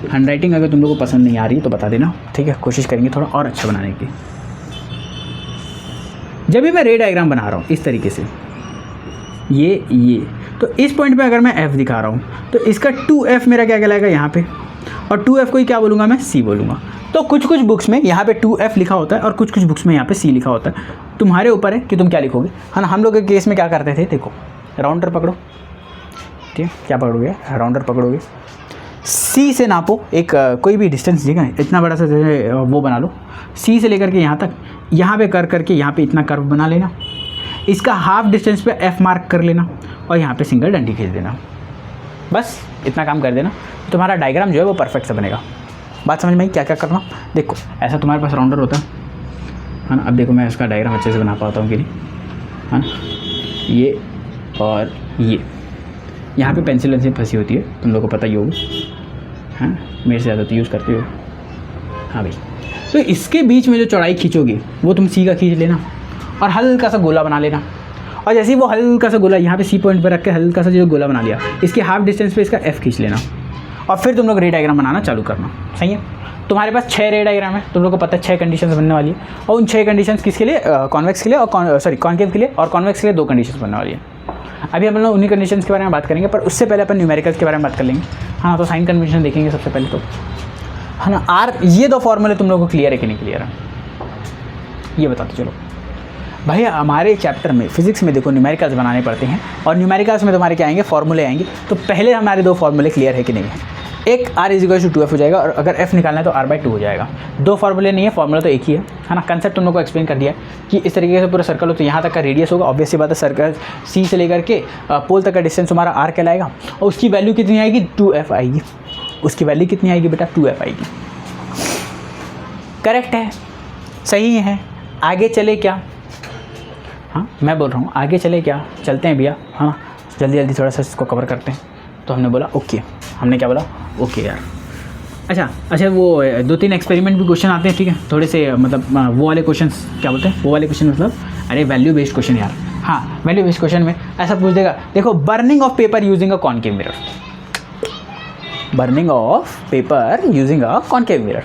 हैंडराइटिंग अगर तुम लोगों को पसंद नहीं आ रही तो बता देना, ठीक है, कोशिश करेंगे थोड़ा और अच्छा बनाने की। जब भी मैं रे डायग्राम बना रहा हूँ इस तरीके से, ये तो इस पॉइंट पे अगर मैं f दिखा रहा हूँ तो इसका 2f मेरा क्या कहलाएगा यहाँ पे, और 2f को ही क्या बोलूँगा मैं, c बोलूँगा। तो कुछ कुछ बुक्स में यहाँ पे 2f लिखा होता है और कुछ कुछ बुक्स में यहाँ पे c लिखा होता है। तुम्हारे ऊपर है कि तुम क्या लिखोगे, है ना। हम लोग के केस में क्या करते थे, देखो राउंडर पकड़ो, ठीक है, क्या पकड़ोगे, राउंडर पकड़ोगे, c से नापो एक कोई भी डिस्टेंस, ठीक है, इतना बड़ा सा वो बना लो, c से लेकर के यहाँ तक, यहाँ पे कर करके यहाँ पे इतना कर्व बना लेना, इसका हाफ डिस्टेंस पे f मार्क कर लेना और यहाँ पे सिंगल डंडी खींच देना। बस इतना काम कर देना, तुम्हारा डायग्राम जो है वो परफेक्ट से बनेगा। बात समझ में आई क्या क्या करना। देखो ऐसा तुम्हारे पास राउंडर होता है ना। अब देखो मैं इसका डायग्राम अच्छे से बना पाता हूँ कि नहीं, है ना। ये और ये यहाँ पे पेंसिल वेंसिल फंसी होती है, तुम लोगों को पता ही होगा, हाँ, मेरे से ज़्यादा तो यूज़ करते हो। हाँ भाई, तो इसके बीच में जो चौड़ाई खींचोगे वो तुम सी का खींच लेना और हल्का सा गोला बना लेना। और जैसे ही वो हल्का सा गोला यहाँ पे सी पॉइंट पर रख के हल्का सा जो गोला बना लिया, इसके हाफ डिस्टेंस पे इसका एफ खींच लेना और फिर तुम लोग रे डायग्राम बनाना चालू करना। सही है, तुम्हारे पास 6 रे डायग्राम है, तुम लोग को पता है 6 कंडीशंस बनने वाली है और उन 6 कंडीशंस किसके लिए, कॉन्वेक्स के लिए और कॉन्केव के लिए, और कॉन्वेक्स के लिए 2 कंडीशंस बनने वाली है। अभी हम लोग उन्हीं कंडीशंस के बारे में बात करेंगे, पर उससे पहले अपन न्यूमेरिकल्स के बारे में बात कर लेंगे। हाँ, तो साइन कन्वेंशन देखेंगे सबसे पहले तो, है ना। आर, ये 2 फॉर्मूले तुम लोगों को क्लियर है कि नहीं क्लियर है, ये बताते चलो। भाई हमारे चैप्टर में फिजिक्स में देखो न्यूमेरिकल्स बनाने पड़ते हैं और न्यूमेरिकल्स में तुम्हारे क्या आएंगे, फॉर्मूले आएंगे। तो पहले हमारे 2 फॉर्मूले क्लियर है कि नहीं है। एक r = 2f हो जाएगा और अगर f निकालना है तो r/2 हो जाएगा। 2 फॉर्मूले नहीं है, फॉर्मूला तो एक ही है ना। कंसेप्ट तुम लोग को एक्सप्लेन कर दिया कि इस तरीके से पूरा सर्कल हो तो यहाँ तक का रेडियस होगा। ऑब्वियसली बात है, सर्कल c से लेकर के पोल तक का डिस्टेंस हमारा r कहलाएगा और उसकी वैल्यू कितनी आएगी, 2f आएगी। उसकी वैल्यू कितनी आएगी बेटा, 2f आएगी। करेक्ट है, सही है। आगे चले क्या, हाँ मैं बोल रहा हूँ आगे चले क्या, चलते हैं भैया, है ना। जल्दी जल्दी थोड़ा सा इसको कवर करते हैं। तो हमने बोला ओके, हमने क्या बोला, ओके यार। अच्छा, वो 2-3 एक्सपेरिमेंट भी क्वेश्चन आते हैं, ठीक है, थोड़े से मतलब वो वाले क्वेश्चन, क्या बोलते हैं वो वाले क्वेश्चन, मतलब अरे वैल्यू बेस्ड क्वेश्चन यार। हाँ, वैल्यू बेस्ड क्वेश्चन में ऐसा पूछ देगा, देखो burning of paper using a concave mirror, burning of paper using a concave mirror.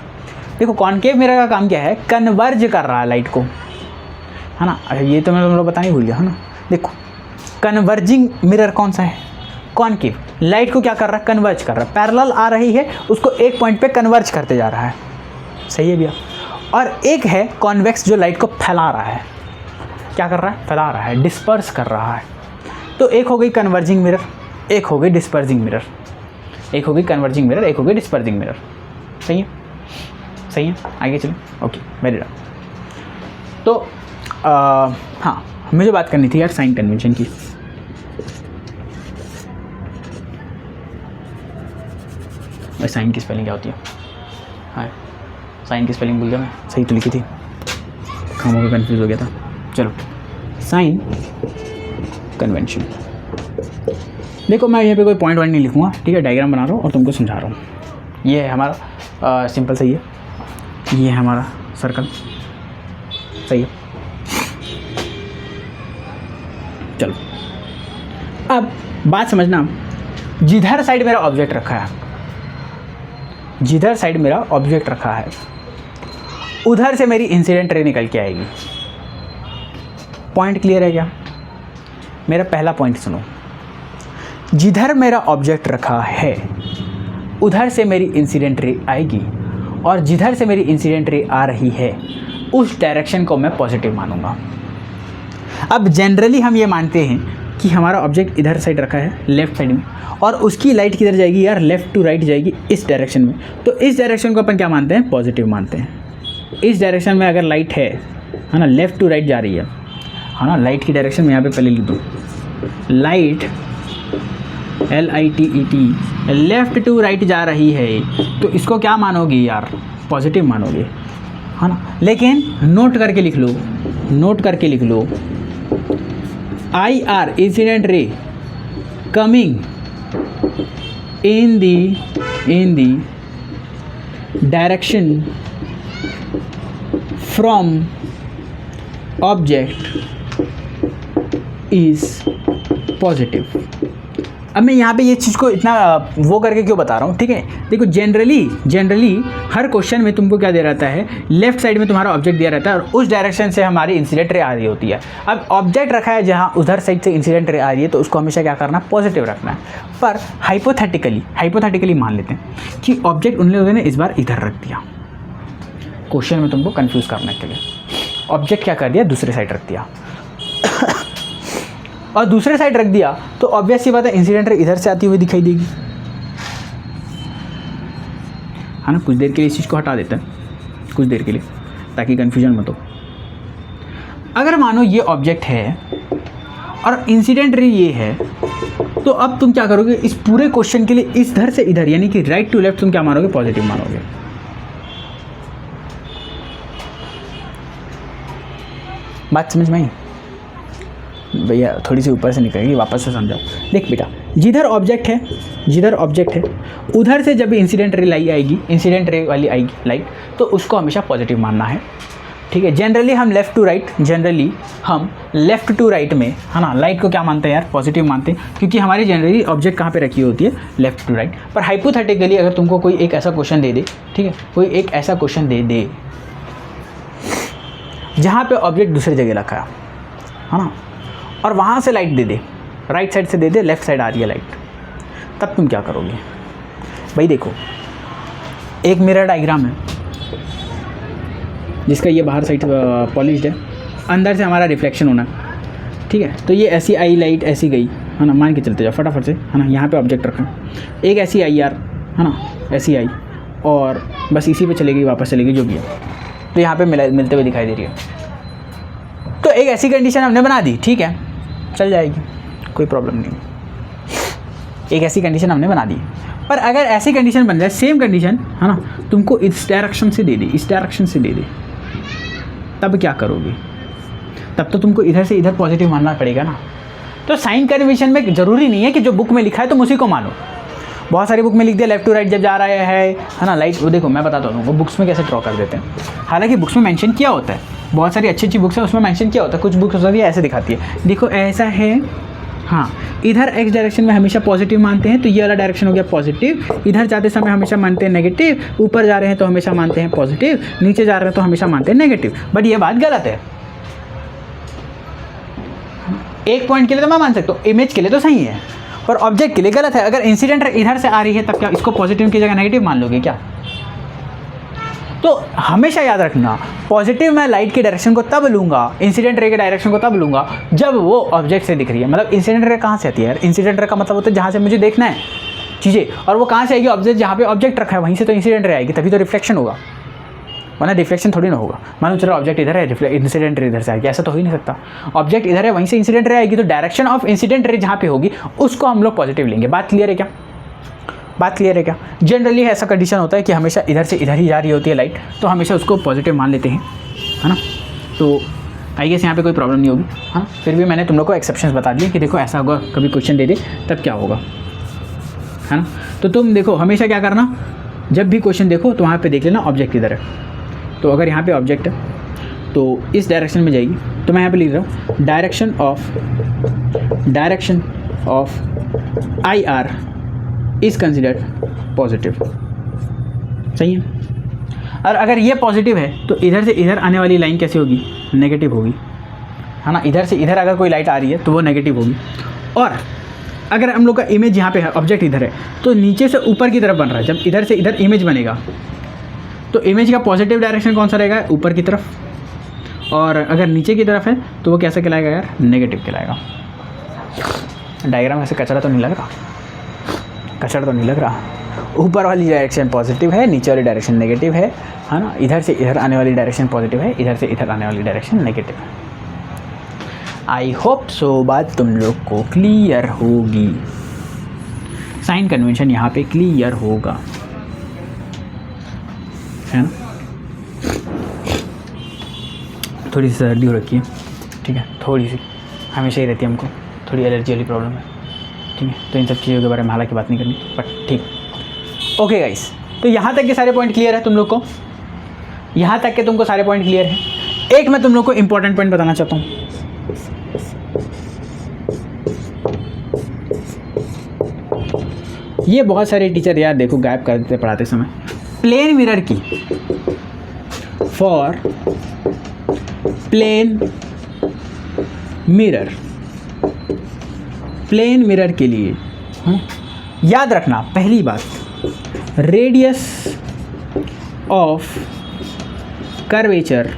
देखो कॉनकेव मिरर का काम क्या है, कन्वर्ज कर रहा है लाइट को, है ना। ये तो मैं तुम लोग बताना ही भूल गया, है ना। देखो कन्वर्जिंग मिरर कौन सा है, कॉनकेव। लाइट को क्या कर रहा है, कन्वर्ज कर रहा है। पैरेलल आ रही है, उसको एक पॉइंट पे कन्वर्ज करते जा रहा है। सही है भैया। और एक है कॉन्वेक्स, जो लाइट को फैला रहा है। क्या कर रहा है, फैला रहा है, डिस्पर्स कर रहा है। तो एक हो गई कन्वर्जिंग मिरर, एक हो गई डिस्पर्जिंग मिरर, एक हो गई कन्वर्जिंग मिरर, एक हो गई डिस्पर्जिंग मिरर। सही है, सही है। आगे चलो, ओके वेरी गुड। तो हाँ, मुझे बात करनी थी यार साइन कन्वेंशन की। साइन की स्पेलिंग क्या होती है, हाँ साइन की स्पेलिंग भूल गया मैं, सही तो लिखी थी, खामों में कंफ्यूज हो गया था। चलो, साइन कन्वेंशन। देखो मैं यहाँ पे कोई पॉइंट नहीं लिखूँगा, ठीक है, डायग्राम बना रहा हूँ और तुमको समझा रहा हूँ। ये है हमारा सिंपल, सही है, ये है हमारा सर्कल, सही है। चलो अब बात समझना, जिधर साइड मेरा ऑब्जेक्ट रखा है, जिधर साइड मेरा ऑब्जेक्ट रखा है उधर से मेरी इंसिडेंट रे निकल के आएगी। पॉइंट क्लियर है क्या? मेरा पहला पॉइंट सुनो, जिधर मेरा ऑब्जेक्ट रखा है उधर से मेरी इंसिडेंट रे आएगी और जिधर से मेरी इंसिडेंट रे आ रही है उस डायरेक्शन को मैं पॉजिटिव मानूंगा। अब जनरली हम ये मानते हैं कि हमारा ऑब्जेक्ट इधर साइड रखा है, लेफ्ट साइड में, और उसकी लाइट किधर जाएगी यार, लेफ़्ट टू राइट जाएगी, इस डायरेक्शन में। तो इस डायरेक्शन को अपन क्या मानते हैं, पॉजिटिव मानते हैं। इस डायरेक्शन में अगर लाइट है ना, लेफ़्ट टू राइट जा रही है ना, लाइट की डायरेक्शन में यहाँ पे पहले लिख दो, light LIGHT left to right जा रही है, तो इसको क्या मानोगे यार, पॉजिटिव मानोगे, है ना। लेकिन नोट करके लिख लो, नोट करके लिख लो, IR incident ray coming in the direction from object is positive. अब मैं यहाँ पे ये चीज़ को इतना वो करके क्यों बता रहा हूँ, ठीक है। देखो जनरली हर क्वेश्चन में तुमको क्या दे रहता है, लेफ्ट साइड में तुम्हारा ऑब्जेक्ट दिया रहता है और उस डायरेक्शन से हमारी इंसिडेंट रे आ रही होती है। अब ऑब्जेक्ट रखा है जहाँ उधर साइड से इंसिडेंट रे आ रही है तो उसको हमेशा क्या करना, पॉजिटिव रखना है। पर हाइपोथेटिकली मान लेते हैं कि ऑब्जेक्ट उन लोगों ने इस बार इधर रख दिया, क्वेश्चन में तुमको कन्फ्यूज करने के लिए ऑब्जेक्ट क्या कर दिया, दूसरे साइड रख दिया और दूसरे साइड रख दिया तो ऑब्वियस सी बात है इंसिडेंट रे इधर से आती हुई दिखाई देगी, है ना। कुछ देर के लिए इस चीज़ को हटा देते हैं, कुछ देर के लिए, ताकि कन्फ्यूजन मत हो। अगर मानो ये ऑब्जेक्ट है और इंसिडेंट रे ये है, तो अब तुम क्या करोगे, इस पूरे क्वेश्चन के लिए इधर से इधर यानी कि राइट टू लेफ्ट तुम क्या मानोगे, पॉजिटिव मानोगे। बात समझ में आई भैया? थोड़ी सी ऊपर से निकलेगी, वापस से समझाओ। देख बेटा, जिधर ऑब्जेक्ट है उधर से जब इंसिडेंट रे आएगी, इंसिडेंट रे वाली आएगी लाइट, तो उसको हमेशा पॉजिटिव मानना है, ठीक है। जनरली हम लेफ़्ट टू राइट में, है ना, लाइट को क्या मानते हैं यार, पॉजिटिव मानते हैं, क्योंकि हमारी जनरली ऑब्जेक्ट कहाँ पे रखी होती है, लेफ़्ट टू राइट। पर हाइपोथेटिकली अगर तुमको कोई एक ऐसा क्वेश्चन दे दे, ठीक है, कोई एक ऐसा क्वेश्चन दे दे जहाँ पे ऑब्जेक्ट दूसरी जगह रखा है ना, और वहाँ से लाइट दे दे, राइट साइड से दे दे, लेफ़्ट साइड आ रही है लाइट, तब तुम क्या करोगे भाई? देखो, एक मिरर डायग्राम है जिसका ये बाहर साइड पॉलिश्ड है, अंदर से हमारा रिफ्लेक्शन होना, ठीक है। तो ये ऐसी आई लाइट ऐसी गई, है ना, मान के चलते जाओ फटाफट से, है ना। यहाँ पे ऑब्जेक्ट रखा, एक ऐसी आई यार, है ना, ऐसी आई और बस इसी पे चलेगी, वापस चलेगी, जो भी है, तो यहाँ पे मिलते हुए दिखाई दे रही है। तो एक ऐसी कंडीशन हमने बना दी, ठीक है, चल जाएगी, कोई प्रॉब्लम नहीं, एक ऐसी कंडीशन हमने बना दी। पर अगर ऐसी कंडीशन बन जाए, सेम कंडीशन, है ना, तुमको इस डायरेक्शन से दे दे, तब क्या करोगे? तब तो तुमको इधर से इधर पॉजिटिव मानना पड़ेगा ना। तो साइन कन्वेंशन में ज़रूरी नहीं है कि जो बुक में लिखा है तुम उसी को मानो। बहुत सारी बुक में लिख दिया लेफ्ट टू राइट जब जा रहा है ना, लाइट, वो देखो मैं बताता हूँ वो बुक्स में कैसे ड्रॉ कर देते हैं। हालांकि बुक्स में मेंशन किया होता है, बहुत सारी अच्छी बुक्स है उसमें मेंशन किया होता है, कुछ बुक्स होती है ऐसे दिखाती है, देखो ऐसा है, हाँ, इधर एक्स डायरेक्शन में हमेशा पॉजिटिव मानते हैं तो ये वाला डायरेक्शन हो गया पॉजिटिव, इधर जाते समय हमेशा मानते हैं नेगेटिव, ऊपर जा रहे हैं तो हमेशा मानते हैं पॉजिटिव, नीचे जा रहे हैं तो हमेशा मानते हैं नेगेटिव। बट ये बात गलत है। एक पॉइंट के लिए तो मैं मान सकता हूँ, इमेज के लिए तो सही है, पर ऑब्जेक्ट के लिए गलत है। अगर इंसिडेंट इधर से आ रही है तब क्या इसको पॉजिटिव की जगह नेगेटिव मान लोगे क्या? तो हमेशा याद रखना, पॉजिटिव मैं लाइट की डायरेक्शन को तब लूँगा, इंसिडेंट रे के डायरेक्शन को तब लूँगा जब वो ऑब्जेक्ट से दिख रही है। मतलब इंसिडेंट रे कहाँ से आती है यार? इंसिडेंट रे का मतलब होता है जहाँ से मुझे देखना है चीज़ें, और वो कहाँ से आएगी? ऑब्जेक्ट, जहाँ पे ऑब्जेक्ट रखा है वहीं से तो इंसिडेंट रे आएगी, तभी तो रिफ्लेक्शन होगा, वरना रिफ्लेक्शन थोड़ी ना होगा। मान लो चलो ऑब्जेक्ट इधर है, इंसिडेंट रे इधर से आएगी, ऐसा तो हो ही नहीं सकता। ऑब्जेक्ट इधर है वहीं से इंसिडेंट रे आएगी, तो डायरेक्शन ऑफ इंसिडेंट रे जहाँ पे होगी उसको हम लोग पॉजिटिव लेंगे। बात क्लियर है क्या? जनरली ऐसा कंडीशन होता है कि हमेशा इधर से इधर ही जा रही होती है लाइट, तो हमेशा उसको पॉजिटिव मान लेते हैं, है ना। तो आई गेस यहाँ पे कोई प्रॉब्लम नहीं होगी, हाँ। फिर भी मैंने तुम लोग को एक्सेप्शंस बता दिए कि देखो ऐसा होगा, कभी क्वेश्चन दे दे तब क्या होगा, है ना। तो तुम देखो हमेशा क्या करना, जब भी क्वेश्चन देखो तो वहाँ पर देख लेना ऑब्जेक्ट इधर है। तो अगर यहाँ पे ऑब्जेक्ट है तो इस डायरेक्शन में जाएगी, तो मैं यहाँ पे लिख रहा हूँ direction of I R is considered positive, सही है। और अगर ये पॉजिटिव है तो इधर से इधर आने वाली लाइन कैसी होगी? नेगेटिव होगी, है ना। इधर से इधर अगर कोई लाइट आ रही है तो वो नेगेटिव होगी। और अगर हम लोग का इमेज यहाँ पे है, ऑब्जेक्ट इधर है, तो नीचे से ऊपर की तरफ बन रहा है, जब इधर से इधर इमेज बनेगा तो इमेज का पॉजिटिव डायरेक्शन कौन सा रहेगा? ऊपर की तरफ। और अगर नीचे की तरफ है तो वो कैसा कहलाएगा यार? नेगेटिव कहलाएगा। डायग्राम ऐसे कचरा तो नहीं लग रहा? ऊपर वाली डायरेक्शन पॉजिटिव है, नीचे वाली डायरेक्शन नेगेटिव है ना। इधर से इधर आने वाली डायरेक्शन पॉजिटिव है, इधर से इधर आने वाली डायरेक्शन नेगेटिव है। आई होप सो बात तुम लोग को क्लियर होगी, साइन कन्वेंशन यहाँ पे क्लियर होगा, है ना। थोड़ी सी सर्दी हो रखी है, ठीक है, थोड़ी सी हमेशा ही रहती है, हमको थोड़ी एलर्जी वाली प्रॉब्लम है, ठीक है। तो इन सब चीज़ों के बारे में हालांकि बात नहीं करनी, बट ठीक। ओके गाइस, तो यहाँ तक के सारे पॉइंट क्लियर है तुम लोग को? यहाँ तक के तुमको सारे पॉइंट क्लियर हैं। एक मैं तुम लोग को इंपॉर्टेंट पॉइंट बताना चाहता हूँ। ये बहुत सारे टीचर यार देखो गायब कर देते पढ़ाते समय। प्लेन मिरर की, for plane mirror, plane mirror के लिए याद रखना पहली बात, रेडियस ऑफ कर्वेचर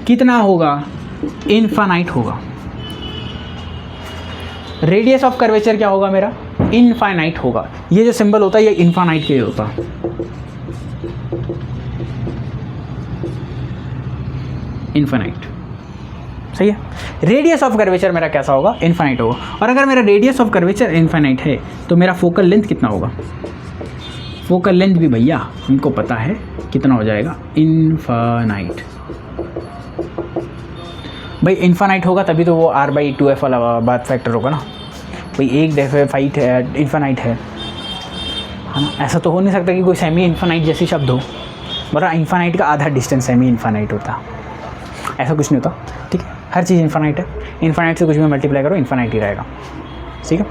कितना होगा? इनफाइनाइट होगा। रेडियस ऑफ कर्वेचर क्या होगा मेरा? इनफाइनाइट होगा। ये जो सिंबल होता है ये इनफाइनाइट के लिए होता है। इनफाइनाइट, सही है। रेडियस ऑफ कर्वेचर मेरा कैसा होगा? इनफाइनाइट होगा। और अगर मेरा रेडियस ऑफ कर्वेचर इनफाइनाइट है तो मेरा फोकल लेंथ कितना होगा? फोकल लेंथ भी भैया हमको पता है कितना हो जाएगा? इनफाइनाइट। भाई इनफाइनाइट होगा तभी तो वो r/2f वाला बात फैक्टर होगा ना। भाई एक डेफाइट है, इनफाइनाइट है ना। ऐसा तो हो नहीं सकता कि कोई सेमी इनफाइनाइट जैसी शब्द हो, मतलब इनफाइनाइट का आधा डिस्टेंस सेमी इनफाइनाइट होता, ऐसा कुछ नहीं होता। ठीक है, हर चीज़ इनफाइनाइट है। इनफाइनाइट से कुछ भी मल्टीप्लाई करो इनफाइनाइट ही रहेगा, ठीक है।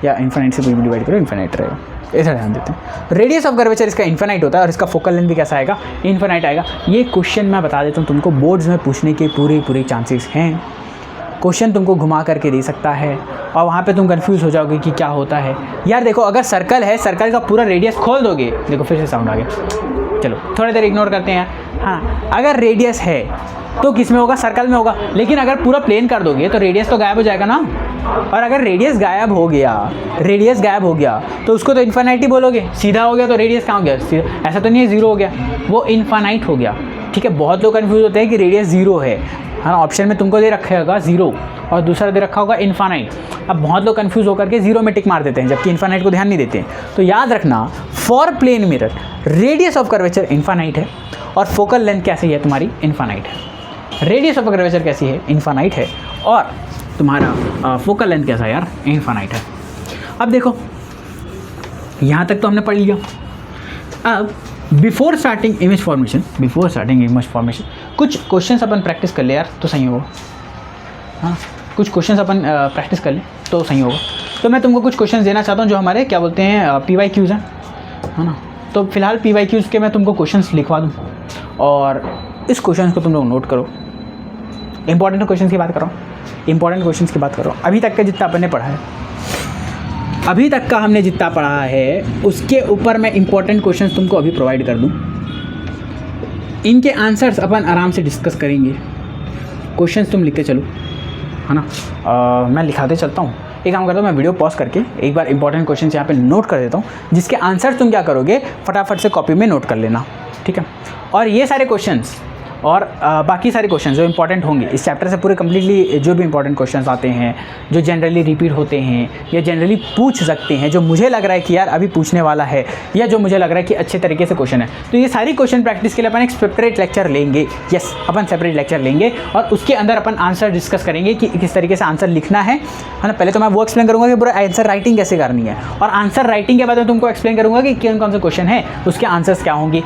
या इनफाइनाइट से कुछ भी डिवाइड करो इनफाइनाइट रहेगा, ऐसा ध्यान देते हैं। रेडियस ऑफ कर्वेचर इसका इनफाइनाइट होता है और इसका फोकल लेंथ भी कैसा आएगा? इनफाइनाइट आएगा। ये क्वेश्चन मैं बता देता हूँ तुमको, बोर्ड्स में पूछने के पूरे चांसेस हैं। क्वेश्चन तुमको घुमा करके दे सकता है और वहाँ पे तुम कंफ्यूज हो जाओगे कि क्या होता है। यार देखो, अगर सर्कल है, सर्कल का पूरा रेडियस खोल दोगे, देखो फिर से साउंड आ गया, चलो थोड़ी देर इग्नोर करते हैं। हाँ, अगर रेडियस है तो किस में होगा? सर्कल में होगा। लेकिन अगर पूरा प्लेन कर दोगे तो रेडियस तो गायब हो जाएगा ना। और अगर रेडियस गायब हो गया तो उसको तो इनफाइनाइट बोलोगे। सीधा हो गया तो रेडियस कहाँ हो गया? ऐसा तो नहीं है जीरो हो गया, वो इनफाइनाइट हो गया। ठीक है, बहुत लोग कन्फ्यूज होते हैं कि रेडियस जीरो है। हाँ, ऑप्शन में तुमको दे रखा होगा जीरो और दूसरा दे रखा होगा इनफाइनाइट। अब बहुत लोग कन्फ्यूज होकर के जीरो में टिक मार देते हैं जबकि इनफाइनाइट को ध्यान नहीं देते हैं। तो याद रखना, for plane mirror radius of curvature infinite है और फोकल लेंथ कैसी है तुम्हारी? इनफाइनाइट है। रेडियस ऑफ कर्वेचर कैसी है? इनफाइनाइट है। और तुम्हारा फोकल लेंथ कैसा है यार? इनफाइनाइट है। अब देखो यहाँ तक तो हमने पढ़ लिया। अब बिफोर स्टार्टिंग इमेज फॉर्मेशन कुछ क्वेश्चंस अपन प्रैक्टिस कर ले यार तो सही होगा। हाँ, कुछ क्वेश्चंस अपन प्रैक्टिस कर ले तो सही होगा। तो मैं तुमको कुछ क्वेश्चंस देना चाहता हूँ जो हमारे क्या बोलते हैं PYQs हैं, है ना। तो फिलहाल PYQs के मैं तुमको क्वेश्चंस लिखवा दूँ और इस क्वेश्चन को तुम लोग नोट करो। इंपॉर्टेंट क्वेश्चन की बात कर रहा हूँ। अभी तक का जितना अपन ने पढ़ा है, अभी तक का हमने जितना पढ़ा है उसके ऊपर मैं इंपॉर्टेंट क्वेश्चंस तुमको अभी प्रोवाइड कर दूँ। इनके आंसर्स अपन आराम से डिस्कस करेंगे। क्वेश्चंस तुम लिखते चलो, है ना। मैं लिखाते चलता हूँ। एक काम करता हूँ, मैं वीडियो पॉज करके एक बार इंपॉर्टेंट क्वेश्चंस यहाँ पे नोट कर देता हूँ, जिसके आंसर तुम क्या करोगे फटाफट से कॉपी में नोट कर लेना, ठीक है। और ये सारे क्वेश्चंस और बाकी सारे क्वेश्चन जो इंपॉर्टेंट होंगे इस चैप्टर से पूरे कम्प्लीटली, जो भी इंपॉर्टेंट क्वेश्चंस आते हैं जो जनरली रिपीट होते हैं या जनरली पूछ सकते हैं, जो मुझे लग रहा है कि यार अभी पूछने वाला है या जो मुझे लग रहा है कि अच्छे तरीके से क्वेश्चन है, तो ये सारी क्वेश्चन प्रैक्टिस के लिए अपन एक सेपरेट लेक्चर लेंगे। यस, अपन सेपरेट लेक्चर लेंगे और उसके अंदर अपन आंसर डिस्कस करेंगे कि किस तरीके से आंसर लिखना है ना। पहले तो मैं वो एक्सप्लेन करूँगा कि पूरा आंसर राइटिंग कैसे करनी है, और आंसर राइटिंग के बाद मैं तुमको एक्सप्लेन करूँगा कि कौन कौन से क्वेश्चन है उसके आंसर्स क्या होंगे,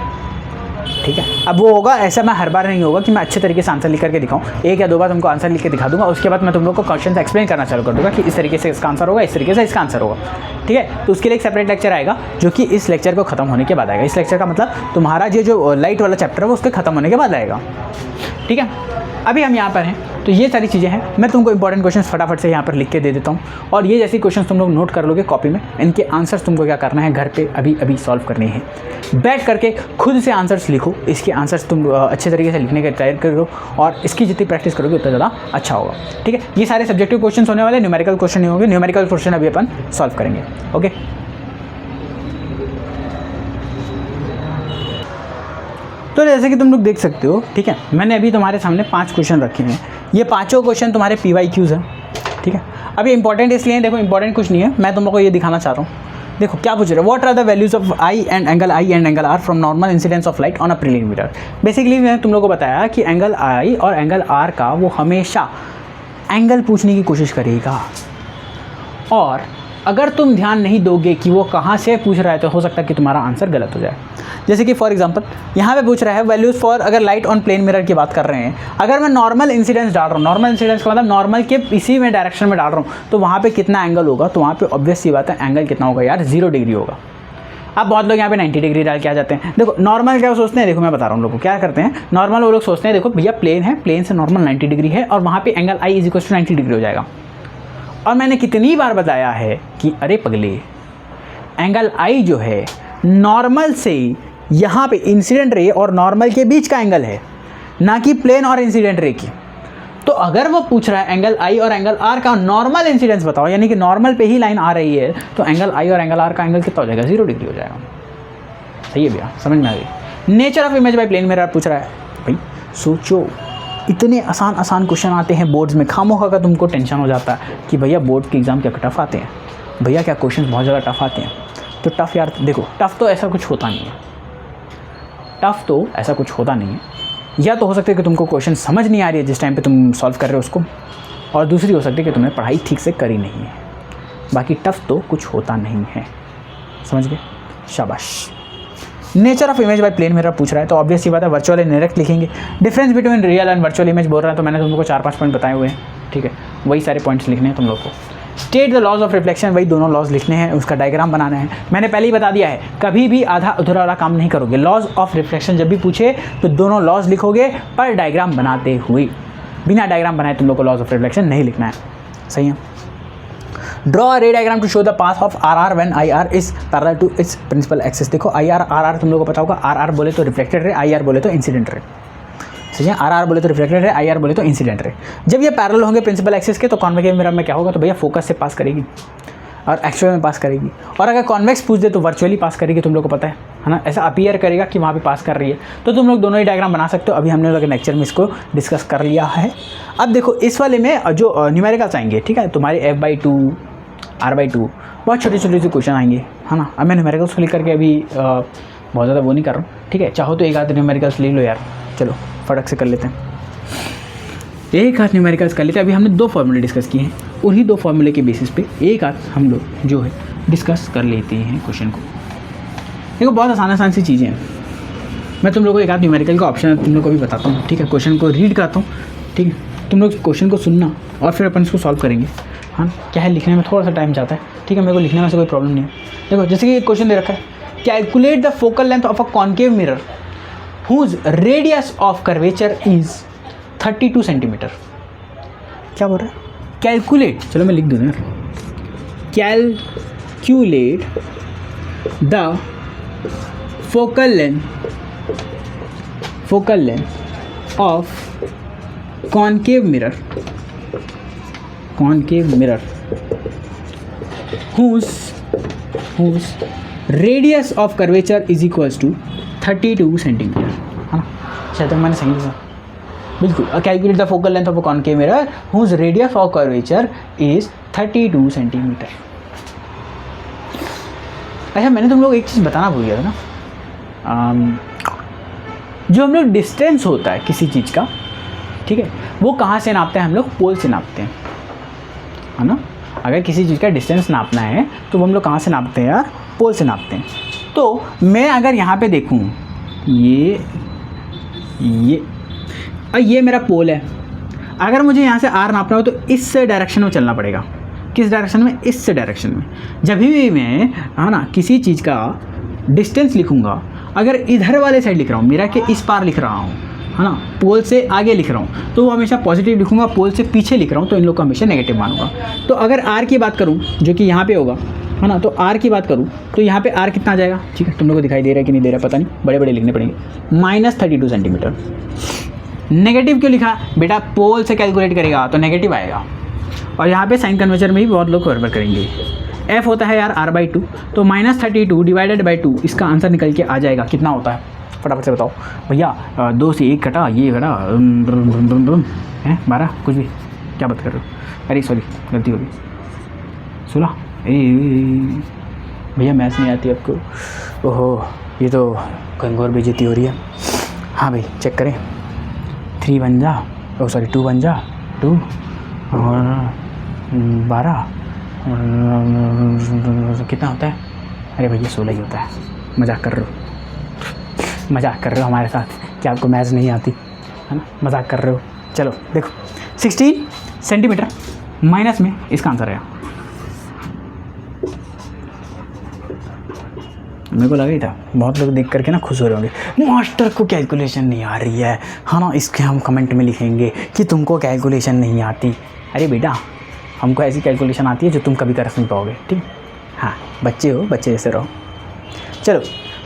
ठीक है। अब वो होगा, ऐसा मैं हर बार नहीं होगा कि मैं अच्छे तरीके से आंसर लिख करके दिखाऊं। एक या दो बार तुमको आंसर लिख के दिखा दूंगा, उसके बाद मैं तुम लोग को क्वेश्चन एक्सप्लेन करना चालू कर दूंगा कि इस तरीके से इसका आंसर होगा, इस तरीके से इसका आंसर होगा, ठीक है। तो उसके लिए एक सेपरेट लेक्चर आएगा जो कि इस लेक्चर को खत्म होने के बाद आएगा। इस लेक्चर का मतलब तुम्हारा ये जो लाइट वाला चैप्टर है वो उसके खत्म होने के बाद आएगा, ठीक है। अभी हम यहाँ पर हैं तो ये सारी चीज़ें हैं। मैं तुमको इंपॉर्टेंट क्वेश्चन फटाफट से यहाँ पर लिख के दे देता हूँ और ये जैसे क्वेश्चन तुम लोग नोट कर लोगे कॉपी में, इनके आंसर्स तुमको क्या करना है, घर पे अभी सॉल्व करने हैं। बैठ करके खुद से आंसर्स लिखो, इसके आंसर्स तुम अच्छे तरीके से लिखने का ट्राई करो और इसकी जितनी प्रैक्टिस करोगे उतना ज़्यादा अच्छा होगा, ठीक है। ये सारे सब्जेक्टिव क्वेश्चन होने वाले, न्यूमेरिकल क्वेश्चन नहीं होंगे। न्यूमेरिकल क्वेश्चन अभी अपन सॉल्व करेंगे, ओके। तो जैसे कि तुम लोग देख सकते हो, ठीक है, मैंने अभी तुम्हारे सामने 5 क्वेश्चन रखे हैं। ये पांचों क्वेश्चन तुम्हारे PYQs हैं, ठीक है। अभी इंपॉर्टेंट इसलिए देखो, इंपॉर्टेंट कुछ नहीं है, मैं तुम लोग को ये दिखाना चाह रहा हूँ। देखो क्या पूछ रहे हैं, what are the values of I and angle R from normal incidence of light on a plane mirror. Basically मैंने तुम लोग को बताया कि एंगल आई और एंगल आर का वो हमेशा एंगल पूछने की कोशिश करेगा और अगर तुम ध्यान नहीं दोगे कि वो कहाँ से पूछ रहा है तो हो सकता है कि तुम्हारा आंसर गलत हो जाए। जैसे कि फॉर एग्जांपल यहाँ पे पूछ रहा है वैल्यूज़ फॉर, अगर लाइट ऑन प्लेन मिरर की बात कर रहे हैं, अगर मैं नॉर्मल इंसिडेंस डाल रहा हूँ, नॉर्मल इंसिडेंस का मतलब नॉर्मल के इसी में डायरेक्शन में डाल रहा हूँ, तो वहाँ पे कितना एंगल होगा, तो वहाँ पे ऑब्वियस सी बात है एंगल कितना होगा यार, 0 डिग्री होगा। अब बहुत लोग यहाँ पे 90 डिग्री डाल के आ जाते हैं। देखो नॉर्मल क्या सोचते हैं, देखो मैं बता रहा हूँ लोगों को क्या करते हैं, नॉर्मल वो लोग सोचते हैं देखो भैया प्लेन है, प्लेन से नॉर्मल 90 डिग्री है और वहाँ पे angle I is equal to 90 degree हो जाएगा। और मैंने कितनी बार बताया है कि अरे पगले, एंगल आई जो है नॉर्मल से यहाँ पे इंसिडेंट रे और नॉर्मल के बीच का एंगल है, ना कि प्लेन और इंसिडेंट रे की। तो अगर वो पूछ रहा है एंगल आई और एंगल आर का नॉर्मल इंसिडेंस बताओ, यानी कि नॉर्मल पे ही लाइन आ रही है, तो एंगल आई और एंगल आर का एंगल कितना हो जाएगा, 0 डिग्री हो जाएगा। सही है भैया, समझ में आ गई। Nature of image by plane mirror पूछ रहा है, भाई सोचो इतने आसान क्वेश्चन आते हैं बोर्ड्स में, खामोखा का तुमको टेंशन हो जाता है कि भैया बोर्ड के एग्ज़ाम क्या टफ आते हैं, भैया क्या क्वेश्चन बहुत ज़्यादा टफ आते हैं। तो टफ यार देखो, टफ तो ऐसा कुछ होता नहीं है, टफ तो ऐसा कुछ होता नहीं है। या तो हो सकता है कि तुमको क्वेश्चन समझ नहीं आ रही है जिस टाइम पे तुम सॉल्व कर रहे हो उसको, और दूसरी हो सकती है कि तुमने पढ़ाई ठीक से करी नहीं है। बाकी टफ तो कुछ होता नहीं है, समझ गए, शाबाश। Nature of image by plane mirror पूछ रहा है, तो ऑब्वियस सी बात है वर्चुअल एंड डायरेक्ट लिखेंगे। Difference between real and virtual image बोल रहा है, तो मैंने तुमको 4-5 पॉइंट बताए हुए हैं, ठीक है, वही सारे पॉइंट्स लिखने हैं तुम लोग को। State the laws of reflection, वही दोनों लॉज लिखने हैं, उसका डायग्राम बनाना है। मैंने पहले ही बता दिया है, कभी भी आधा अधूरा वाला काम नहीं करोगे। लॉज ऑफ रिफ्लेक्शन जब भी पूछे तो दोनों लॉज लिखोगे, पर डायग्राम बनाते हुए। बिना डायग्राम बनाए तुम लोग को लॉज ऑफ रिफ्लेक्शन नहीं लिखना है, सही है। Draw a ray diagram to show the path of R R when I R is parallel to its principal axis. देखो आई आर, आर आर तुम लोग को पता होगा, आर आर बोले तो रिफ्लेक्टेड रे, आई आर बोले तो इंसिडेंट रे, सही है। आर आर बोले तो रिफ्लेक्टेड रे, आई आर बोले तो इंसिडेंट रे। जब ये पैरेलल होंगे प्रिंसिपल एक्सिस के, तो कॉन्वेक्स मिरर में क्या होगा, तो भैया फोकस से पास करेगी और एक्चुअल में पास करेगी। और अगर कॉन्वेक्स पूछ दे तो वर्चुअली पास करेगी, तुम लोग को पता है ना, ऐसा अपीयर करेगा कि वहाँ पे पास कर रही है। तो तुम लोग दोनों ही डायग्राम बना सकते हो। अभी हमने लोग लेक्चर में इसको डिस्कस कर लिया है। अब देखो इस वाले में जो न्यूमेरिकल्स आएंगे, ठीक है, तुम्हारे f/2 r/2 बहुत छोटे छोटे से क्वेश्चन आएंगे, है ना। अब मैं न्यूमेरिकल्स को लेकर के अभी बहुत ज़्यादा वो नहीं कर रहा हूँ, ठीक है। चाहो तो एक आध न्यूमेरिकल्स ले लो यार, चलो फटक से कर लेते हैं, एक आध न्यूमेरिकल्स कर लेते हैं। अभी हमने 2 फॉर्मूले डिस्कस किए हैं, उन्हीं 2 फॉर्मूले के बेसिस पे एक आध हम लोग जो है डिस्कस कर लेते हैं क्वेश्चन को। देखो बहुत आसान सी चीज़ें हैं। मैं तुम लोग को एक आध न्यूमेरिकल का ऑप्शन तुम लोग को भी बताता हूँ, ठीक है। क्वेश्चन को रीड करता हूँ, ठीक है, तुम लोग क्वेश्चन को सुनना और फिर अपन इसको सॉल्व करेंगे। हाँ, क्या है, लिखने में थोड़ा सा टाइम जाता है, ठीक है, मेरे को लिखने में से कोई प्रॉब्लम नहीं है। देखो जैसे कि क्वेश्चन दे रखा है, calculate the focal length of a concave mirror whose radius of curvature is 32 centimetre. क्या बोल रहा है, कैलकुलेट, चलो मैं लिख दूँ यार, calculate the focal length of concave mirror whose radius of curvature is equals to 32 centimetre, है ना। शायद मैंने सही लिखा, बिल्कुल। Calculate the focal length of a concave mirror whose radius of curvature is 32 centimetre. अच्छा, मैंने तुम लोग एक चीज़ बताना भूल गया था ना, जो हम लोग डिस्टेंस होता है किसी चीज़ का, ठीक है, वो कहाँ से नापते हैं हम लोग, पोल से नापते हैं, है ना। अगर किसी चीज़ का डिस्टेंस नापना है तो वो हम लोग कहाँ से नापते हैं यार, पोल से नापते हैं। तो मैं अगर यहाँ पे देखूँ, ये मेरा पोल है, अगर मुझे यहाँ से आर नापना हो तो इस डायरेक्शन में चलना पड़ेगा। किस डायरेक्शन में, इस डायरेक्शन में। जब भी मैं, है ना, किसी चीज़ का डिस्टेंस लिखूँगा, अगर इधर वाले साइड लिख रहा हूँ, मेरा के इस पार लिख रहा हूँ, है ना, पोल से आगे लिख रहा हूँ, तो वो हमेशा पॉजिटिव लिखूंगा। पोल से पीछे लिख रहा हूँ तो इन लोग को हमेशा नेगेटिव मानूंगा। तो अगर आर की बात करूँ, जो कि यहाँ पे होगा, है ना, तो आर की बात करूँ तो यहाँ पे आर कितना आ जाएगा, ठीक है, तुम लोग को दिखाई दे रहा है कि नहीं दे रहा पता नहीं, बड़े बड़े लिखने पड़ेंगे, -32 सेंटीमीटर। नेगेटिव क्यों लिखा बेटा, पोल से कैलकुलेट करेगा तो नेगेटिव आएगा। और यहाँ पे साइन कन्वर्जन में भी बहुत लोग गड़बड़ करेंगे। एफ होता है यार r/2, तो -32 डिवाइडेड बाई 2, इसका आंसर निकल के आ जाएगा, कितना होता है फटाफट से बताओ भैया। 2 से 1 कटा, ये कटा है 12, कुछ भी, क्या बात कर रहे हो, अरे सॉरी गलती हो गई, 16। भैया मैथ्स नहीं आती आपको, ओहो, ये तो कहीं और बेइज्जती हो रही है। हाँ भाई चेक करें, 3 1 जा, 2 1 जा 2 और 12 कितना होता है? अरे भैया 16 ही होता है। मजाक कर रहे हो हमारे साथ, क्या आपको मैथ्स नहीं आती है ना? मजाक कर रहे हो। चलो देखो 16 सेंटीमीटर माइनस में इसका आंसर है। मेरे को लगा ही था बहुत लोग देख करके ना खुश हो रहे होंगे, मास्टर को कैलकुलेशन नहीं आ रही है ना, इसके हम कमेंट में लिखेंगे कि तुमको कैलकुलेशन नहीं आती। अरे बेटा, हमको ऐसी कैलकुलेशन आती है जो तुम कभी कर नहीं पाओगे, ठीक? हाँ, बच्चे हो, बच्चे जैसे रहो। चलो,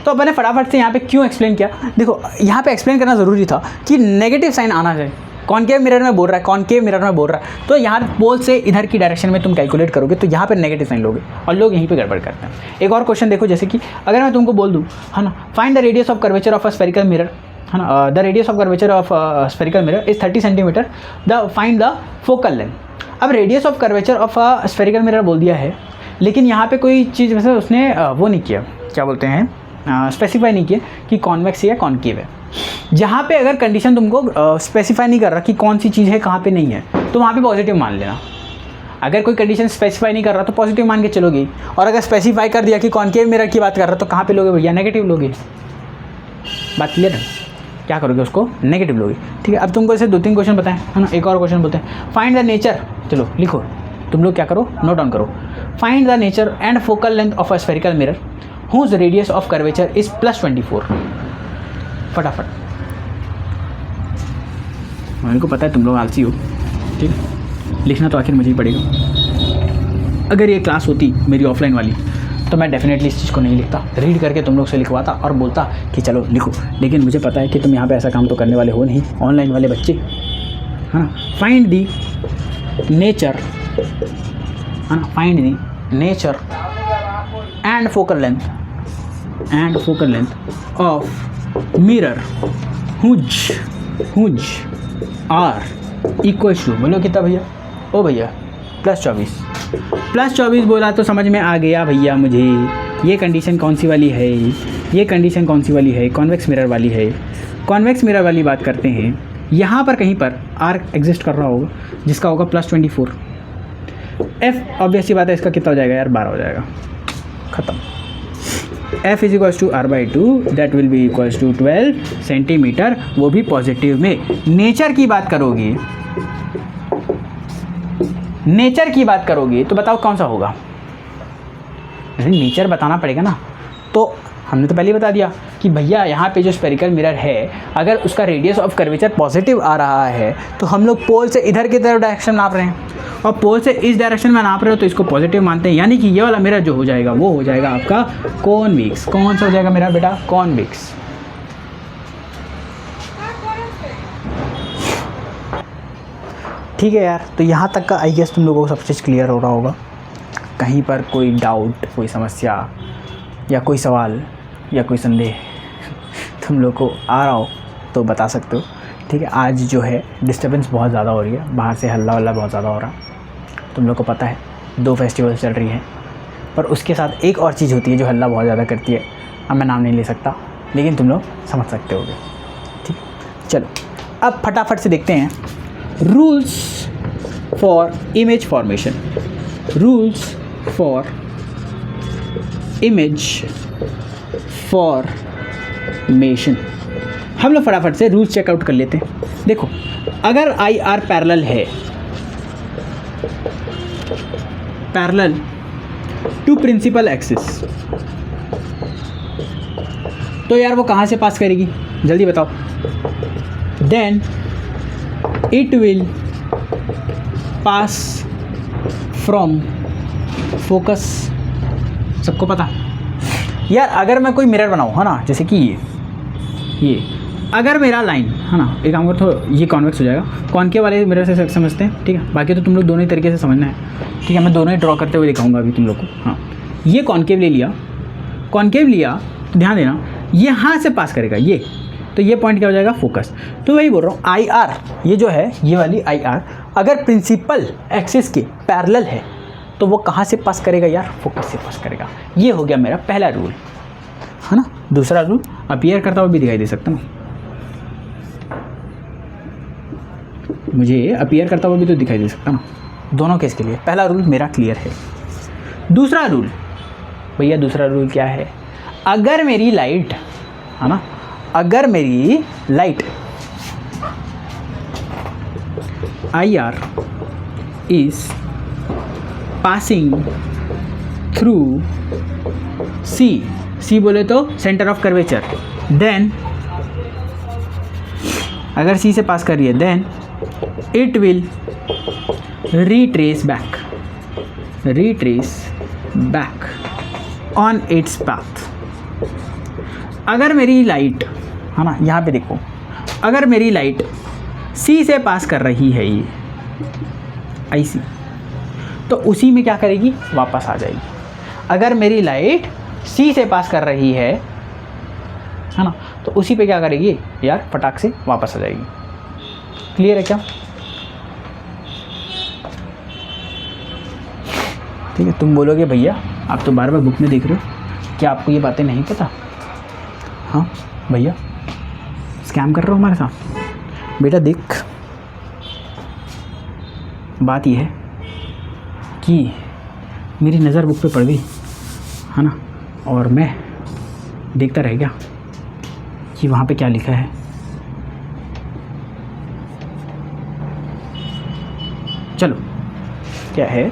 तो अब मैंने फटाफट से यहाँ पे क्यों एक्सप्लेन किया। देखो, यहाँ पे एक्सप्लेन करना ज़रूरी था कि नेगेटिव साइन आना चाहिए। कॉनकेव मिरर में बोल रहा है, कॉनकेव मिरर में बोल रहा है, तो यहाँ पोल से इधर की डायरेक्शन में तुम कैलकुलेट करोगे तो यहाँ पे नेगेटिव साइन लोगे और लोग यहीं पे गड़बड़ करते हैं। एक और क्वेश्चन देखो, जैसे कि अगर मैं तुमको बोल दूँ, है ना, find the radius of curvature of a spherical mirror, है ना, the radius of curvature of spherical mirror is 30 centimetre, find the focal length. अब radius of curvature of a spherical mirror बोल दिया है, लेकिन यहाँ पे कोई चीज़ वैसे उसने वो नहीं किया, क्या बोलते हैं, स्पेसिफाई नहीं किया कि कॉन्वेक्स या कॉनकेव है। जहाँ पे अगर कंडीशन तुमको स्पेसिफाई नहीं कर रहा कि कौन सी चीज़ है कहाँ पे नहीं है, तो वहाँ पे पॉजिटिव मान लेना। अगर कोई कंडीशन स्पेसिफाई नहीं कर रहा तो पॉजिटिव मान के चलोगे, और अगर स्पेसिफाई कर दिया कि कॉनकेव मिरर की बात कर रहा तो कहाँ पे लोगे भैया? नेगेटिव लोगे। बात क्लियर है? क्या करोगे? उसको नेगेटिव लोगे, ठीक है। अब तुमको ऐसे 2-3 क्वेश्चन बताएं, है ना। एक और क्वेश्चन बोलते हैं, फाइंड द नेचर, चलो लिखो तुम लोग, क्या करो, नोट डाउन करो। Find the nature and focal length of a spherical mirror whose radius of curvature is +24। फटाफट, मेरे को पता है तुम लोग आलसी हो, ठीक है, लिखना तो आखिर मुझे ही पड़ेगा। अगर ये क्लास होती मेरी ऑफलाइन वाली तो मैं डेफिनेटली इस चीज़ को नहीं लिखता, रीड करके तुम लोग से लिखवाता और बोलता कि चलो लिखो। लेकिन मुझे पता है कि तुम यहाँ पे ऐसा काम तो करने वाले हो नहीं, ऑनलाइन वाले बच्चे, है ना। फाइंड दी नेचर, है ना, find the nature and focal length of mirror whose R equals to, बोलो कितना भैया? ओ भैया +24 बोला तो समझ में आ गया भैया मुझे। ये कंडीशन कौन सी वाली है? ये कंडीशन कौन सी वाली है? कॉन्वेक्स मिरर वाली है। कॉन्वेक्स मिरर वाली बात करते हैं, यहाँ पर कहीं पर आर एग्जिस्ट कर रहा होगा जिसका होगा +24। एफ ऑब्वियस सी बात है, इसका कितना हो जाएगा यार? 12 हो जाएगा, ख़त्म। F is equals to R/2, that will be equals to 12 centimetre, वो भी पॉजिटिव में। नेचर की बात करोगे, नेचर की बात करोगे तो बताओ कौन सा होगा? नेचर बताना पड़ेगा ना। तो हमने तो पहले ही बता दिया कि भैया यहाँ पे जो स्फेरिकल मिरर है, अगर उसका रेडियस ऑफ कर्वेचर पॉजिटिव आ रहा है तो हम लोग पोल से इधर की तरफ डायरेक्शन नाप रहे हैं, और पोल से इस डायरेक्शन में नाप रहे हो तो इसको पॉजिटिव मानते हैं। यानी कि ये वाला मिरर जो हो जाएगा वो हो जाएगा आपका कॉन्वेक्स। कौन सा हो जाएगा मेरा बेटा? कॉन्वेक्स। ठीक है यार, तो यहाँ तक का आई गेस तुम लोगों को सब चीज़ क्लियर हो रहा होगा। कहीं पर कोई डाउट, कोई समस्या या कोई सवाल या कोई संदेह तुम लोग को आ रहा हो तो बता सकते हो, ठीक है। आज जो है डिस्टर्बेंस बहुत ज़्यादा हो रही है, बाहर से हल्ला वल्ला बहुत ज़्यादा हो रहा, तुम लोग को पता है 2 फेस्टिवल चल रही हैं, पर उसके साथ एक और चीज़ होती है जो हल्ला बहुत ज़्यादा करती है। अब मैं नाम नहीं ले सकता, लेकिन तुम लोग समझ सकते होगे, ठीक। चलो अब फटाफट से देखते हैं rules for image formation. Rules for image formation, हम लोग फटाफट से रूल्स चेकआउट कर लेते हैं। देखो, अगर आई आर पैरेलल है, पैरेलल टू प्रिंसिपल एक्सिस, तो यार वो कहाँ से पास करेगी? जल्दी बताओ। Then it will pass from focus. सबको पता यार, अगर मैं कोई मिरर बनाऊँ, है ना, जैसे कि ये अगर मेरा लाइन, है ना, एक काम करो तो ये कॉन्वेक्स हो जाएगा। कॉनकेव वाले मिरर से समझते हैं, ठीक है। बाकी तो तुम लोग दोनों ही तरीके से समझना है, ठीक है। मैं दोनों ही ड्रॉ करते हुए दिखाऊंगा अभी तुम लोग को। हाँ, ये कॉनकेव ले लिया, कॉनकेव लिया तो ध्यान देना यहाँ से पास करेगा ये, तो ये पॉइंट क्या हो जाएगा? फोकस। तो वही बोल रहा हूँ, आई आर ये जो है, ये वाली आई आर अगर प्रिंसिपल एक्सिस के पैरेलल है तो वो कहाँ से पास करेगा यार? फोकस से पास करेगा। ये हो गया मेरा पहला रूल, है ना। दूसरा रूल अपीयर करता हुआ भी दिखाई दे सकता ना, मुझे अपीयर करता हुआ भी तो दिखाई दे सकता ना। दोनों केस के लिए पहला रूल मेरा क्लियर है। दूसरा रूल भैया, दूसरा रूल क्या है? अगर मेरी लाइट है ना, अगर मेरी light IR is passing through C बोले तो सेंटर ऑफ कर्वेचर, देन अगर C से पास कर रही है then it will retrace back on its path. अगर मेरी लाइट है ना, यहाँ पे देखो, अगर मेरी लाइट C से पास कर रही है ये IC, तो उसी में क्या करेगी? वापस आ जाएगी। अगर मेरी लाइट C से पास कर रही है ना, तो उसी पे क्या करेगी यार? फटाक से वापस आ जाएगी। क्लियर है क्या? ठीक है। तुम बोलोगे भैया आप तो बार बार बुक में देख रहे हो, क्या आपको ये बातें नहीं पता? हाँ भैया, स्कैम कर रहे हो हमारे साथ? बेटा देख, बात यह है कि मेरी नज़र बुक पे पड़ गई है ना, और मैं देखता रह गया कि वहाँ पे क्या लिखा है। चलो क्या है,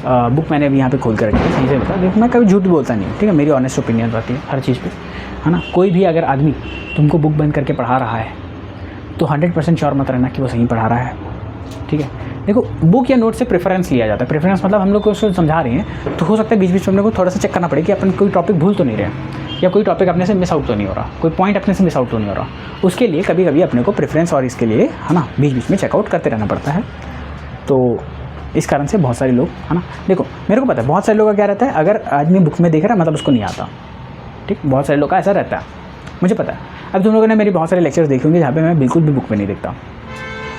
बुक मैंने अभी यहाँ पे खोल कर रखी है, सही से बता। देखो मैं कभी झूठ बोलता नहीं, ठीक है, मेरी ऑनेस्ट ओपिनियन रहती है हर चीज़ पे, है ना। कोई भी अगर आदमी तुमको बुक बंद करके पढ़ा रहा है तो 100% श्योर मत रहना कि वो सही पढ़ा रहा है, ठीक है। देखो बुक या नोट से प्रेफरेंस लिया जाता है। प्रेफरेंस मतलब हम लोग को उसको समझा रहे हैं तो हो सकता है बीच बीच में हम लोग को थोड़ा सा चेक करना पड़े कि अपन कोई टॉपिक भूल तो नहीं रहे, या कोई टॉपिक अपने से मिस आउट तो नहीं हो रहा, कोई पॉइंट अपने से मिस आउट तो नहीं हो रहा। उसके लिए कभी कभी अपने को प्रेफरेंस और इसके लिए है ना बीच बीच में चेकआउट करते रहना पड़ता है। तो इस कारण से बहुत सारे लोग है ना, देखो मेरे को पता है बहुत सारे लोगों का क्या रहता है, अगर आदमी बुक में देख रहा है मतलब उसको नहीं आता, ठीक। बहुत सारे लोग का ऐसा रहता है, मुझे पता है। अब तुम लोगों ने मेरी बहुत सारे लेक्चर्स देखे होंगे जहाँ पे मैं बिल्कुल भी बुक में नहीं देखता,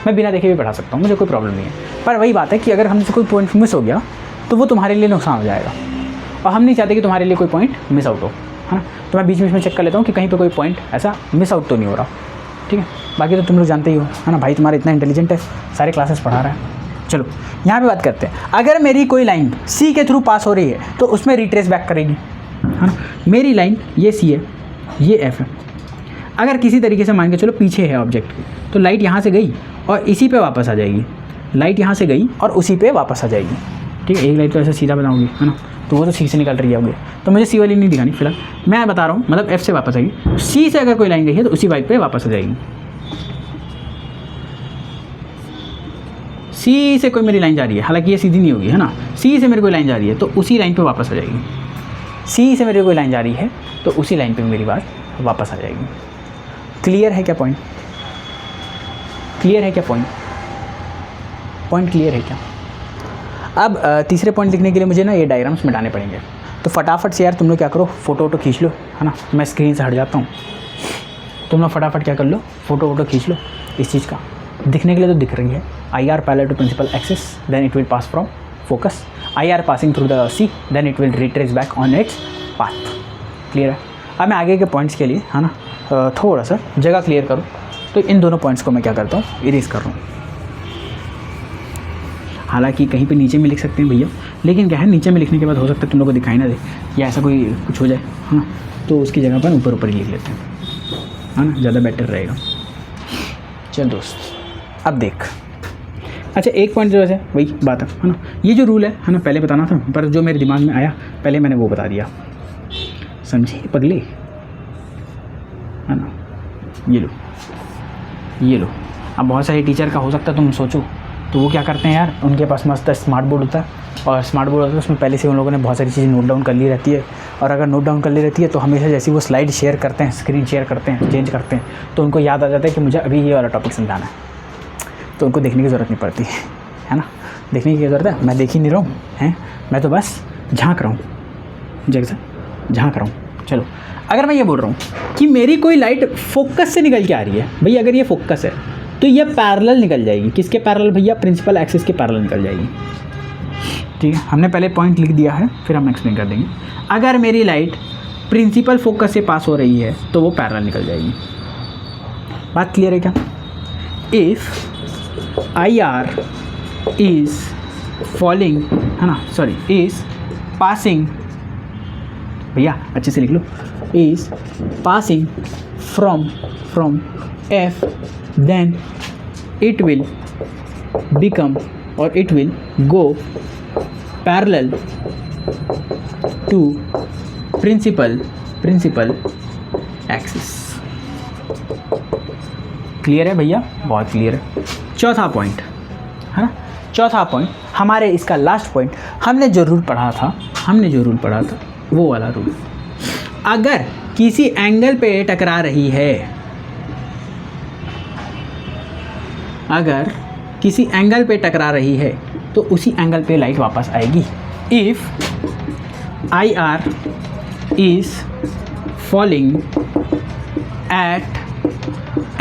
मैं बिना देखे भी पढ़ा सकता हूँ, मुझे कोई प्रॉब्लम नहीं है। पर वही बात है कि अगर हमसे कोई पॉइंट मिस हो गया तो वो तुम्हारे लिए नुकसान हो जाएगा, और हम नहीं चाहते कि तुम्हारे लिए कोई पॉइंट मिस आउट हो, है ना। तो मैं बीच बीच में चेक कर लेता हूँ कि कहीं पर कोई पॉइंट ऐसा मिस आउट तो नहीं हो रहा, ठीक है। बाकी तो तुम लोग जानते ही हो, है ना, भाई तुम्हारा इतना इंटेलिजेंट है, सारे क्लासेस पढ़ा रहा है। चलो यहाँ पे बात करते हैं, अगर मेरी कोई लाइन C के थ्रू पास हो रही है तो उसमें रिट्रेस बैक करेगी, है ना। मेरी लाइन ये C है, ये F है। अगर किसी तरीके से मान के चलो पीछे है ऑब्जेक्ट की, तो लाइट यहाँ से गई और इसी पे वापस आ जाएगी, लाइट यहाँ से गई और उसी पे वापस आ जाएगी, ठीक है। एक लाइट तो ऐसे सीधा बनाऊंगी, है ना, तो वो तो C से निकल रही है, तो मुझे C वाली नहीं दिखानी फिलहाल, मैं बता रहा हूँ, मतलब F से वापस आएगी। C से अगर कोई लाइन गई है तो उसी लाइट पे वापस आ जाएगी। C से कोई मेरी लाइन जा रही है, हालांकि ये सीधी नहीं होगी, है ना। C से मेरी कोई लाइन जा रही है तो उसी लाइन पे वापस आ जाएगी। C से मेरी कोई लाइन जा रही है तो उसी लाइन पे मेरी बात वापस आ जाएगी। क्लियर है क्या पॉइंट? क्लियर है क्या पॉइंट? पॉइंट क्लियर है क्या? अब तीसरे पॉइंट लिखने के लिए मुझे ना ये डायग्राम्स मिटाने पड़ेंगे, तो फटाफट से यार तुम लोग क्या करो, फ़ोटो वोटो खींच लो, है ना। मैं स्क्रीन से हट जाता हूँ, तुम लोग फटाफट क्या कर लो, फ़ोटो वोटो खींच लो। इस चीज़ का दिखने के लिए तो दिख रही है, IR parallel to principal axis, then it will pass from focus, IR passing through the C, then it will retrace back on its path. Clear है? अब मैं आगे के पॉइंट्स के लिए, है ना, थोड़ा सा जगह क्लियर करूँ, तो इन दोनों पॉइंट्स को मैं क्या करता हूँ, इरेज कर रहा हूँ। हालांकि कहीं पे नीचे में लिख सकते हैं भैया, लेकिन क्या है, नीचे में लिखने के बाद हो सकता है तुम लोग को दिखाई ना दे या ऐसा कोई कुछ हो जाए, है ना, तो उसकी जगह पर ऊपर ऊपर ही लिख लेते हैं, है ना, ज़्यादा बेटर रहेगा। चल दोस्त अब देख, अच्छा एक पॉइंट जो है वही बात है ना, ये जो रूल है ना, पहले बताना था पर जो मेरे दिमाग में आया पहले मैंने वो बता दिया, समझे पगले, है ना। ये लो। अब बहुत सारे टीचर का हो सकता है तुम सोचो, तो वो क्या करते हैं यार, उनके पास मस्त स्मार्ट बोर्ड होता है, और स्मार्ट बोर्ड होता है उसमें पहले से उन लोगों ने बहुत सारी चीज़ें नोट डाउन कर ली रहती है, और अगर नोट डाउन कर ली रहती है तो हमेशा जैसे वो स्लाइड शेयर करते हैं, स्क्रीन शेयर करते हैं, चेंज करते हैं, तो उनको याद आ जाता है कि मुझे अभी ये वाला टॉपिक समझाना है, तो उनको देखने की ज़रूरत नहीं पड़ती है ना। देखने की क्या ज़रूरत है, मैं देख ही नहीं रहा हूँ, हैं, मैं तो बस झाँक रहा हूँ, जैसे झाँक रहा हूँ। चलो अगर मैं ये बोल रहा हूँ कि मेरी कोई लाइट फोकस से निकल के आ रही है, भैया अगर ये फोकस है तो ये पैरेलल निकल जाएगी, किसके पैरेलल भैया, प्रिंसिपल एक्सिस के पैरेलल निकल जाएगी, ठीक है। हमने पहले पॉइंट लिख दिया है, फिर हम एक्सप्लेन कर देंगे। अगर मेरी लाइट प्रिंसिपल फोकस से पास हो रही है तो वो पैरेलल निकल जाएगी। बात क्लियर है क्या? इफ़ IR इज़ फॉलिंग, है ना, सॉरी, इज़ पासिंग, भैया अच्छे से लिख लो, is passing from F, then it will become और it will go parallel to principal axis. Clear है भैया? बहुत क्लियर है। चौथा पॉइंट है ना, चौथा पॉइंट हमारे इसका लास्ट पॉइंट, हमने जो रूल पढ़ा था वो वाला रूल। अगर किसी एंगल पे टकरा रही है, अगर किसी एंगल पे टकरा रही है तो उसी एंगल पे लाइट वापस आएगी। If I R is falling eight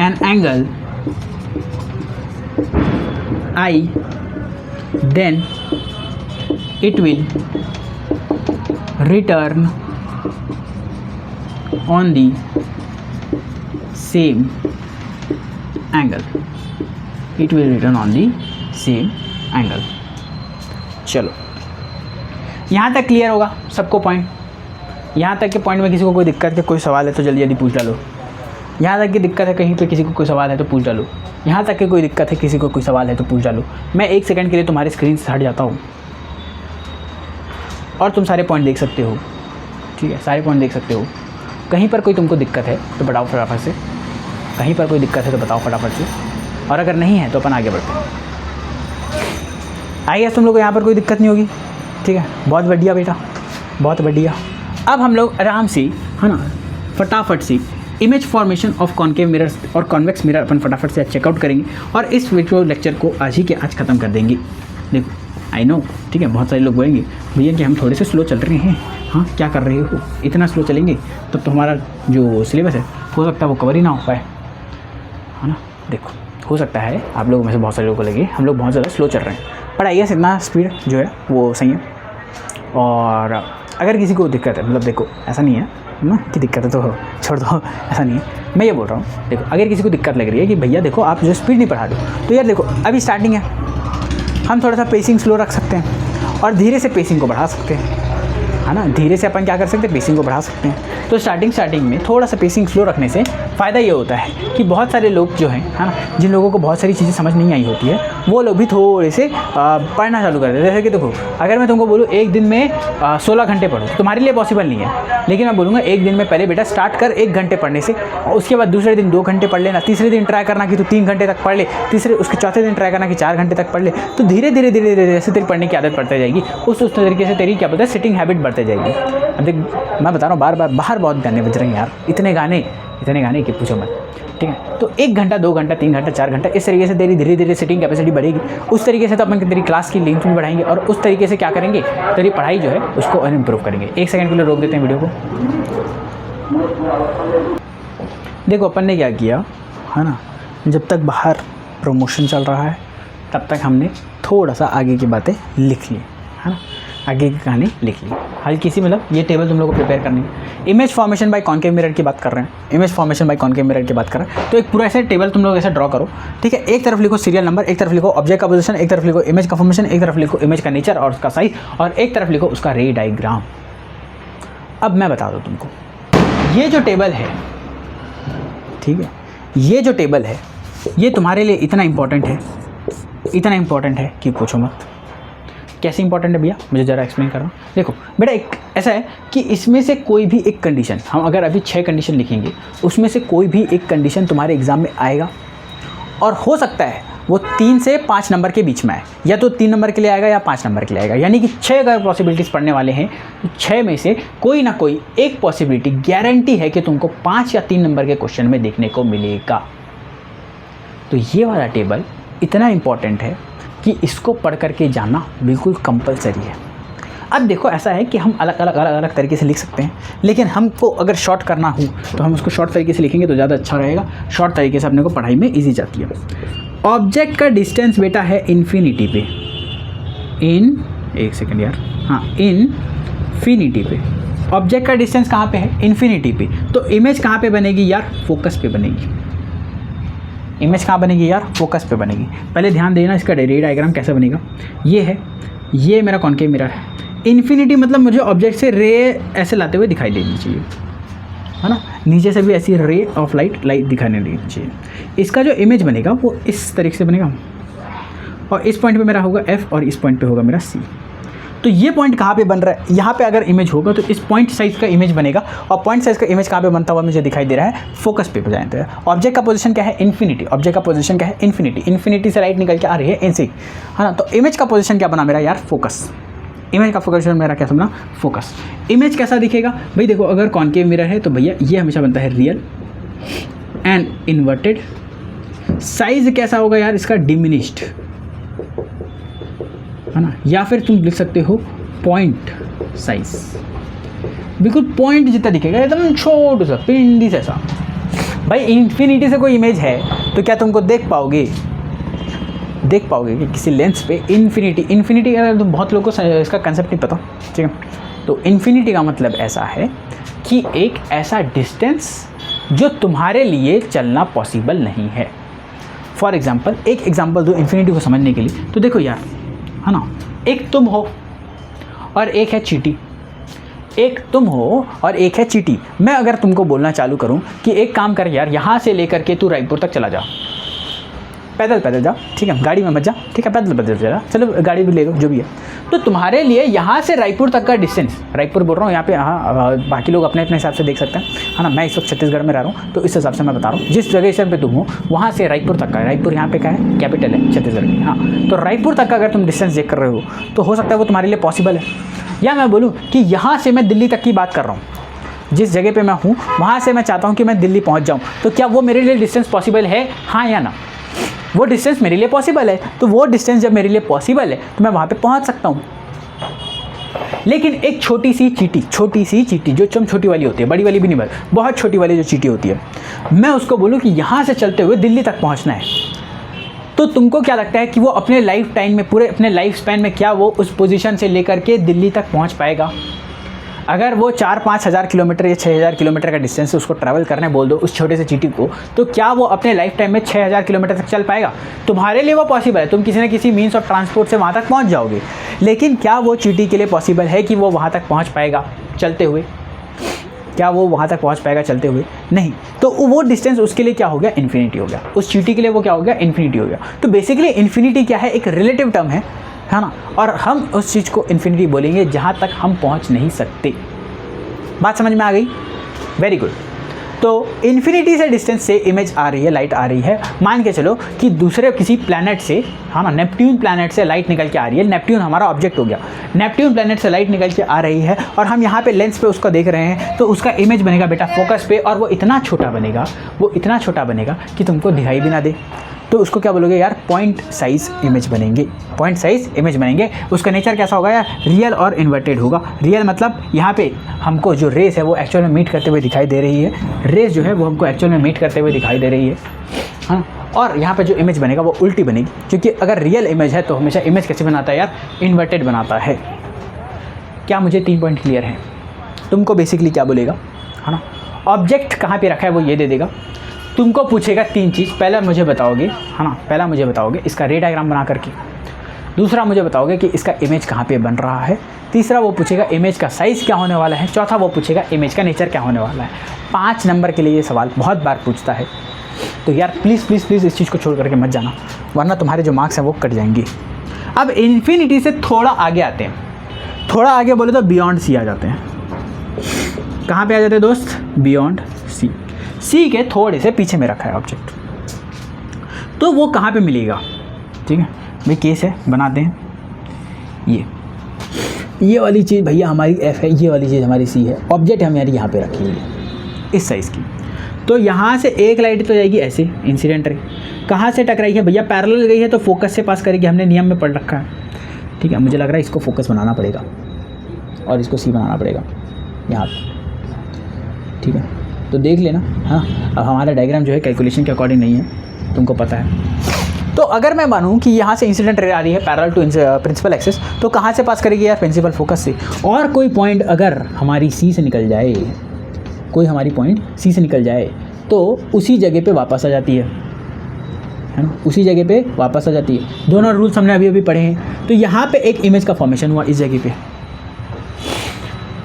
an angle I, then it will return on the same angle. It will return on the same angle. चलो, यहाँ तक क्लियर होगा सबको पॉइंट? यहाँ तक के पॉइंट में किसी को कोई दिक्कत है, कोई सवाल है तो जल्दी जल्दी पूछ डालो। यहाँ तक की दिक्कत है कहीं पे किसी को कोई सवाल है तो पूछ डालो। यहाँ तक की कोई दिक्कत है किसी को कोई सवाल है तो पूछ डालो। मैं 1 सेकंड के लिए तुम्हारी स्क्रीन से हट जाता हूँ और तुम सारे पॉइंट देख सकते हो। ठीक है, सारे पॉइंट देख सकते हो। कहीं पर कोई तुमको दिक्कत है तो बताओ फटाफट से, कहीं पर कोई दिक्कत है तो बताओ फटाफट से, और अगर नहीं है तो अपन आगे बढ़ते हैं। आई गेस तुम लोग को यहाँ पर कोई दिक्कत नहीं होगी। ठीक है, बहुत बढ़िया बेटा, बहुत बढ़िया। अब हम लोग आराम से, है ना, फटाफट से image formation of concave mirrors और कॉन्वेक्स मिरर अपन फटाफट से चेकआउट करेंगे और इस वीडियो लेक्चर को आज ही के आज ख़त्म कर देंगे। देखो, आई नो, ठीक है, बहुत सारे लोग बोलेंगे भैया कि हम थोड़े से स्लो चल रहे हैं। हाँ, क्या कर रहे हो, इतना स्लो चलेंगे तब तो हमारा जो सिलेबस है हो सकता है वो कवर ही ना हो पाए, है ना। देखो, हो सकता है आप लोगों में से बहुत सारे लोगों को लगे हम लोग बहुत ज़्यादा स्लो चल रहे हैं, पर आई गेस इतना स्पीड जो है वो सही है। और अगर किसी को दिक्कत है, मतलब देखो ऐसा नहीं है ना कि दिक्कत है तो छोड़ दो, ऐसा नहीं है। मैं ये बोल रहा हूँ, देखो अगर किसी को दिक्कत लग रही है कि भैया देखो आप जो स्पीड नहीं बढ़ा रहे हो, तो यार देखो अभी स्टार्टिंग है, हम थोड़ा सा पेसिंग स्लो रख सकते हैं और धीरे से पेसिंग को बढ़ा सकते हैं, है ना। धीरे से अपन क्या कर सकते हैं, पेसिंग को बढ़ा सकते हैं। तो स्टार्टिंग में थोड़ा सा पेसिंग स्लो रखने से फ़ायदा ये होता है कि बहुत सारे लोग जो हैं, है ना, जिन लोगों को बहुत सारी चीज़ें समझ नहीं आई होती है, वो लोग भी थोड़े से पढ़ना चालू कर देते हैं। जैसे कि देखो, अगर मैं तुमको बोलूँ एक दिन में 16 घंटे पढ़ो, तुम्हारे लिए पॉसिबल नहीं है, लेकिन मैं बोलूँगा एक दिन में पहले बेटा स्टार्ट कर 1 घंटे पढ़ने से, और उसके बाद दूसरे दिन 2 घंटे पढ़ लेना, तीसरे दिन ट्राई करना कि तू 3 घंटे तक पढ़ ले, उसके चौथे दिन ट्राई करना कि 4 घंटे तक पढ़ ले। तो धीरे धीरे जैसे तेरी पढ़ने की आदत बढ़ती जाएगी, उस तरीके से तेरी क्या बोलते हैं, सिटिंग हैबिट बढ़ती जाएगी। अब देख, मैं बता रहा हूँ, बाहर बहुत गाने बज रहे हैं यार, इतने गाने कि पूछो मत। ठीक है, तो 1 घंटा 2 घंटा 3 घंटा 4 घंटा इस तरीके से तेरी धीरे धीरे सिटिंग कैपेसिटी बढ़ेगी। उस तरीके से तो अपन तेरी क्लास की लेंथ भी बढ़ाएंगे और उस तरीके से क्या करेंगे, तेरी पढ़ाई जो है उसको और इम्प्रूव करेंगे। 1 सेकंड के लिए रोक देते हैं वीडियो को। देखो अपन ने क्या किया, है ना, जब तक बाहर प्रमोशन चल रहा है तब तक हमने थोड़ा सा आगे की बातें लिख ली, है ना, आगे की कहानी लिख ली हल्की सी। मतलब ये टेबल तुम लोग को प्रिपेयर करनी है। Image formation bye concave mirror की बात कर रहे हैं, image formation bye concave mirror की बात कर रहे हैं, तो एक पूरा ऐसा टेबल तुम लोग ऐसा ड्रॉ करो। ठीक है, एक तरफ लिखो सीरियल नंबर, एक तरफ लिखो ऑब्जेक्ट का पोजीशन, एक तरफ लिखो इमेज का फॉर्मेशन, एक तरफ लिखो इमेज का नेचर और उसका साइज, और एक तरफ लिखो उसका रे डायग्राम। अब मैं बता दूँ तुमको, ये जो टेबल है, ठीक है, ये जो टेबल है ये तुम्हारे लिए इतना इंपॉर्टेंट है कि पूछो मत। कैसे इंपॉर्टेंट है भैया, मुझे ज़रा एक्सप्लेन कर रहा हूँ। देखो बेटा, एक ऐसा है कि इसमें से कोई भी एक कंडीशन, हम अगर अभी 6 कंडीशन लिखेंगे, उसमें से कोई भी एक कंडीशन तुम्हारे एग्ज़ाम में आएगा और हो सकता है वो 3 से 5 नंबर के बीच में आए, या तो 3 नंबर के लिए आएगा या 5 नंबर के लिए आएगा। यानी कि 6 अगर पॉसिबिलिटीज़ पढ़ने वाले हैं तो 6 में से कोई ना कोई एक पॉसिबिलिटी गारंटी है कि तुमको 5 या 3 नंबर के क्वेश्चन में देखने को मिलेगा। तो ये वाला टेबल इतना इम्पॉर्टेंट है कि इसको पढ़ करके जाना बिल्कुल कंपलसरी है। अब देखो ऐसा है कि हम अलग तरीके से लिख सकते हैं, लेकिन हमको अगर शॉर्ट करना हो तो हम उसको शॉर्ट तरीके से लिखेंगे तो ज़्यादा अच्छा रहेगा। शॉर्ट तरीके से अपने को पढ़ाई में ईजी जाती है। ऑब्जेक्ट का डिस्टेंस बेटा है इन्फिनिटी पे, एक सेकेंड यार, हाँ, इन्फिनिटी पे। ऑब्जेक्ट का डिस्टेंस कहाँ पे है, इन्फिनिटी पे। तो इमेज कहाँ पे बनेगी यार, फोकस पे बनेगी। इमेज कहाँ बनेगी यार, फोकस पे बनेगी। पहले ध्यान देना इसका रे डायग्राम कैसे बनेगा। ये है, ये मेरा कॉन्केव मिरर है, इन्फिनिटी मतलब मुझे ऑब्जेक्ट से रे ऐसे लाते हुए दिखाई देनी चाहिए, है ना, नीचे से भी ऐसी रे ऑफ लाइट दिखाने देनी चाहिए। इसका जो इमेज बनेगा वो इस तरीके से बनेगा, और इस पॉइंट पे मेरा होगा F और इस पॉइंट पे होगा मेरा C। तो ये पॉइंट कहाँ पे बन रहा है, यहाँ पे अगर इमेज होगा तो इस पॉइंट साइज़ का इमेज बनेगा, और पॉइंट साइज़ का इमेज कहाँ पे बनता हुआ मुझे दिखाई दे रहा है, फोकस पे जानते हैं। ऑब्जेक्ट का पोजीशन क्या है, इन्फिनिटी। ऑब्जेक्ट का पोजीशन क्या है, इन्फिनिटी। इन्फिनिटी से लाइट निकल के आ रही है इनसे, है ना। तो इमेज का पोजीशन क्या बना मेरा यार, फोकस। इमेज का पोजीशन मेरा क्या बना, फोकस। इमेज कैसा दिखेगा भाई, देखो अगर कॉनकेव मिरर है तो भैया ये हमेशा बनता है रियल एंड इन्वर्टेड। साइज़ कैसा होगा यार इसका, डिमिनिश्ड, है ना, या फिर तुम लिख सकते हो पॉइंट साइज, बिल्कुल पॉइंट जितना दिखेगा, एकदम छोटा सा पिंडी जैसा। भाई इन्फिनिटी से कोई इमेज है तो क्या तुमको देख पाओगे कि किसी लेंस पे इन्फिनिटी अगर तुम, बहुत लोगों को इसका कंसेप्ट नहीं पता, ठीक है। तो इन्फिनिटी का मतलब ऐसा है कि एक ऐसा डिस्टेंस जो तुम्हारे लिए चलना पॉसिबल नहीं है। फॉर एग्जाम्पल, एक एग्जाम्पल दो इन्फिनिटी को समझने के लिए। तो देखो यार, है ना, एक तुम हो और एक है चींटी। एक तुम हो और एक है चींटी। मैं अगर तुमको बोलना चालू करूं कि एक काम कर यार, यहाँ से लेकर के तू रायपुर तक चला जा, पैदल जा, ठीक है, गाड़ी में मत जा, ठीक है, पैदल जा, चलो गाड़ी भी ले लो, जो भी है। तो तुम्हारे लिए यहाँ से रायपुर तक का डिस्टेंस, रायपुर बोल रहा हूँ यहाँ पे, हाँ बाकी लोग अपने अपने हिसाब से देख सकते हैं, है ना। मैं इस वक्त छत्तीसगढ़ में रह रहा हूँ तो इस हिसाब से मैं बता रहा हूँ, जिस जगह पे तुम हो वहाँ से रायपुर तक का, रायपुर यहाँ पे क्या है, कैपिटल है छत्तीसगढ़ की, हाँ। तो रायपुर तक का अगर तुम डिस्टेंस चेक कर रहे हो तो हो सकता है वो तुम्हारे लिए पॉसिबल है। या मैं बोलूँ कि यहाँ से मैं दिल्ली तक की बात कर रहा हूँ, जिस जगह पे मैं हूँ वहाँ से मैं चाहता हूँ कि मैं दिल्ली पहुँच जाऊँ, तो क्या वो मेरे लिए डिस्टेंस पॉसिबल है, हाँ या ना। वो डिस्टेंस मेरे लिए पॉसिबल है, तो वो डिस्टेंस जब मेरे लिए पॉसिबल है तो मैं वहाँ पे पहुँच सकता हूँ। लेकिन एक छोटी सी चींटी जो चम छोटी वाली होती है, बड़ी वाली भी नहीं, बहुत छोटी वाली जो चींटी होती है, मैं उसको बोलूँ कि यहाँ से चलते हुए दिल्ली तक पहुँचना है, तो तुमको क्या लगता है कि वो अपने लाइफ टाइम में, पूरे अपने लाइफ स्पैन में क्या वो उस पोजीशन से लेकर के दिल्ली तक पहुँच पाएगा? अगर वो 4-5 हज़ार किलोमीटर या 6,000 किलोमीटर का डिस्टेंस उसको ट्रैवल करने बोल दो उस छोटे से चींटी को, तो क्या वो अपने लाइफ टाइम में 6,000 किलोमीटर तक चल पाएगा? तुम्हारे लिए वो पॉसिबल है, तुम किसी न किसी मीन्स ऑफ ट्रांसपोर्ट से वहाँ तक पहुँच जाओगे, लेकिन क्या वो चींटी के लिए पॉसिबल है कि वो वहाँ तक पहुँच पाएगा चलते हुए? क्या वो वहाँ तक पहुँच पाएगा चलते हुए? नहीं। तो वो डिस्टेंस उसके लिए क्या हो गया, इन्फिनिटी हो गया। उस चींटी के लिए वो क्या हो गया, इन्फिनिटी हो गया। तो बेसिकली इन्फिनिटी क्या है, एक रिलेटिव टर्म है ना, और हम उस चीज़ को इन्फिनिटी बोलेंगे जहाँ तक हम पहुँच नहीं सकते। बात समझ में आ गई? Very good. तो इन्फिनिटी से डिस्टेंस से इमेज आ रही है, लाइट आ रही है। मान के चलो कि दूसरे किसी प्लैनेट से, हाँ ना, नेपट्यून प्लैनेट से लाइट निकल के आ रही है। नेपट्यून हमारा ऑब्जेक्ट हो गया, नेपट्यून प्लैनेट से लाइट निकल के आ रही है और हम यहाँ पे लेंस पे उसको देख रहे हैं, तो उसका इमेज बनेगा बेटा फोकस पे, और वो इतना छोटा बनेगा कि तुमको दिखाई भी ना दे। तो उसको क्या बोलोगे यार, पॉइंट साइज़ इमेज बनेंगे। उसका नेचर कैसा होगा यार, रियल और इन्वर्टेड होगा। रियल मतलब यहाँ पे हमको जो रेस है वो एक्चुअल में मीट करते हुए दिखाई दे रही है, रेस जो है वो हमको एक्चुअल में मीट करते हुए दिखाई दे रही है, हाँ। और यहाँ पे जो इमेज बनेगा वो उल्टी बनेगी, क्योंकि अगर रियल इमेज है तो हमेशा इमेज कैसे बनाता है यार, इन्वर्टेड बनाता है। क्या मुझे 3 पॉइंट क्लियर हैं? तुमको बेसिकली क्या बोलेगा, है ना, ऑब्जेक्ट कहाँ पे रखा है वो ये दे देगा। तुमको पूछेगा 3 चीज़, पहला मुझे बताओगे, है ना, पहला मुझे बताओगे इसका रे डायग्राम बना करके। दूसरा मुझे बताओगे कि इसका इमेज कहाँ पे बन रहा है। तीसरा वो पूछेगा इमेज का साइज़ क्या होने वाला है। चौथा वो पूछेगा इमेज का नेचर क्या होने वाला है। 5 नंबर के लिए ये सवाल बहुत बार पूछता है। तो यार प्लीज़ इस चीज़ को छोड़ करके मत जाना, वरना तुम्हारे जो मार्क्स हैं वो कट जाएंगे। अब इन्फिनिटी से थोड़ा आगे आते हैं, थोड़ा आगे बोले तो बियॉन्ड सी आ जाते हैं। कहाँ पे आ जाते हैं दोस्त, बियॉन्ड सी के थोड़े से पीछे में रखा है ऑब्जेक्ट, तो वो कहाँ पे मिलेगा? ठीक है भाई, केस है, बनाते हैं। ये वाली चीज़ भैया हमारी एफ है, ये वाली चीज़ हमारी सी है, ऑब्जेक्ट हमारी यहाँ पे रखी हुई है इस साइज़ की। तो यहाँ से एक लाइट तो जाएगी ऐसे, इंसिडेंट रे कहाँ से टकराई है भैया, पैरेलल गई है तो फोकस से पास करेगी, हमने नियम में पढ़ रखा है। ठीक है, मुझे लग रहा है इसको फोकस बनाना पड़ेगा और इसको सी बनाना पड़ेगा यहाँ पे। ठीक है, तो देख लेना, हाँ। अब हमारा डायग्राम जो है कैलकुलेशन के अकॉर्डिंग नहीं है, तुमको पता है। तो अगर मैं मानूँ कि यहाँ से इंसिडेंट रे आ रही है पैरेलल टू प्रिंसिपल एक्सिस, तो कहाँ से पास करेगी यार, प्रिंसिपल फोकस से। और कोई पॉइंट अगर हमारी सी से निकल जाए, तो उसी जगह पे वापस आ जाती है ना, उसी जगह पे वापस आ जाती है। दोनों रूल्स हमने अभी पढ़े हैं। तो यहाँ पे एक इमेज का फॉर्मेशन हुआ इस जगह पे,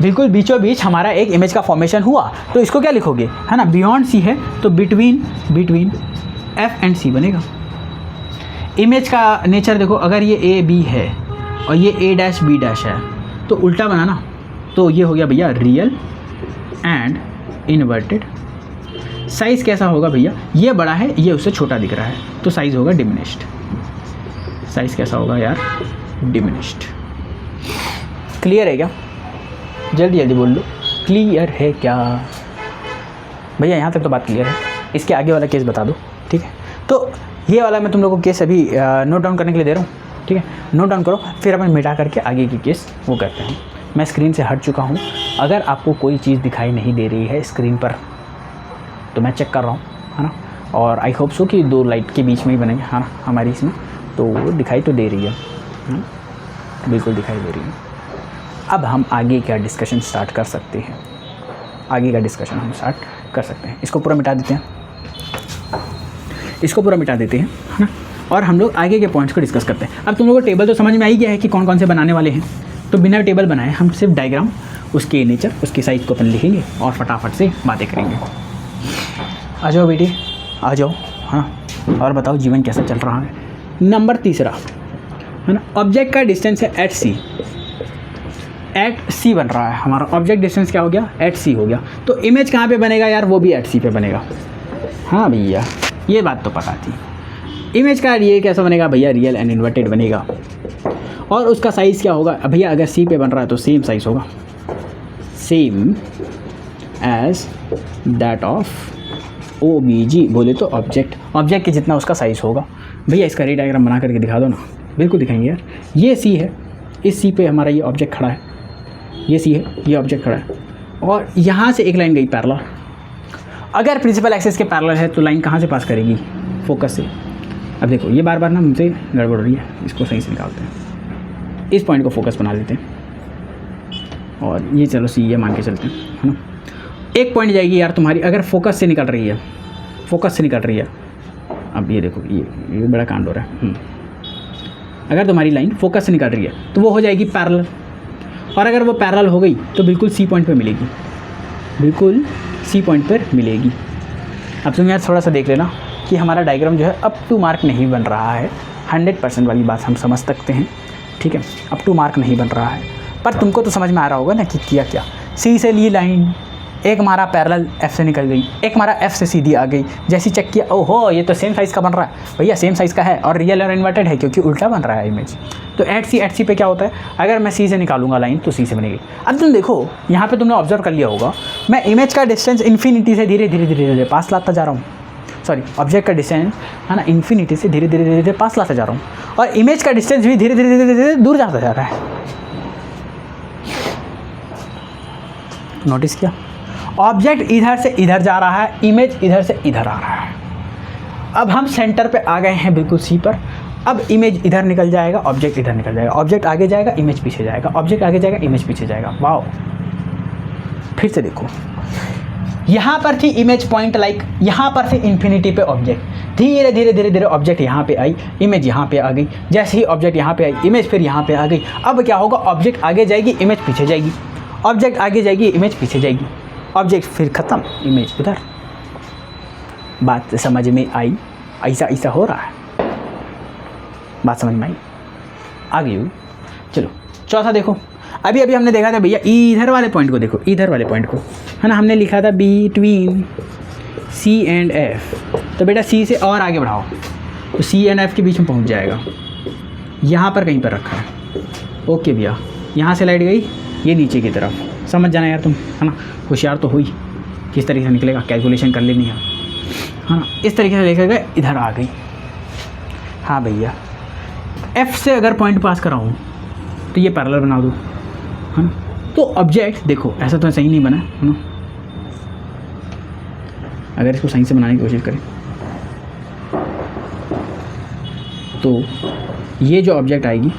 बिल्कुल बीचों बीच हमारा एक इमेज का फॉर्मेशन हुआ, तो इसको क्या लिखोगे, है ना, बियॉन्ड सी है तो बिटवीन एफ एंड सी बनेगा। इमेज का नेचर देखो, अगर ये ए बी है और ये ए डैश बी डैश है तो उल्टा बनाना, तो ये हो गया भैया रियल एंड इन्वर्टेड। साइज़ कैसा होगा भैया, ये बड़ा है ये उससे छोटा दिख रहा है तो साइज़ होगा डिमिनिश्ड। साइज़ कैसा होगा यार, डिमिनिश्ड। क्लियर है क्या, जल्दी जल्दी बोल लो, क्लियर है क्या भैया, यहाँ तक तो बात क्लियर है। इसके आगे वाला केस बता दो, ठीक है। तो ये वाला मैं तुम लोगों को केस अभी नोट डाउन करने के लिए दे रहा हूँ, ठीक है, नोट डाउन करो, फिर अपन मिटा करके आगे की केस वो करते हैं। मैं स्क्रीन से हट चुका हूँ, अगर आपको कोई चीज़ दिखाई नहीं दे रही है स्क्रीन पर तो मैं चेक कर रहा हूँ, है ना, और आई होप सो कि 2 लाइट के बीच में ही बनेंगे, है ना, हमारी इसमें तो वो दिखाई तो दे रही है, बिल्कुल दिखाई दे रही है। अब हम आगे का डिस्कशन स्टार्ट कर सकते हैं, आगे का डिस्कशन हम स्टार्ट कर सकते हैं। इसको पूरा मिटा देते हैं, इसको पूरा मिटा देते हैं, है ना, और हम लोग आगे के पॉइंट्स को डिस्कस करते हैं। अब तुम लोगों को टेबल तो समझ में आ ही गया है कि कौन कौन से बनाने वाले हैं, तो बिना टेबल बनाए हम सिर्फ डायग्राम, उसके नेचर, उसकी साइज़ को अपन लिखेंगे और फटाफट से बातें करेंगे। आ जाओ बेटी आ जाओ, हाँ, और बताओ जीवन कैसा चल रहा है। नंबर 3 है ना, ऑब्जेक्ट का डिस्टेंस है एट सी बन रहा है हमारा। ऑब्जेक्ट डिस्टेंस क्या हो गया, एट सी हो गया। तो इमेज कहाँ पे बनेगा यार, वो भी एट सी पे बनेगा। हाँ भैया ये बात तो पता थी। इमेज का ये कैसा बनेगा भैया, रियल एंड इन्वर्टेड बनेगा। और उसका साइज़ क्या होगा भैया, अगर सी पे बन रहा है तो सेम साइज़ होगा, same as that of OBG, बोले तो ऑब्जेक्ट के जितना उसका साइज़ होगा। भैया इसका रे डायग्राम बना करके दिखा दो ना, बिल्कुल दिखाएंगे यार। ये सी है, इस सी पे हमारा ये ऑब्जेक्ट खड़ा है, ये सी है, ये ऑब्जेक्ट खड़ा है, और यहाँ से एक लाइन गई पैरेलल। अगर प्रिंसिपल एक्सिस के पैरेलल है तो लाइन कहाँ से पास करेगी, फोकस से। अब देखो ये बार बार ना मुझसे गड़बड़ हो रही है, इसको सही से निकालते हैं, इस पॉइंट को फोकस बना लेते हैं, और ये चलो सी ये मान के चलते हैं, है ना। एक पॉइंट जाएगी यार तुम्हारी, अगर फोकस से निकल रही है, फोकस से निकल रही है। अब ये देखो ये बड़ा कांड हो रहा है। अगर तुम्हारी लाइन फोकस से निकल रही है तो वो हो जाएगी पैरेलल, और अगर वो पैरेलल हो गई तो बिल्कुल सी पॉइंट पे मिलेगी, बिल्कुल सी पॉइंट पर मिलेगी। अब तुम यार थोड़ा सा देख लेना कि हमारा डायग्राम जो है अप टू मार्क नहीं बन रहा है। 100% वाली बात हम समझ सकते हैं, ठीक है, अप टू मार्क नहीं बन रहा है, पर तुमको तो समझ में आ रहा होगा ना कि किया क्या। सी से ली लाइन, एक मारा पैरेलल एफ से निकल गई, एक मारा एफ से सीधी आ गई, जैसी चेक किया ओहो ये तो सेम साइज़ का बन रहा है। भैया सेम साइज़ का है और रियल और इन्वर्टेड है क्योंकि उल्टा बन रहा है इमेज। तो एट सी पे क्या होता है, अगर मैं सी से निकालूंगा लाइन तो सी से बनेगी। अब तुम देखो यहाँ पे तुमने ऑब्जर्व कर लिया होगा, मैं इमेज का डिस्टेंस इन्फिनिटी से धीरे धीरे पास लाता जा रहा हूँ, सॉरी ऑब्जेक्ट का डिस्टेंस है ना इन्फिनिटी से धीरे धीरे पास लाता जा रहा हूँ, और इमेज का डिस्टेंस भी धीरे धीरे दूर जाता जा रहा है। नोटिस किया, ऑब्जेक्ट इधर से इधर जा रहा है, इमेज इधर से इधर आ रहा है। अब हम सेंटर पे आ गए हैं बिल्कुल सी पर। अब इमेज इधर निकल जाएगा, ऑब्जेक्ट इधर निकल जाएगा, ऑब्जेक्ट आगे जाएगा, इमेज पीछे जाएगा, ऑब्जेक्ट आगे जाएगा, इमेज पीछे जाएगा। वाओ, फिर से देखो, यहाँ पर थी इमेज पॉइंट लाइक, यहाँ पर से इन्फिनिटी पे ऑब्जेक्ट, धीरे धीरे ऑब्जेक्ट यहाँ पे आई, इमेज यहाँ पे आ गई। जैसे ही ऑब्जेक्ट यहाँ पे आई, इमेज फिर यहाँ पे आ गई। अब क्या होगा, ऑब्जेक्ट आगे जाएगी, इमेज पीछे जाएगी, ऑब्जेक्ट आगे जाएगी, इमेज पीछे जाएगी, ऑब्जेक्ट फिर ख़त्म, इमेज उधर। बात समझ में आई? ऐसा हो रहा है, बात समझ में आई? आ गई? चलो चौथा देखो, अभी हमने देखा था भैया इधर वाले पॉइंट को देखो, इधर वाले पॉइंट को, है ना, हमने लिखा था बिटवीन सी एंड एफ। तो बेटा सी से और आगे बढ़ाओ तो सी एंड एफ के बीच में पहुंच जाएगा, यहाँ पर कहीं पर रखा है। ओके भैया, यहाँ से लाइट गई, ये नीचे की तरफ, समझ जाना यार तुम, है ना, होशियार तो हुई, किस तरीके से निकलेगा कैलकुलेशन कर लेनी है ना। इस तरीके से लेकर गए, इधर आ गई। हाँ भैया, एफ से अगर पॉइंट पास कराऊँ तो ये पैरेलल बना दो, है ना। तो ऑब्जेक्ट देखो ऐसा तो सही नहीं बना है ना, अगर इसको सही से बनाने की कोशिश करें तो ये जो ऑब्जेक्ट आएगी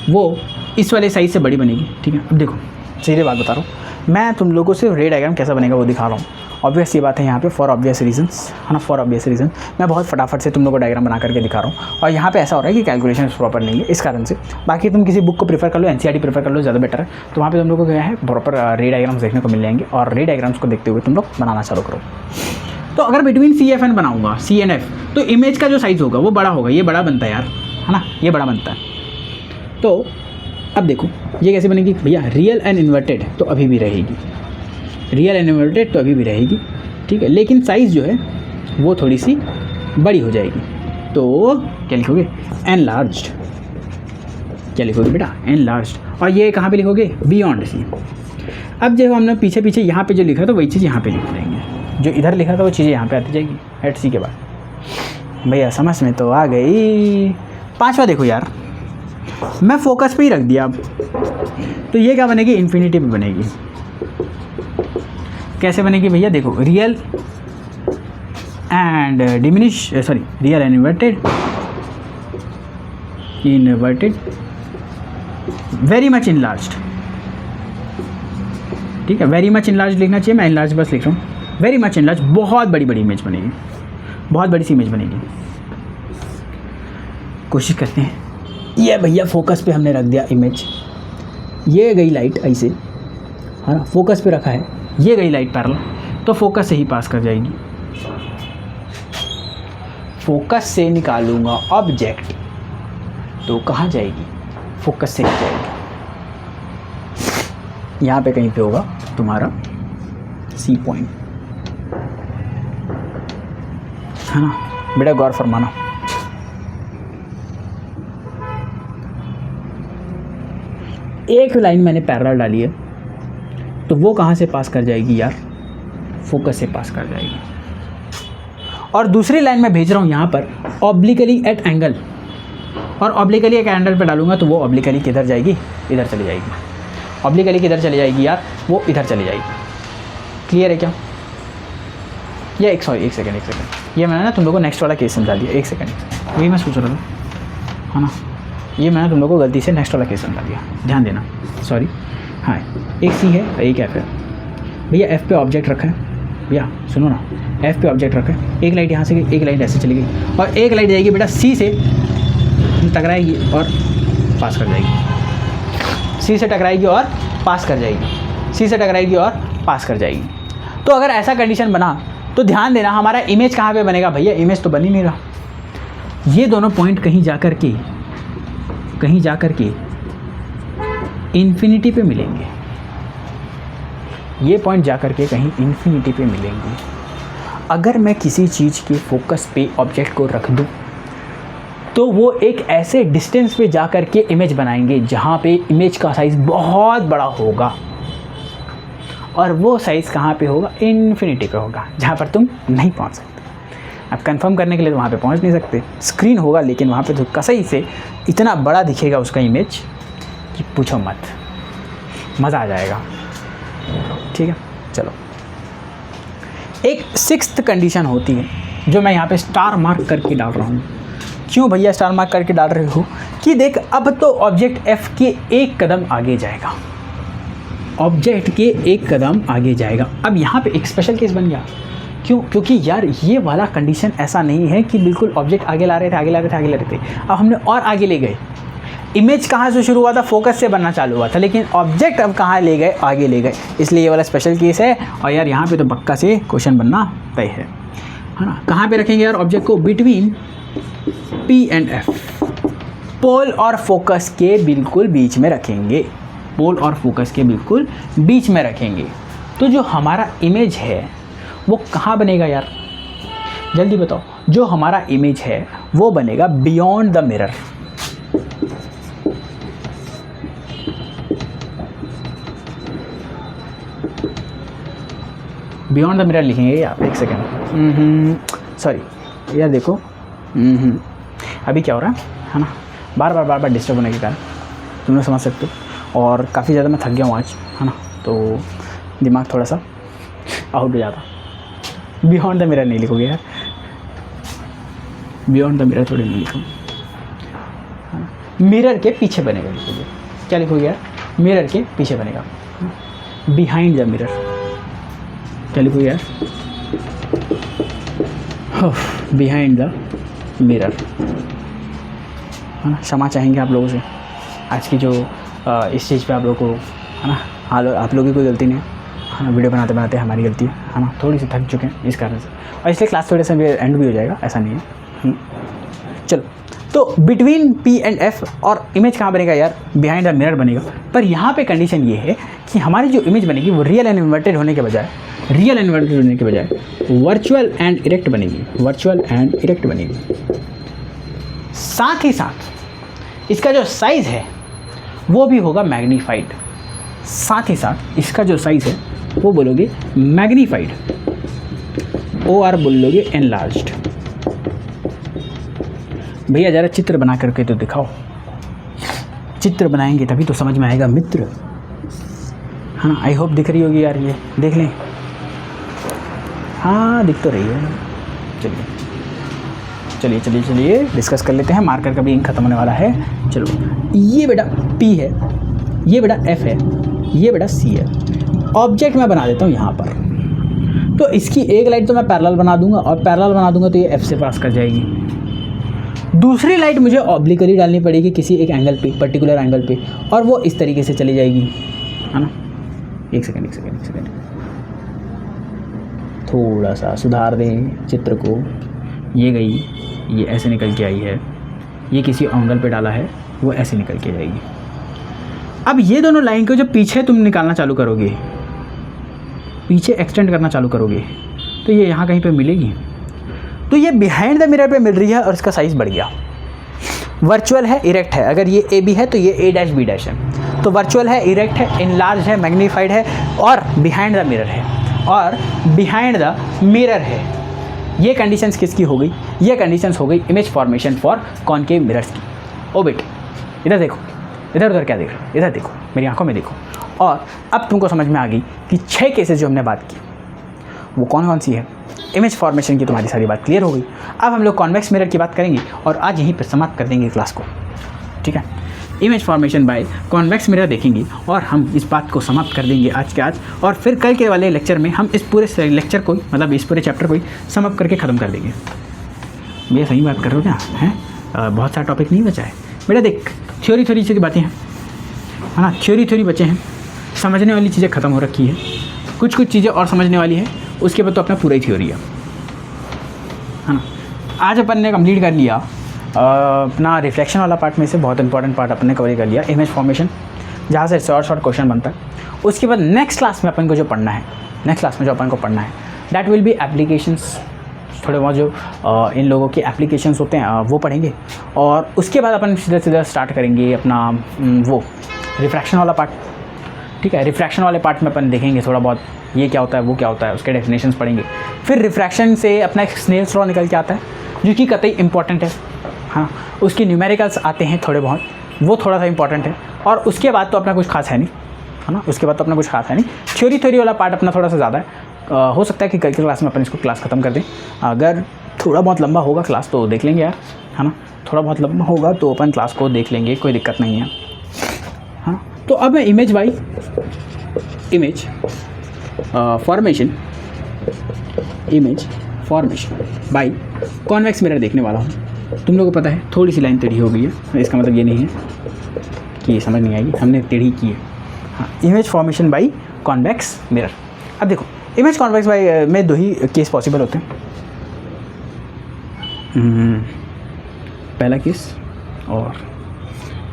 वो इस वाले साइज से बड़ी बनेगी, ठीक है। अब देखो सीधे बात बता रहा हूँ मैं, तुम लोगों से रे डायग्राम कैसा बनेगा वो दिखा रहा हूँ। ऑब्वियस ये बात है यहाँ पे, फॉर ऑब्वियस रीजंस, है ना, फॉर ऑब्वियस रीजन। मैं बहुत फटाफट से तुम लोग को डायग्राम बना करके दिखा रहा हूँ, और यहाँ पे ऐसा हो रहा है कि कैलकुलेशन प्रॉपर नहीं है इस कारण से। बाकी तुम किसी बुक को प्रीफर कर लो, NCERT प्रीफर कर लो, ज़्यादा बेटर है। तो वहाँ पे तुम लोग को क्या है, प्रॉपर रे डायग्राम्स देखने को मिल जाएंगे, और रे डायग्राम्स को देखते हुए तुम लोग बनाना चालू करो। तो अगर बिटवीन CF बनाऊँगा, CNF, तो इमेज का जो साइज़ होगा वो बड़ा होगा। ये बड़ा बनता है यार, है ना, ये बड़ा बनता है। तो अब देखो ये कैसे बनेगी भैया, रियल एंड इन्वर्टेड तो अभी भी रहेगी, रियल एंड इन्वर्टेड तो अभी भी रहेगी, ठीक है, लेकिन साइज़ जो है वो थोड़ी सी बड़ी हो जाएगी। तो क्या लिखोगे, एनलार्ज्ड। क्या लिखोगे बेटा, एनलार्ज्ड। और ये कहाँ पे लिखोगे, बियॉन्ड सी। अब जो हमने पीछे पीछे यहाँ पे जो लिखा था वही चीज़ यहाँ पे लिख देंगे, जो इधर लिखा था वो चीज़ें यहाँ पे आती जाएगी एट सी के बाद। भैया समझ में तो आ गई। 5वां देखो यार, मैं फोकस पे ही रख दिया। अब तो ये क्या बनेगी, इन्फिनिटी पे बनेगी। कैसे बनेगी भैया, देखो, real and diminish, sorry, real and inverted, very much enlarged, ठीक है, वेरी मच इनलार्ज लिखना चाहिए, मैं इनलार्ज बस लिख रहा हूँ। वेरी मच इनलार्ज, बहुत बड़ी बड़ी इमेज बनेगी, बहुत बड़ी सी इमेज बनेगी। कोशिश करते हैं। ये भैया फोकस पे हमने रख दिया इमेज, ये गई लाइट ऐसे, है ना, फोकस पे रखा है, ये गई लाइट पैरेलल, तो फोकस से ही पास कर जाएगी। फोकस से निकालूंगा ऑब्जेक्ट तो कहाँ जाएगी, फोकस से ही जाएगी। यहाँ पे कहीं पे होगा तुम्हारा C पॉइंट, है ना बेटा, गौर फरमाना। एक लाइन मैंने पैरेलल डाली है, तो वो कहाँ से पास कर जाएगी यार, फोकस से पास कर जाएगी। और दूसरी लाइन मैं भेज रहा हूँ यहाँ पर ऑब्लिकली एट एंगल, और ऑब्लिकली एक एंगल पे डालूंगा तो वो ऑब्लिकली किधर जाएगी, इधर चली जाएगी। ऑब्लिकली किधर चली जाएगी यार, वो इधर चली जाएगी। क्लियर है क्या? या एक सेकंड, ये मैंने ना तुम लोगों को नेक्स्ट वाला केस समझा दिया। एक सेकंड, वही मैं सोच रहा था, है ना, ये मैंने तुम लोगों को गलती से नेक्स्ट वाला केस समझा दिया, ध्यान देना, सॉरी। हाँ, एक C है, एक F है भैया। F पे ऑब्जेक्ट रखा है भैया, सुनो ना, F पे ऑब्जेक्ट रखा है। एक लाइट यहाँ से गई, एक लाइट ऐसे चली गई, और एक लाइट जाएगी बेटा C से टकराएगी और पास कर जाएगी। C से टकराएगी और पास कर जाएगी, C से टकराएगी और पास कर जाएगी। तो अगर ऐसा कंडीशन बना तो ध्यान देना हमारा इमेज कहाँ पे बनेगा भैया, इमेज तो बन ही नहीं रहा। ये दोनों पॉइंट कहीं जा कर के इन्फिनिटी पे मिलेंगे। ये पॉइंट जा कर के कहीं इन्फिनिटी पे मिलेंगे। अगर मैं किसी चीज़ के फोकस पे ऑब्जेक्ट को रख दूँ तो वो एक ऐसे डिस्टेंस पे जा कर के इमेज बनाएंगे जहाँ पे इमेज का साइज़ बहुत बड़ा होगा, और वो साइज़ कहाँ पे होगा, इन्फिनिटी पे होगा, जहाँ पर तुम नहीं पहुँच सकते। अब कंफर्म करने के लिए तो वहाँ पे पहुँच नहीं सकते, स्क्रीन होगा लेकिन वहाँ पे तो कसई से इतना बड़ा दिखेगा उसका इमेज कि पूछो मत, मज़ा आ जाएगा। ठीक है, चलो एक 6th कंडीशन होती है जो मैं यहाँ पे स्टार मार्क करके डाल रहा हूँ। क्यों भैया स्टार मार्क करके डाल रहे हो, कि देख अब तो ऑब्जेक्ट F के एक कदम आगे जाएगा, ऑब्जेक्ट के एक कदम आगे जाएगा। अब यहाँ पे एक स्पेशल केस बन गया। क्यों? क्योंकि यार ये वाला कंडीशन ऐसा नहीं है कि बिल्कुल ऑब्जेक्ट आगे ला रहे थे। अब हमने और आगे ले गए। इमेज कहाँ से शुरू हुआ था, फोकस से बनना चालू हुआ था, लेकिन ऑब्जेक्ट अब कहाँ ले गए, आगे ले गए, इसलिए ये वाला स्पेशल केस है। और यार यहाँ पे तो पक्का से क्वेश्चन बनना तय है ना। कहाँ पे रखेंगे यार ऑब्जेक्ट को, बिटवीन P एंड F, पोल और फोकस के बिल्कुल बीच में रखेंगे, पोल और फोकस के बिल्कुल बीच में रखेंगे। तो जो हमारा इमेज है वो कहाँ बनेगा यार, जल्दी बताओ। जो हमारा इमेज है वो बनेगा beyond the mirror. Beyond the mirror लिखेंगे आप, एक सेकेंड, सॉरी यार देखो, अभी क्या हो रहा है ना, बार बार डिस्टर्ब होने के कारण तुम लोग समझ सकते हो। और काफ़ी ज़्यादा मैं थक गया हूँ आज, है ना, तो दिमाग थोड़ा सा आउट हो जाता। बियॉन्ड द मिरर नहीं लिखोगे यार, बियॉन्ड द मिरर थोड़ी नहीं लिखो, मिरर के पीछे बनेगा लिखोगे। क्या लिखोगे यार, मिरर के पीछे बनेगा, बिहाइंड द मिरर। क्या लिखूँ यार, बिहाइंड द मिरर, है ना। क्षमा चाहेंगे आप लोगों से, आज की जो इस चीज़ पे आप लोगों को, है ना, आप लोगों की कोई गलती नहीं है ना, वीडियो बनाते बनाते हमारी गलती है ना, थोड़ी सी थक चुके हैं इस कारण से, और इसलिए क्लास थोड़े से एंड भी हो जाएगा, ऐसा नहीं है। चलो, तो बिटवीन पी एंड एफ और इमेज कहाँ बनेगा यार, बिहाइंड द मिरर बनेगा। पर यहाँ पे कंडीशन ये है कि हमारी जो इमेज बनेगी वो रियल एंड इन्वर्टेड होने के बजाय वर्चुअल एंड इरेक्ट बनेगी, वर्चुअल एंड इरेक्ट बनेगी। साथ ही साथ इसका जो साइज़ है वो भी होगा मैग्नीफाइड, साथ ही साथ इसका जो साइज़ है वो बोलोगे मैग्नीफाइड, और बोलोगे एनलार्ज्ड। भैया ज़रा चित्र बना करके तो दिखाओ, चित्र बनाएंगे तभी तो समझ में आएगा मित्र, है ना। आई होप दिख रही होगी यार, ये देख लें, हाँ दिख तो रही है। चलिए चलिए चलिए डिस्कस कर लेते हैं, मार्कर का भी इंक खत्म होने वाला है। चलो, ये बेटा P है, ये बेटा F है, ये बेटा C है। ऑब्जेक्ट मैं बना देता हूँ यहाँ पर, तो इसकी एक लाइट तो मैं पैरेलल बना दूंगा, और पैरेलल बना दूंगा तो ये F से पास कर जाएगी। दूसरी लाइट मुझे ऑब्लिकली डालनी पड़ेगी किसी एक एंगल पे, पर्टिकुलर एंगल पे, और वो इस तरीके से चली जाएगी, है ना। एक सेकेंड थोड़ा सा सुधार दें चित्र को। ये गई, ये ऐसे निकल के आई है, ये किसी एंगल पे डाला है, वो ऐसे निकल के जाएगी। अब ये दोनों लाइन को जब पीछे तुम निकालना चालू करोगे, पीछे एक्सटेंड करना चालू करोगे, तो ये यहाँ कहीं पे मिलेगी। तो ये बिहाइंड द मिरर पे मिल रही है और इसका साइज़ बढ़ गया। वर्चुअल है, इरेक्ट है, अगर ये ए बी है तो ये ए डैश बी डैश है। तो वर्चुअल है, इरेक्ट है, इनलार्ज है, मैग्नीफाइड है, और बिहाइंड द मिरर है, और बिहाइंड द मिरर है। ये कंडीशंस किसकी हो गई, ये कंडीशंस हो गई image formation for concave mirrors की। ओ बेटे इधर देखो, इधर उधर क्या देख रहे हो, इधर देखो, मेरी आंखों में देखो। और अब तुमको समझ में आ गई कि 6 केसेस जो हमने बात की वो कौन कौन सी है। इमेज फॉर्मेशन की तुम्हारी सारी बात क्लियर हो गई। अब हम लोग कॉन्वेक्स मिरर की बात करेंगे और आज यहीं पर समाप्त कर देंगे क्लास को, ठीक है। Image formation by convex mirror देखेंगे और हम इस बात को समाप्त कर देंगे आज के आज। और फिर कल के वाले लेक्चर में हम इस पूरे लेक्चर को, मतलब इस पूरे चैप्टर को ही समाप्त करके ख़त्म कर देंगे। भैया सही बात कर रहे हो क्या, हैं? बहुत सारा टॉपिक नहीं बचा है बेटा। देख, थ्योरी सी बातें हैं, है ना, थ्योरी बचे हैं, समझने वाली चीज़ें ख़त्म हो रखी है, कुछ चीज़ें और समझने वाली है, उसके बाद तो अपना पूरा ही थ्योरी है ना। आज अपन ने कंप्लीट कर लिया अपना रिफ्लेक्शन वाला पार्ट में से बहुत इंपॉर्टेंट पार्ट अपने कवर कर लिया, इमेज फॉर्मेशन, जहाँ से शॉर्ट क्वेश्चन बनता है। उसके बाद नेक्स्ट क्लास में अपन को जो पढ़ना है, दैट विल बी एप्लीकेशंस। थोड़े बहुत जो इन लोगों के एप्लीकेशंस होते हैं वो पढ़ेंगे, और उसके बाद अपन सीधा स्टार्ट करेंगे अपना वो रिफ्रैक्शन वाला पार्ट, ठीक है। रिफ्रैक्शन वाले पार्ट में अपन देखेंगे थोड़ा बहुत ये क्या होता है, वो क्या होता है, उसके डेफिनेशंस पढ़ेंगे। फिर रिफ्रैक्शन से अपना एक स्नेल्स लॉ निकल के आता है जो कि कतई इंपॉर्टेंट है, हाँ। उसके न्यूमेरिकल्स आते हैं थोड़े बहुत, वो थोड़ा सा इंपॉर्टेंट है। और उसके बाद तो अपना कुछ खास है नहीं, है ना, उसके बाद तो अपना कुछ खास है नहीं। थ्योरी वाला पार्ट अपना थोड़ा सा ज़्यादा है। हो सकता है कि कल की क्लास में अपन इसको क्लास ख़त्म कर दें। अगर थोड़ा बहुत लंबा होगा क्लास तो देख लेंगे यार, है ना, थोड़ा बहुत लंबा होगा तो अपन क्लास को देख लेंगे, कोई दिक्कत नहीं है, हाँ। तो अब मैं image formation by convex mirror देखने वाला हूँ। तुम लोगों को पता है थोड़ी सी लाइन टेढ़ी हो गई है, इसका मतलब ये नहीं है कि ये समझ नहीं आएगी, हमने टेढ़ी की है, हाँ। Image formation by convex mirror. अब देखो, इमेज कॉन्वेक्स बाय में 2 ही केस पॉसिबल होते हैं। पहला केस और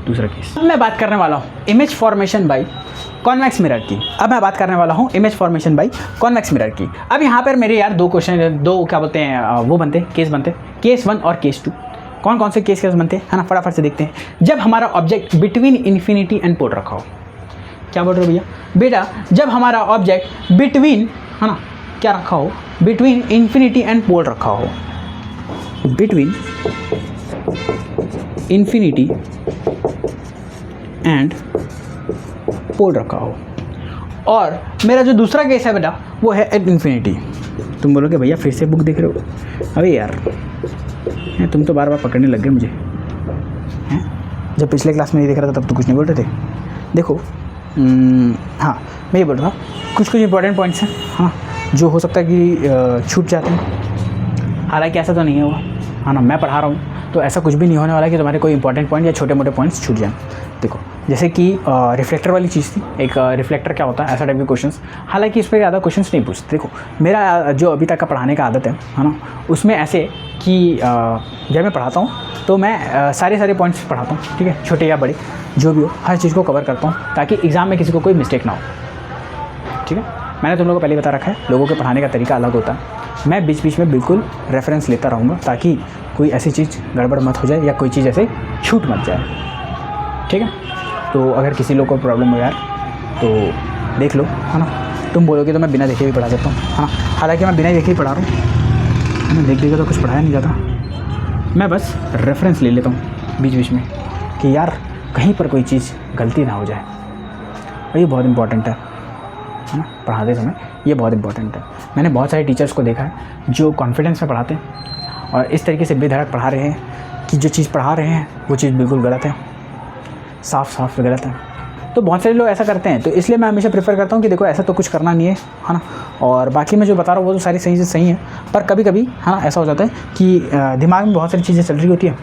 दूसरा केस। अब मैं बात करने वाला हूँ image formation by convex mirror की। अब यहाँ पर मेरे यार 2 क्वेश्चन, 2 क्या बोलते हैं वो बनते हैं, केस बनते हैं, केस 1 और केस 2। कौन से केस बनते हैं, है ना, फटाफट से देखते हैं। जब हमारा object between infinity and pole रखा हो, क्या बोल रहे हो भैया, बेटा जब हमारा ऑब्जेक्ट बिटवीन, है ना, क्या रखा हो, बिटवीन इन्फिनिटी एंड पोल रखा हो, बिटवीन इन्फिनिटी एंड पोल रखा हो। और मेरा जो दूसरा केस है बेटा वो है एट इन्फिनिटी। तुम बोलोगे भैया फिर से बुक देख रहे हो, अबे यार तुम तो बार बार पकड़ने लग गए मुझे, हैं? जब पिछले क्लास में नहीं देख रहा था तब तो कुछ नहीं बोल रहे थे। देखो हाँ, मैं ये बोल रहा हूँ कुछ इंपॉर्टेंट पॉइंट्स हैं, हाँ। जो हो सकता है कि छूट जाते हैं। हालांकि ऐसा तो नहीं होगा, हाँ ना, मैं पढ़ा रहा हूँ तो ऐसा कुछ भी नहीं होने वाला कि तुम्हारे कोई इंपॉर्टेंट पॉइंट या छोटे मोटे पॉइंट्स छूट जाएँ। देखो जैसे कि रिफ्लेक्टर वाली चीज़ थी, एक रिफ्लेक्टर क्या होता है, ऐसा टाइप के क्वेश्चंस। हालांकि इस पर ज़्यादा क्वेश्चंस नहीं पूछते। देखो मेरा जो अभी तक का पढ़ाने का आदत है ना, उसमें ऐसे कि जब मैं पढ़ाता हूँ तो मैं सारे पॉइंट्स पढ़ाता हूँ, ठीक है, छोटे या बड़े जो भी हो, हर चीज़ को कवर करता हूँ ताकि एग्ज़ाम में किसी को कोई मिस्टेक ना हो। ठीक है, मैंने तुम लोगों को पहले बता रखा है, लोगों के पढ़ाने का तरीका अलग होता है। मैं बीच बीच में बिल्कुल रेफरेंस लेता रहूँगा ताकि कोई ऐसी चीज़ गड़बड़ मत हो जाए या कोई चीज़ ऐसे छूट मत जाए। ठीक है, तो अगर किसी लोग को प्रॉब्लम हो यार तो देख लो, है ना। तुम बोलोगे तो मैं बिना देखे भी पढ़ा सकता हूँ, है ना। हालांकि मैं बिना देखे ही पढ़ा रहा हूँ, मैंने देख देखे तो कुछ पढ़ाया नहीं जाता। मैं बस रेफरेंस ले लेता हूँ बीच बीच में कि यार कहीं पर कोई चीज़ गलती ना हो जाए। और ये बहुत इंपॉर्टेंट है ना, पढ़ाते समय ये बहुत इंपॉर्टेंट है। मैंने बहुत सारे टीचर्स को देखा है जो कॉन्फिडेंस में पढ़ाते हैं और इस तरीके से बेधड़क पढ़ा रहे हैं कि जो चीज़ पढ़ा रहे हैं वो चीज़ बिल्कुल गलत है, साफ गलत है। तो बहुत सारे लोग ऐसा करते हैं, तो इसलिए मैं हमेशा प्रेफर करता हूँ कि देखो ऐसा तो कुछ करना नहीं है, है ना। और बाकी मैं जो बता रहा हूँ वो तो सारी सही से सही है, पर कभी कभी है ना ऐसा हो जाता है कि दिमाग में बहुत सारी चीज़ें चल रही होती है,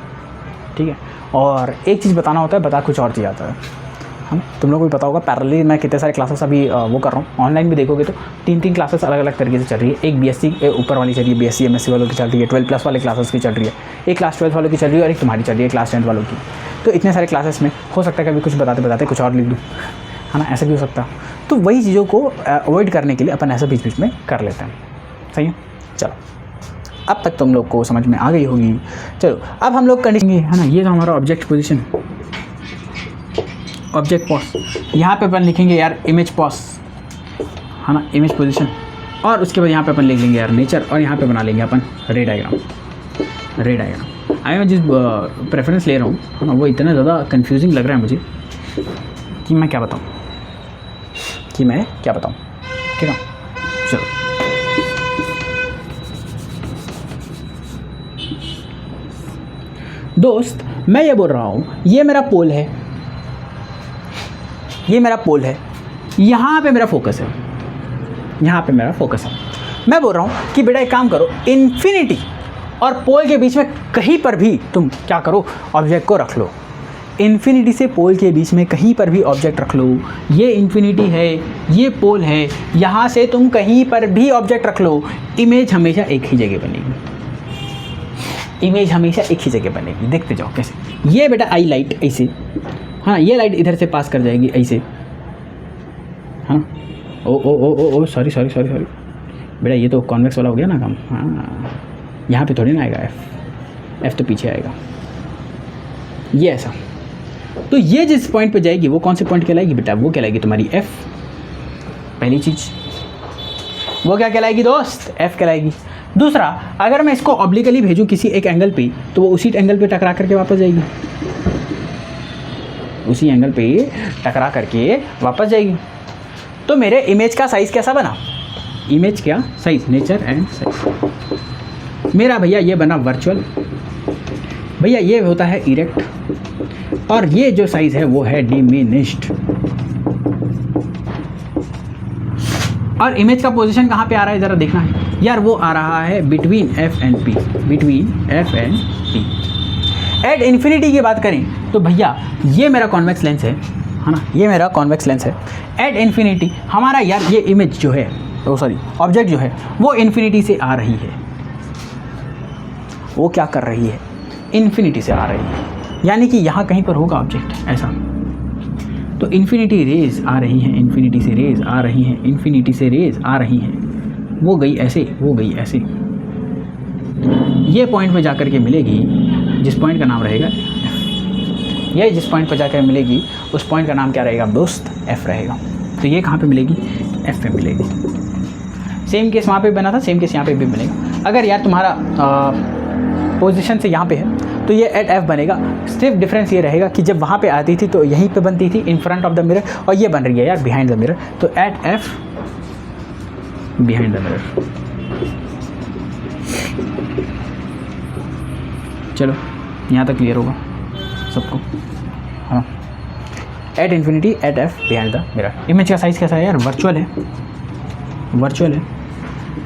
ठीक है, और एक चीज़ बताना होता है, बता कुछ और चीज़ आता है ना। तुम लोगों को भी पता होगा पैरेलली मैं कितने सारे क्लासेस अभी वो कर रहा हूँ। ऑनलाइन भी देखोगे तो 3 क्लासेस अलग अलग तरीके से चल रही है। एक BSc ऊपर वाली चल रही है, BSc MSc वालों की चल रही है, 12+ वाले क्लासेस की चल रही है, एक क्लास 12 वालों की चल रही है और एक तुम्हारी चल रही है क्लास 10 वालों की। तो इतने सारे क्लासेस में हो सकता है कभी कुछ बताते बताते कुछ और लिख दूँ, है ना, ऐसा भी हो सकता है। तो वही चीज़ों को अवॉइड करने के लिए अपन ऐसा बीच बीच में कर लेते हैं। सही है, चलो अब तक तुम लोग को समझ में आ गई होगी। चलो अब हम लोग कंडीशन, है ना, ये तो हमारा ऑब्जेक्ट पोजीशन, ऑब्जेक्ट पॉस, यहाँ पे अपन लिखेंगे यार इमेज पॉस, है ना, इमेज पोजीशन। और उसके बाद यहाँ पे अपन लिख लेंगे यार नेचर, और यहाँ पे बना लेंगे अपन रे डायग्राम। मैं जिस प्रेफरेंस ले रहा हूँ, है ना, वो इतना ज़्यादा कंफ्यूजिंग लग रहा है मुझे कि मैं क्या बताऊँ, ठीक है। चलो दोस्त, मैं ये बोल रहा हूँ, ये मेरा पोल है, यहाँ पे मेरा फोकस है, मैं बोल रहा हूँ कि बेटा एक काम करो, इन्फिनिटी और पोल के बीच में कहीं पर भी तुम क्या करो, ऑब्जेक्ट को रख लो। इन्फिनिटी से पोल के बीच में कहीं पर भी ऑब्जेक्ट रख लो। ये इन्फिनिटी है, ये पोल है, यहाँ से तुम कहीं पर भी ऑब्जेक्ट रख लो, इमेज हमेशा एक ही जगह बनेगी। देखते जाओ कैसे। ये बेटा आई लाइट ऐसे, हाँ, ये लाइट इधर से पास कर जाएगी ऐसे, हाँ। ओ सॉरी बेटा, ये तो कॉन्वेक्स वाला हो गया ना काम। हाँ, यहाँ पे थोड़ी ना आएगा एफ तो पीछे आएगा, ये ऐसा। तो ये जिस पॉइंट पे जाएगी वो कौन से पॉइंट कहलाएगी बेटा, वो कहलाएगी तुम्हारी एफ। पहली चीज़ वो क्या कहलाएगी दोस्त, एफ कहलाएगी। दूसरा, अगर मैं इसको ऑब्लिकली भेजूँ किसी एक एंगल पे तो वो उसी एंगल पे टकरा करके वापस जाएगी, तो मेरे इमेज का साइज़ कैसा बना, इमेज क्या साइज़, नेचर एंड साइज। मेरा भैया ये बना वर्चुअल, भैया ये होता है इरेक्ट, और ये जो साइज़ है वो है डिमिनिश्ड। और इमेज का पोजीशन कहाँ पे आ रहा है ज़रा देखना है यार, वो आ रहा है between F and P. At infinity की बात करें तो भैया ये मेरा कॉन्वेक्स लेंस है ना, ये मेरा कॉन्वेक्स लेंस है। एट इन्फिनिटी हमारा यार ये इमेज जो है, ऑब्जेक्ट जो है वो इन्फिनिटी से आ रही है। वो क्या कर रही है, इन्फिनिटी से आ रही है, यानी कि यहाँ कहीं पर होगा ऑब्जेक्ट ऐसा। तो इन्फिनिटी रेज आ रही हैं, इन्फिनिटी से रेज आ रही हैं, वो गई ऐसे, ये पॉइंट पे जाकर के मिलेगी, जिस पॉइंट का नाम रहेगा F। ये जिस पॉइंट पर जाकर मिलेगी उस पॉइंट का नाम क्या रहेगा दोस्त, F रहेगा। तो ये कहाँ पे मिलेगी, F पे मिलेगी। सेम केस वहाँ पे बना था, सेम केस यहाँ पे भी बनेगा। अगर यार तुम्हारा पोजीशन से यहाँ पे है तो ये एट F बनेगा। सिर्फ डिफरेंस ये रहेगा कि जब वहाँ पे आती थी तो यहीं पे बनती थी in front of the mirror, और ये बन रही है यार बिहाइंड द मिरर, तो at F behind the mirror. चलो यहाँ तक क्लियर होगा सबको, हाँ। At infinity at F behind the mirror. Image का साइज़ कैसा है यार, वर्चुअल है,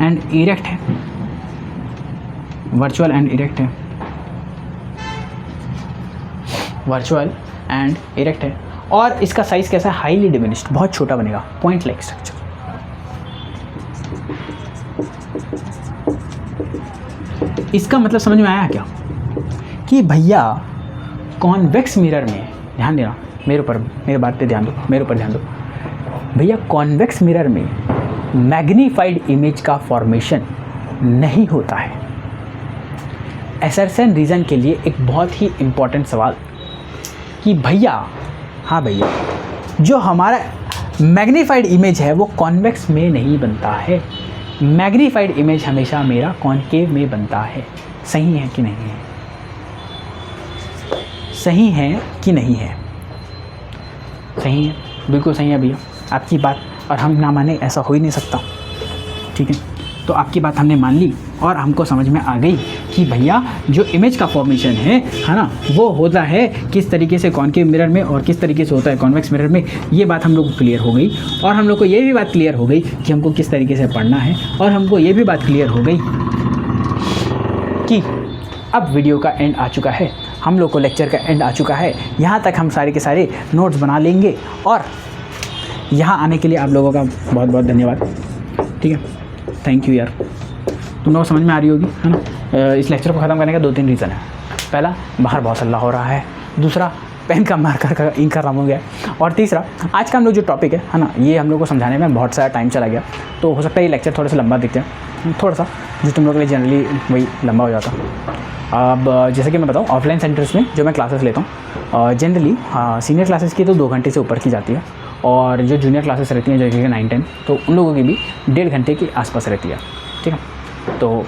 एंड इरेक्ट है, वर्चुअल एंड इरेक्ट है, वर्चुअल एंड इरेक्ट है। और इसका साइज़ कैसा है, हाईली डिमिनिश्ड, बहुत छोटा बनेगा, पॉइंट लाइक स्ट्रक्चर। इसका मतलब समझ में आया क्या कि भैया कॉन्वेक्स मिरर में, ध्यान देना मेरे ऊपर, मेरे बात पे ध्यान दो, मेरे ऊपर ध्यान दो भैया, कॉन्वेक्स मिरर में मैग्नीफाइड इमेज का फॉर्मेशन नहीं होता है। एसर्शन रीज़न के लिए एक बहुत ही इम्पॉर्टेंट सवाल कि भैया, हाँ भैया, जो हमारा मैग्नीफाइड इमेज है वो कॉन्वेक्स में नहीं बनता है, मैग्नीफाइड इमेज हमेशा मेरा कॉन्केव में बनता है। सही है कि नहीं है? सही है कि नहीं है? सही है, बिल्कुल सही है भैया आपकी बात, और हम ना माने ऐसा हो ही नहीं सकता। ठीक है, तो आपकी बात हमने मान ली और हमको समझ में आ गई कि भैया जो इमेज का फॉर्मेशन है ना, वो होता है किस तरीके से कॉन्केव मिरर में और किस तरीके से होता है कॉन्वेक्स मिरर में। ये बात हम लोग को क्लियर हो गई, और हम लोग को ये भी बात क्लियर हो गई कि हमको किस तरीके से पढ़ना है, और हमको ये भी बात क्लियर हो गई कि अब वीडियो का एंड आ चुका है, हम लोग को लेक्चर का एंड आ चुका है। यहाँ तक हम सारे के सारे नोट्स बना लेंगे, और यहाँ आने के लिए आप लोगों का बहुत बहुत धन्यवाद। ठीक है, थैंक यू यार, तुम लोग समझ में आ रही होगी, है ना। इस लेक्चर को ख़त्म करने का 2-3 रीज़न है। पहला, बाहर बहुत हल्ला हो रहा है, दूसरा पेन का मार्कर का इंक खत्म हो गया, और तीसरा आज का हम लोग जो टॉपिक है ना, ये हम लोग को समझाने में बहुत सारा टाइम चला गया, तो हो सकता है ये लेक्चर थोड़ा सा लंबा दिखते हैं, थोड़ा सा, जो तुम लोग के लिए जनरली वही लंबा हो जाता। अब जैसे कि मैं बताऊँ, ऑफलाइन सेंटर्स में जो मैं क्लासेस लेता हूँ जनरली सीनियर क्लासेस की तो 2 घंटे से ऊपर की जाती है, और जो जूनियर क्लासेस रहती हैं जैसे कि 9-10, तो उन लोगों की भी 1.5 घंटे के आसपास रहती है। ठीक है, तो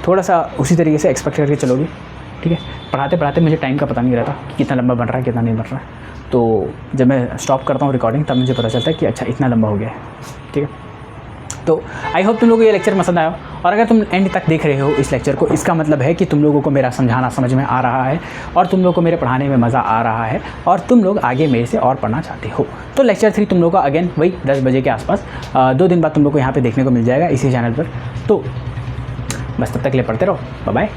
थोड़ा सा उसी तरीके से एक्सपेक्ट करके चलोगे। ठीक है, पढ़ाते पढ़ाते मुझे टाइम का पता नहीं रहता कि कितना लंबा बन रहा है कितना नहीं बन रहा है, तो जब मैं स्टॉप करता हूँ रिकॉर्डिंग तब मुझे पता चलता है कि अच्छा इतना लंबा हो गया है। ठीक है, तो आई होप तुम लोगों को ये लेक्चर पसंद आया, और अगर तुम एंड तक देख रहे हो इस लेक्चर को, इसका मतलब है कि तुम लोगों को मेरा समझाना समझ में आ रहा है, और तुम लोगों को मेरे पढ़ाने में मज़ा आ रहा है, और तुम लोग आगे मेरे से और पढ़ना चाहते हो। तो लेक्चर 3 तुम लोगों का अगेन वही 10 बजे के आसपास 2 दिन बाद तुम लोग को यहाँ पे देखने को मिल जाएगा इसी चैनल पर। तो बस तब तक के लिए पढ़ते रहो, बाय बाय।